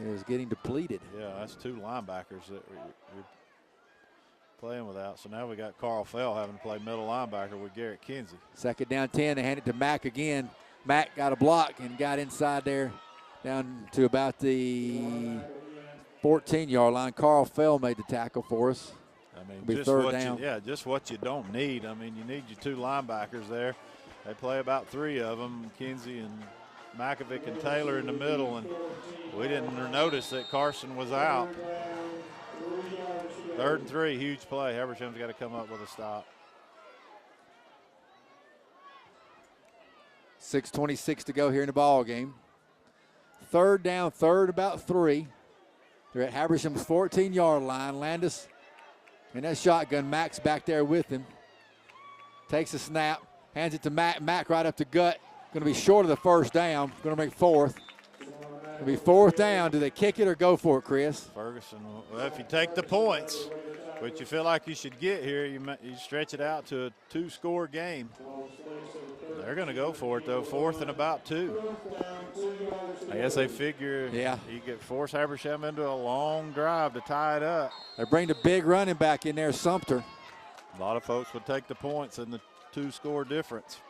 is getting depleted. Yeah, that's 2 linebackers that we're playing without. So now we got Carl Fell having to play middle linebacker with Garrett Kinsey. 2nd down 10, they hand it to Mack again. Mack got a block and got inside there down to about the 14-yard line. Carl Fell made the tackle for us. I mean, just 3rd down. Just what you don't need. I mean, you need your 2 linebackers there. They play about 3 of them, Kinsey and Makovic and Taylor in the middle, and we didn't notice that Carson was out. 3rd and 3, huge play. Habersham's got to come up with a stop. 6:26 to go here in the ball game. 3rd down, 3rd, about 3. They're at Habersham's 14-yard line. Landis in that shotgun. Mack's back there with him. Takes a snap, hands it to Mack. Mack right up the gut. Going to be short of the 1st down. Going to make 4th. Going to be 4th down. Do they kick it or go for it, Chris? Ferguson, well, if you take the points, which you feel like you should get here, you stretch it out to a 2-score game. They're going to go for it, though. 4th and about 2. I guess they figure you could force Habersham into a long drive to tie it up. They bring the big running back in there, Sumter. A lot of folks would take the points and the 2-score difference.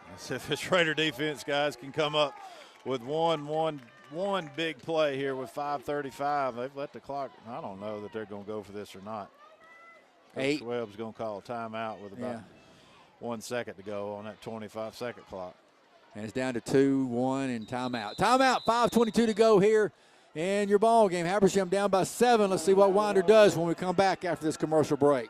Let's see if this Raider defense, guys, can come up with one big play here with 5:35. They've let the clock. I don't know that they're going to go for this or not. Coach Webb's going to call a timeout with about 1 second to go on that 25-second clock. And it's down to 2-1 and timeout. Timeout, 5:22 to go here in your ball game. Habersham down by 7. Let's see what Winder does when we come back after this commercial break.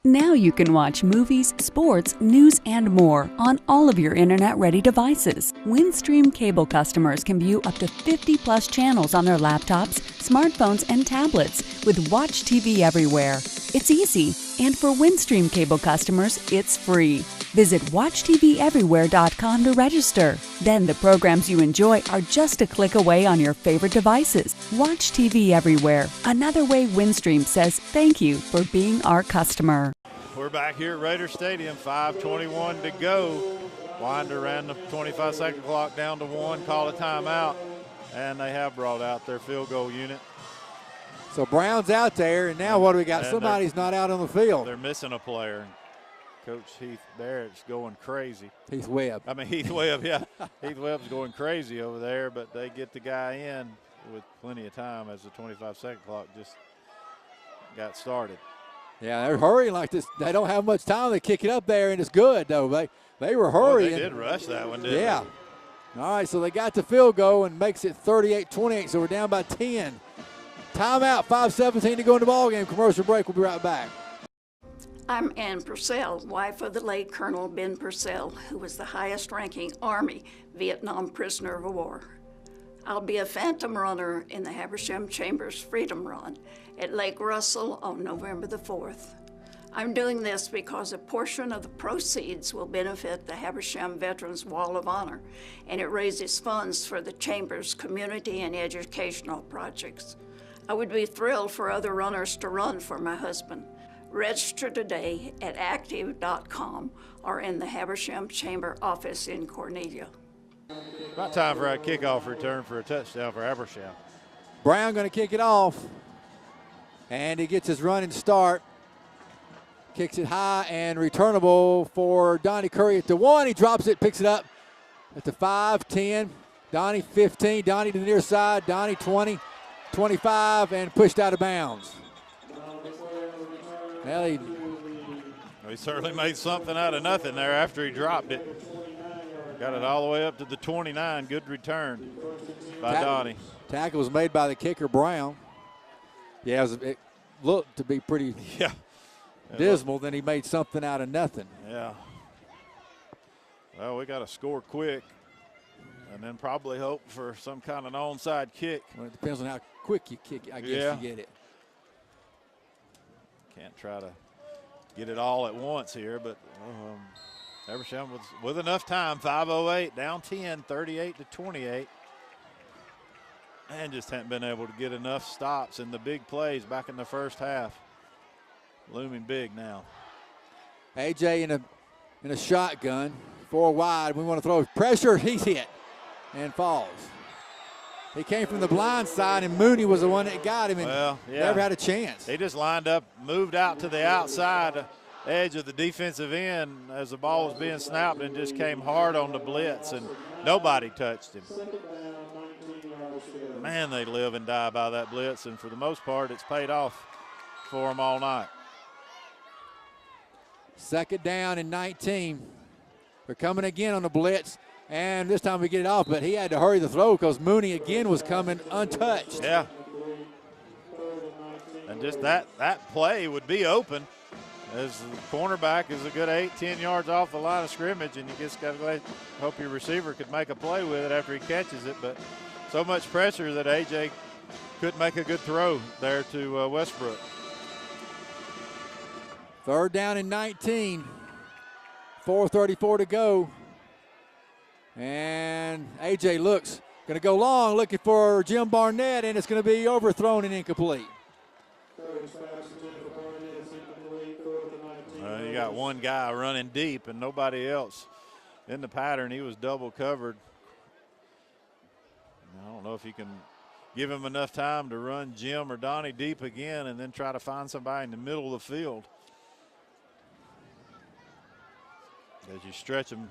Now you can watch movies, sports, news, and more on all of your internet-ready devices. Windstream cable customers can view up to 50-plus channels on their laptops, smartphones, and tablets with Watch TV Everywhere. It's easy, and for Windstream cable customers, it's free. Visit WatchTVEverywhere.com to register. Then the programs you enjoy are just a click away on your favorite devices. Watch TV Everywhere. Another way Windstream says thank you for being our customer. We're back here at Raider Stadium, 5:21 to go. Winder ran the 25-second clock down to 1, called a timeout, and they have brought out their field goal unit. So Brown's out there, and now what do we got? Somebody's not out on the field. They're missing a player. Coach Heath Barrett's going crazy. Heath Webb. I mean, Heath Webb, yeah. Heath Webb's going crazy over there, but they get the guy in with plenty of time as the 25-second clock just got started. Yeah, they're hurrying like this. They don't have much time. They kick it up there, and it's good, though. They were hurrying. They did rush that one, didn't yeah. they? All right, so they got the field goal and makes it 38-28, so we're down by 10. Timeout, 5:17 to go in the ballgame. Commercial break. We'll be right back. I'm Ann Purcell, wife of the late Colonel Ben Purcell, who was the highest-ranking Army Vietnam prisoner of war. I'll be a phantom runner in the Habersham Chambers Freedom Run at Lake Russell on November the 4th. I'm doing this because a portion of the proceeds will benefit the Habersham Veterans Wall of Honor, and it raises funds for the Chamber's community and educational projects. I would be thrilled for other runners to run for my husband. Register today at active.com or in the Habersham Chamber office in Cornelia. About time for a kickoff return for a touchdown for Habersham. Brown going to kick it off, and he gets his running start. Kicks it high and returnable for Donnie Curry at the 1. He drops it, picks it up at the 5, 10. Donnie 15. Donnie to the near side. Donnie 20, 25, and pushed out of bounds. Well, he certainly made something out of nothing there after he dropped it. Got it all the way up to the 29. Good return by Donnie. Tackle was made by the kicker, Brown. Yeah, it looked to be pretty dismal. Then he made something out of nothing. Yeah. Well, we got to score quick and then probably hope for some kind of an onside kick. Well, it depends on how quick you kick it, I guess, you get it. Can't try to get it all at once here, but Habersham with enough time, 5:08, down 10, 38-28. And just haven't been able to get enough stops in the big plays back in the first half. Looming big now. AJ in a shotgun, 4 wide. We want to throw pressure. He's hit and falls. He came from the blind side, and Mooney was the one that got him, and never had a chance. They just lined up, moved out to the outside edge of the defensive end as the ball was being snapped, and just came hard on the blitz, and nobody touched him. Man, they live and die by that blitz, and for the most part, it's paid off for them all night. Second down and 19. They're coming again on the blitz, and this time we get it off, but he had to hurry the throw because Mooney again was coming untouched. Yeah. And just that play would be open as the cornerback is a good 8-10 yards off the line of scrimmage, and you just got to hope your receiver could make a play with it after he catches it. But so much pressure that AJ couldn't make a good throw there to Westbrook. Third down and 19. 4:34 to go. And AJ looks, going to go long, looking for Jim Barnett, and it's going to be overthrown and incomplete. You got one guy running deep and nobody else in the pattern. He was double covered. I don't know if you can give him enough time to run Jim or Donnie deep again and then try to find somebody in the middle of the field. As you stretch them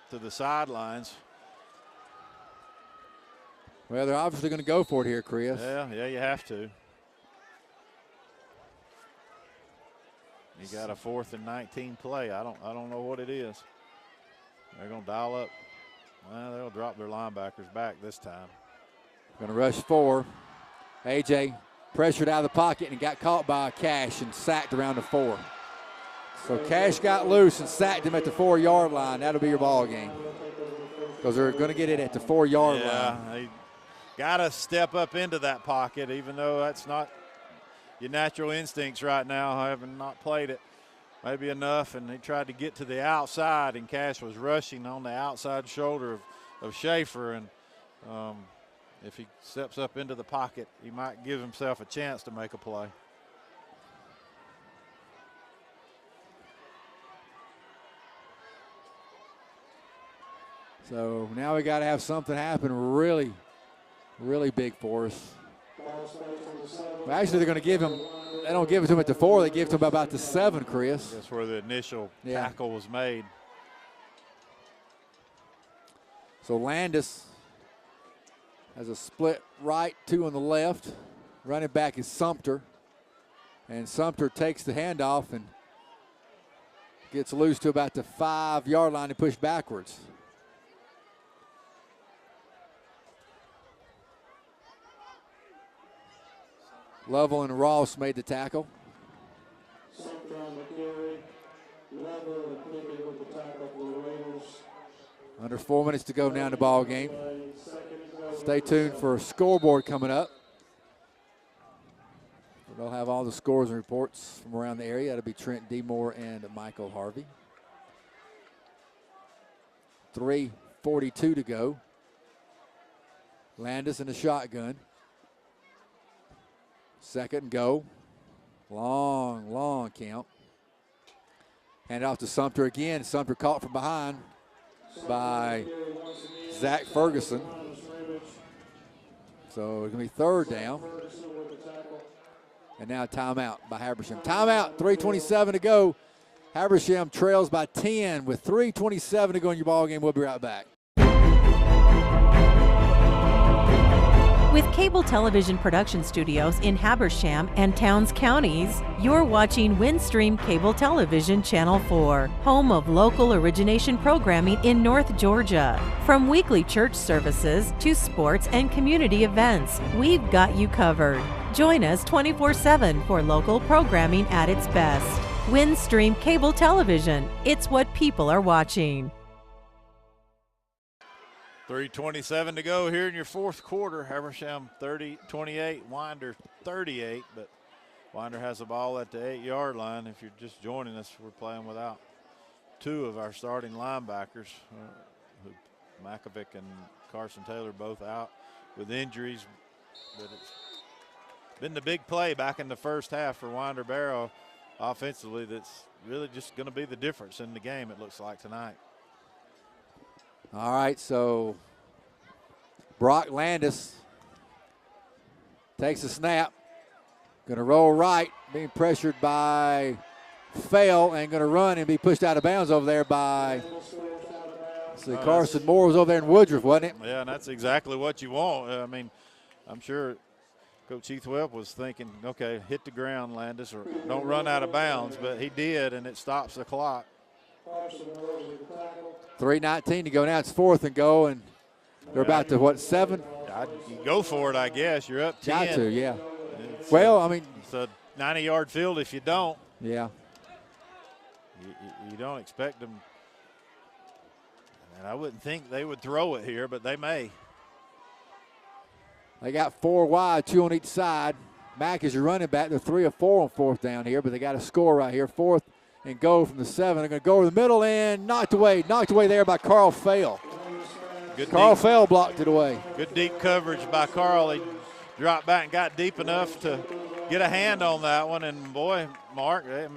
to the sidelines. Well, they're obviously going to go for it here, Chris. Yeah, you have to. You got a 4th and 19 play. I don't know what it is. They're going to dial up. Well, they'll drop their linebackers back this time. Going to rush 4. AJ pressured out of the pocket and got caught by Cash and sacked around the 4. So Cash got loose and sacked him at the 4-yard line. That'll be your ball game. Because they're going to get it at the 4-yard line. Yeah, they got to step up into that pocket, even though that's not your natural instincts right now, having not played it maybe enough. And they tried to get to the outside, and Cash was rushing on the outside shoulder of Schaefer. And if he steps up into the pocket, he might give himself a chance to make a play. So now we got to have something happen really, really big for us. Well, actually, they're going to give him don't give it to him at the 4. They give it to him about the 7, Chris. That's where the initial tackle was made. So Landis has a split right, 2 on the left. Running back is Sumter. And Sumter takes the handoff and gets loose to about the 5-yard line and push backwards. Lovell and Ross made the tackle. Under 4 minutes to go now in the ball game. Stay tuned for a scoreboard coming up. They'll have all the scores and reports from around the area. That'll be Trent DeMore and Michael Harvey. 3:42 to go. Landis in the shotgun. Second and go. Long count. Hand it off to Sumter again. Sumter caught from behind by Zach Ferguson. So it's going to be 3rd down. And now timeout by Habersham. Timeout, 3:27 to go. Habersham trails by 10 with 3:27 to go in your ball game. We'll be right back. With cable television production studios in Habersham and Towns counties, you're watching Windstream Cable Television Channel 4, home of local origination programming in North Georgia. From weekly church services to sports and community events, we've got you covered. Join us 24/7 for local programming at its best. Windstream Cable Television, it's what people are watching. 3:27 to go here in your 4th quarter. Habersham 30-28, Winder 38, but Winder has the ball at the 8-yard line. If you're just joining us, we're playing without 2 of our starting linebackers. Makovic and Carson Taylor both out with injuries, but it's been the big play back in the first half for Winder Barrow offensively that's really just going to be the difference in the game, it looks like, tonight. All right, so Brock Landis takes a snap. Going to roll right, being pressured by Fail, and going to run and be pushed out of bounds over there by Carson Moore was over there in Woodruff, wasn't it? Yeah, and that's exactly what you want. I mean, I'm sure Coach Heathwell was thinking, okay, hit the ground, Landis, or don't run out of bounds, but he did, and it stops the clock. 3:19 to go now. It's 4th and go, and they're about to, what, 7? You go for it, I guess. You're up 10. Got to, yeah. It's it's a 90-yard field if you don't. Yeah. You don't expect them. And I wouldn't think they would throw it here, but they may. They got 4 wide, 2 on each side. Mack is your running back. They're 3 of 4 on 4th down here, but they got a score right here. 4th and go from the 7. They're going to go over the middle and knocked away there by Carl Fail. Carl Fail blocked it away. Good deep coverage by Carl. He dropped back and got deep enough to get a hand on that one. And boy, Mark, they're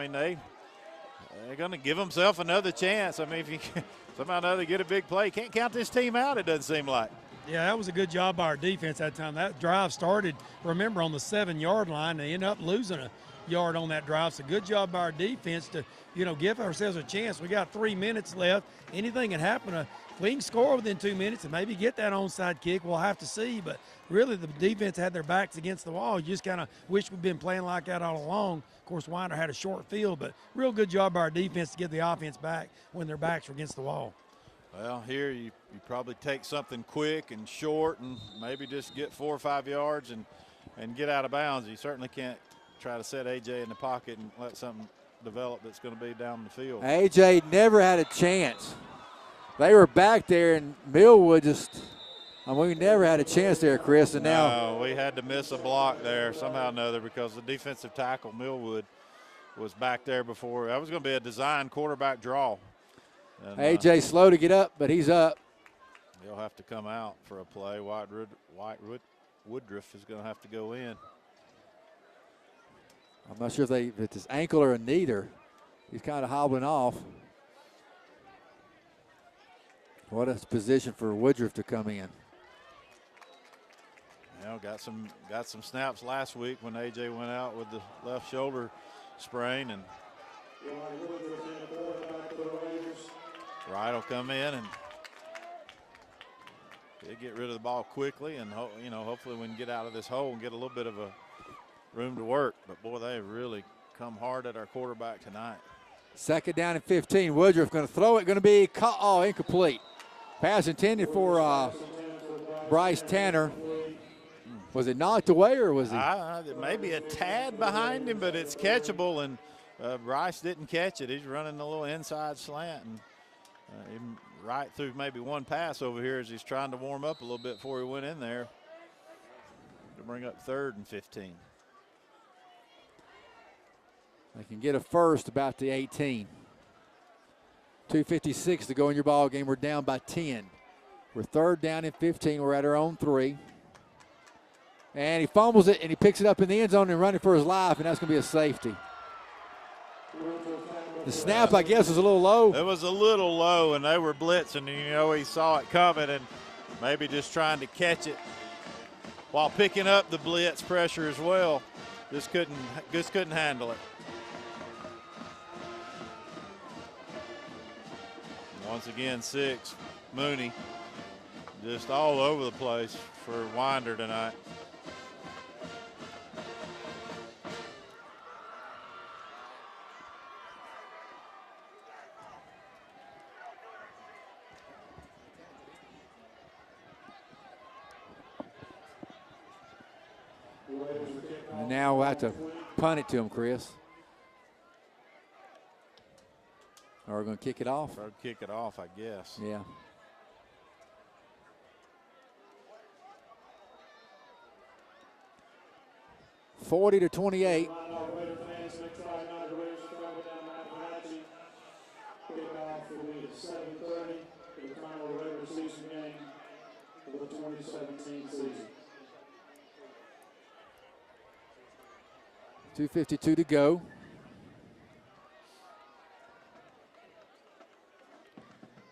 going to give themselves another chance. I mean, if you somehow or another get a big play, can't count this team out, it doesn't seem like. Yeah, that was a good job by our defense that time. That drive started, remember, on the 7-yard line. They ended up losing a yard on that drive. So good job by our defense to, give ourselves a chance. We got 3 minutes left. Anything can happen. If we can score within 2 minutes and maybe get that onside kick, we'll have to see. But really, the defense had their backs against the wall. You just kind of wish we'd been playing like that all along. Of course, Winder had a short field, but real good job by our defense to get the offense back when their backs were against the wall. Well, here you probably take something quick and short and maybe just get 4 or 5 yards and get out of bounds. You certainly can't try to set A.J. in the pocket and let something develop that's going to be down the field. A.J. never had a chance. They were back there, and Millwood we never had a chance there, Chris. And now we had to miss a block there somehow or another because the defensive tackle, Millwood, was back there before. That was going to be a design quarterback draw. And, A.J. slow to get up, but he's up. He'll have to come out for a play. Woodruff is going to have to go in. I'm not sure if it's his ankle or a knee. He's kind of hobbling off. What a position for Woodruff to come in. Now know, got some snaps last week when AJ went out with the left shoulder sprain, and Wright will come in and they get rid of the ball quickly, and you know, hopefully we can get out of this hole and get a little bit of a room to work. But boy, they really come hard at our quarterback tonight. 2nd down and 15. Woodruff going to throw it, going to be caught. Oh, incomplete. Pass intended for Bryce Tanner. Was it knocked away, or was he? Maybe a tad behind him, but it's catchable, and Bryce didn't catch it. He's running a little inside slant, and right through maybe one pass over here as he's trying to warm up a little bit before he went in there to bring up 3rd and 15. They can get a first about the 18. 2:56 to go in your ball game. We're down by 10. We're 3rd down and 15. We're at our own 3. And he fumbles it, and he picks it up in the end zone and running for his life, and that's going to be a safety. The snap, I guess, was a little low. It was a little low, and they were blitzing, and you know he saw it coming and maybe just trying to catch it while picking up the blitz pressure as well. Just couldn't handle it. Once again, 6, Mooney, just all over the place for Winder tonight. And now we'll have to punt it to him, Chris. Or we're going to kick it off? Or kick it off, I guess. Yeah. (40-28). .252 to go.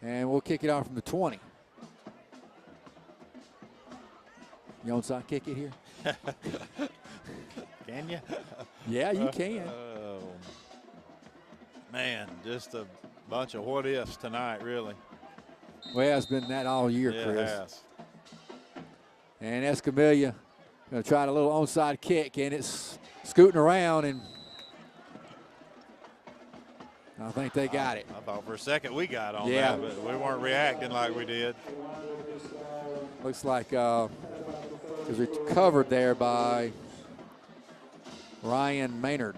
And we'll kick it off from the 20. You onside kick it here? Can you? Yeah, you can. Man, just a bunch of what ifs tonight, really. Well, it's been that all year, Yeah, Chris. it has. And Escamilla going to try a little onside kick, and it's scooting around, and I think they got it. I thought for a second we got on Yeah. that, but we weren't reacting like we did. Looks like it was recovered there by Ryan Maynard.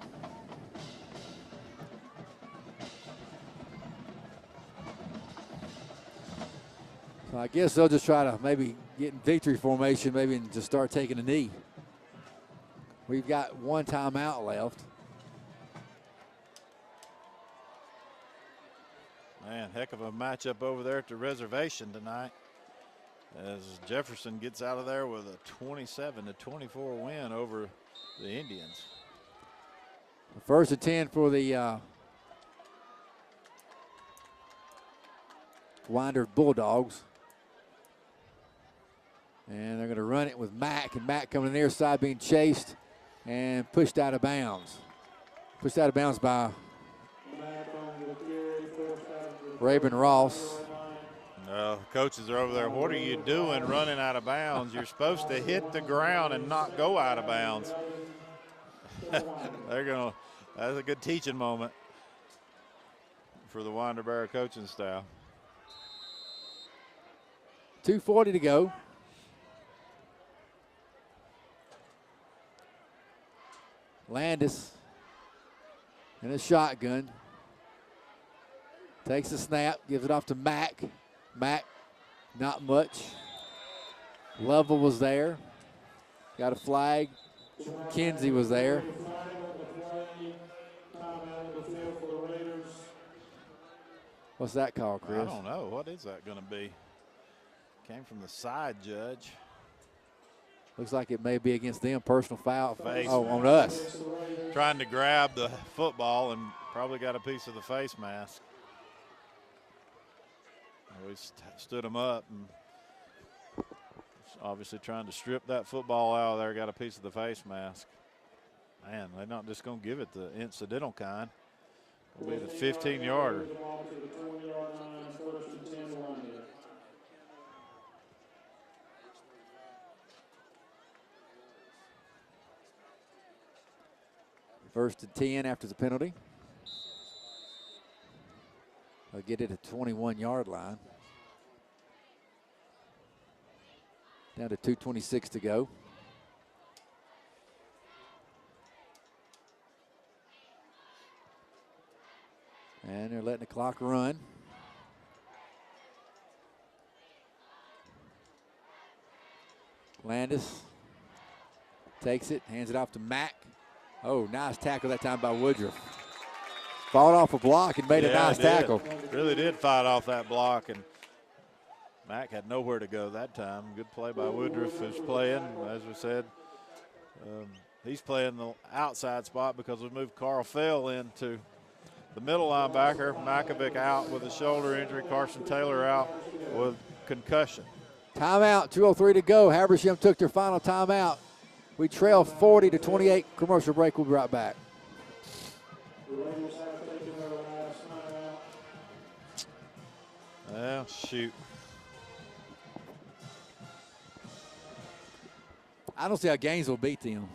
So I guess they'll just try to maybe get in victory formation, maybe, and just start taking a knee. We've got one timeout left. Man, heck of a matchup over there at the reservation tonight as Jefferson gets out of there with a 27-24 win over the Indians. 1st and 10 for the Winder Bulldogs. And they're going to run it with Mack, and Mack coming in the near side being chased and pushed out of bounds. Pushed out of bounds by Raven Ross. No, coaches are over there. What are you doing running out of bounds? You're supposed to hit the ground and not go out of bounds. That's a good teaching moment for the Winder Bear coaching staff. 2:40 to go. Landis in a shotgun. Takes the snap, gives it off to Mack. Mack, not much. Level was there. Got a flag. Kinsey was there. What's that call, Chris? I don't know. What is that going to be? Came from the side judge. Looks like it may be against them. Personal foul. Face on mask. us. Trying to grab the football and probably got a piece of the face mask. We stood him up and obviously trying to strip that football out of there. Got a piece of the face mask. Man, they're not just going to give it the incidental kind. It'll be the 15-yarder. First and 10 after the penalty. They'll get it at 21-yard line. Down to 2:26 to go. And they're letting the clock run. Landis takes it, hands it off to Mack. Oh, nice tackle that time by Woodruff. Fought off a block and made a nice tackle. Really did fight off that block, and Mack had nowhere to go that time. Good play by Woodruff, who's playing, as we said. He's playing the outside spot because we moved Carl Fell into the middle linebacker. Makovic out with a shoulder injury. Carson Taylor out with concussion. Timeout, 2:03 to go. Habersham took their final timeout. We trail 40-28. Commercial break. We'll be right back. Well, shoot. I don't see how Gainesville beat them.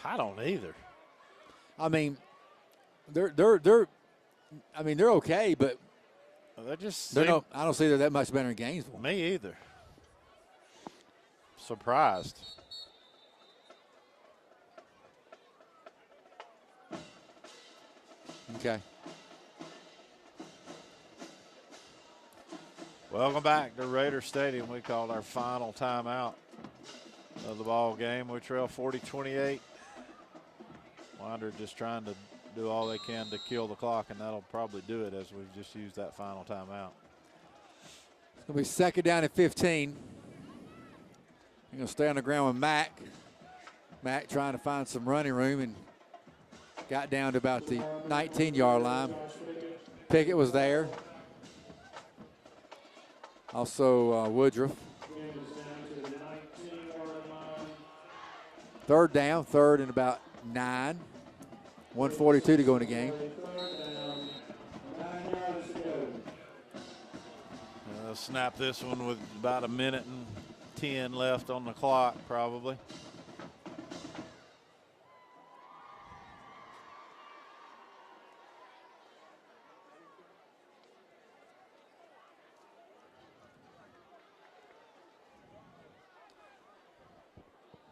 I don't either. I mean, they're okay, but I don't see they're that much better than Gainesville. Me either. Surprised. Okay. Welcome back to Raider Stadium. We called our final timeout of the ball game. We trail 40-28. Winder just trying to do all they can to kill the clock, and that'll probably do it as we've just used that final timeout. It's going to be second down at 15. They're going to stay on the ground with Mack. Mack trying to find some running room and got down to about the 19-yard line. Pickett was there. Also Woodruff. Third down, third and about 9. 1:42 to go in the game. Snap this one with about 1:10 left on the clock, probably.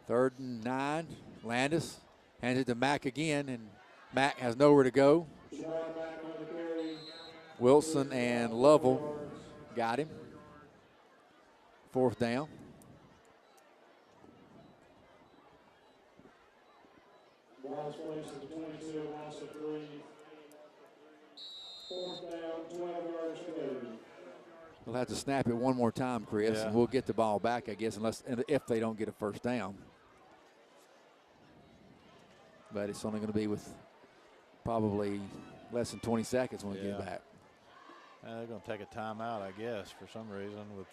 Third and 9. Landis hands it to Mack again, and Mack has nowhere to go. Wilson and Lovell got him. Fourth down. We'll have to snap it one more time, Chris, and we'll get the ball back, I guess, if they don't get a first down. But it's only going to be with probably less than 20 seconds when we get back. They're going to take a timeout, I guess, for some reason, with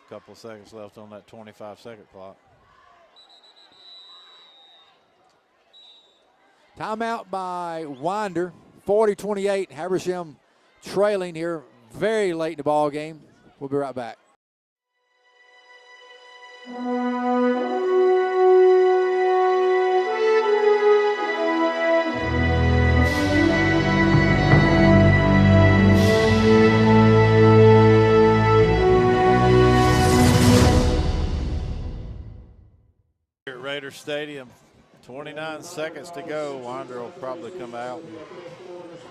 a couple of seconds left on that 25-second clock. Timeout by Winder, 40-28. Habersham trailing here very late in the ball game. We'll be right back. Raider Stadium, 29 seconds to go. Winder will probably come out and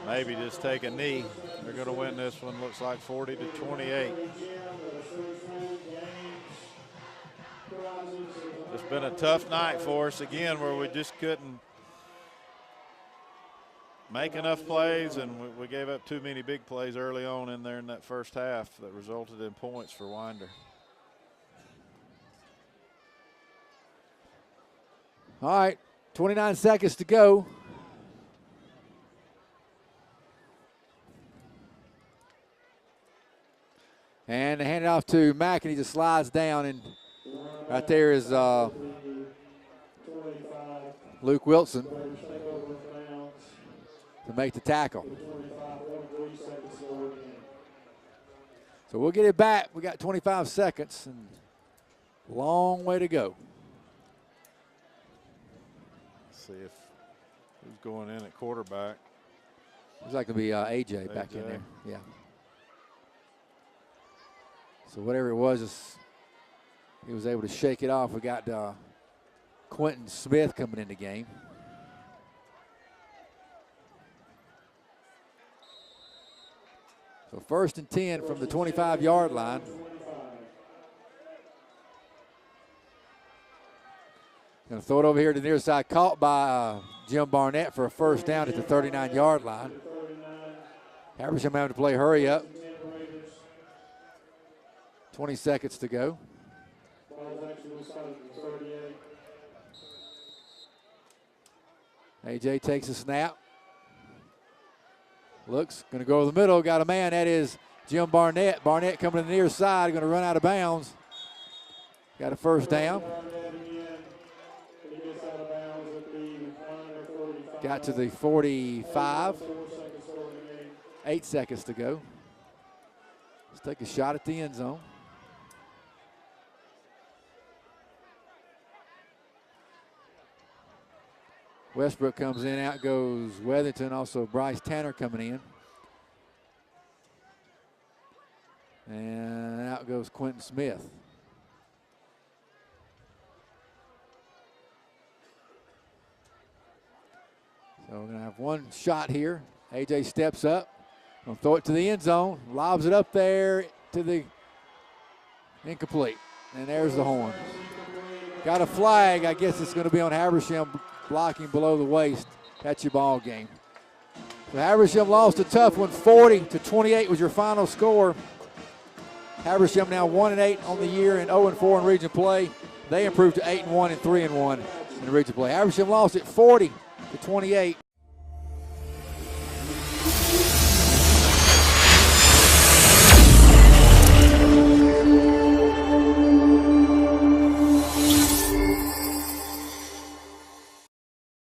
maybe just take a knee. They're going to win this one, looks like 40-28. It's been a tough night for us again, where we just couldn't make enough plays, and we gave up too many big plays early on in there in that first half that resulted in points for Winder. All right, 29 seconds to go. And they hand it off to Mack, and he just slides down. And right there is Luke Wilson to make the tackle. So we'll get it back. We got 25 seconds and long way to go. Let's see if who's going in at quarterback. Looks like it'll be AJ back in there. Yeah. So whatever it was, he was able to shake it off. We got Quentin Smith coming in the game. So 1st and 10 from the 25-yard line. Going to throw it over here to the near side, caught by Jim Barnett for a first down at the 39-yard line. Habersham having to play hurry up. 20 seconds to go. AJ takes a snap. Looks, going to go over the middle. Got a man. That is Jim Barnett. Barnett coming to the near side, going to run out of bounds. Got a first down. Got to the 45. 8 seconds to go. Let's take a shot at the end zone. Westbrook comes in, out goes Weathington, also Bryce Tanner coming in. And out goes Quentin Smith. So we're going to have one shot here. AJ steps up, going to throw it to the end zone, lobs it up there to the incomplete. And there's the horn. Got a flag. I guess it's going to be on Habersham, blocking below the waist. That's your ball game. So Habersham lost a tough one. 40-28 was your final score. Habersham now 1-8 on the year and 0-4 in region play. They improved to 8-1 and 3-1 in the region play. Habersham lost at 40-28.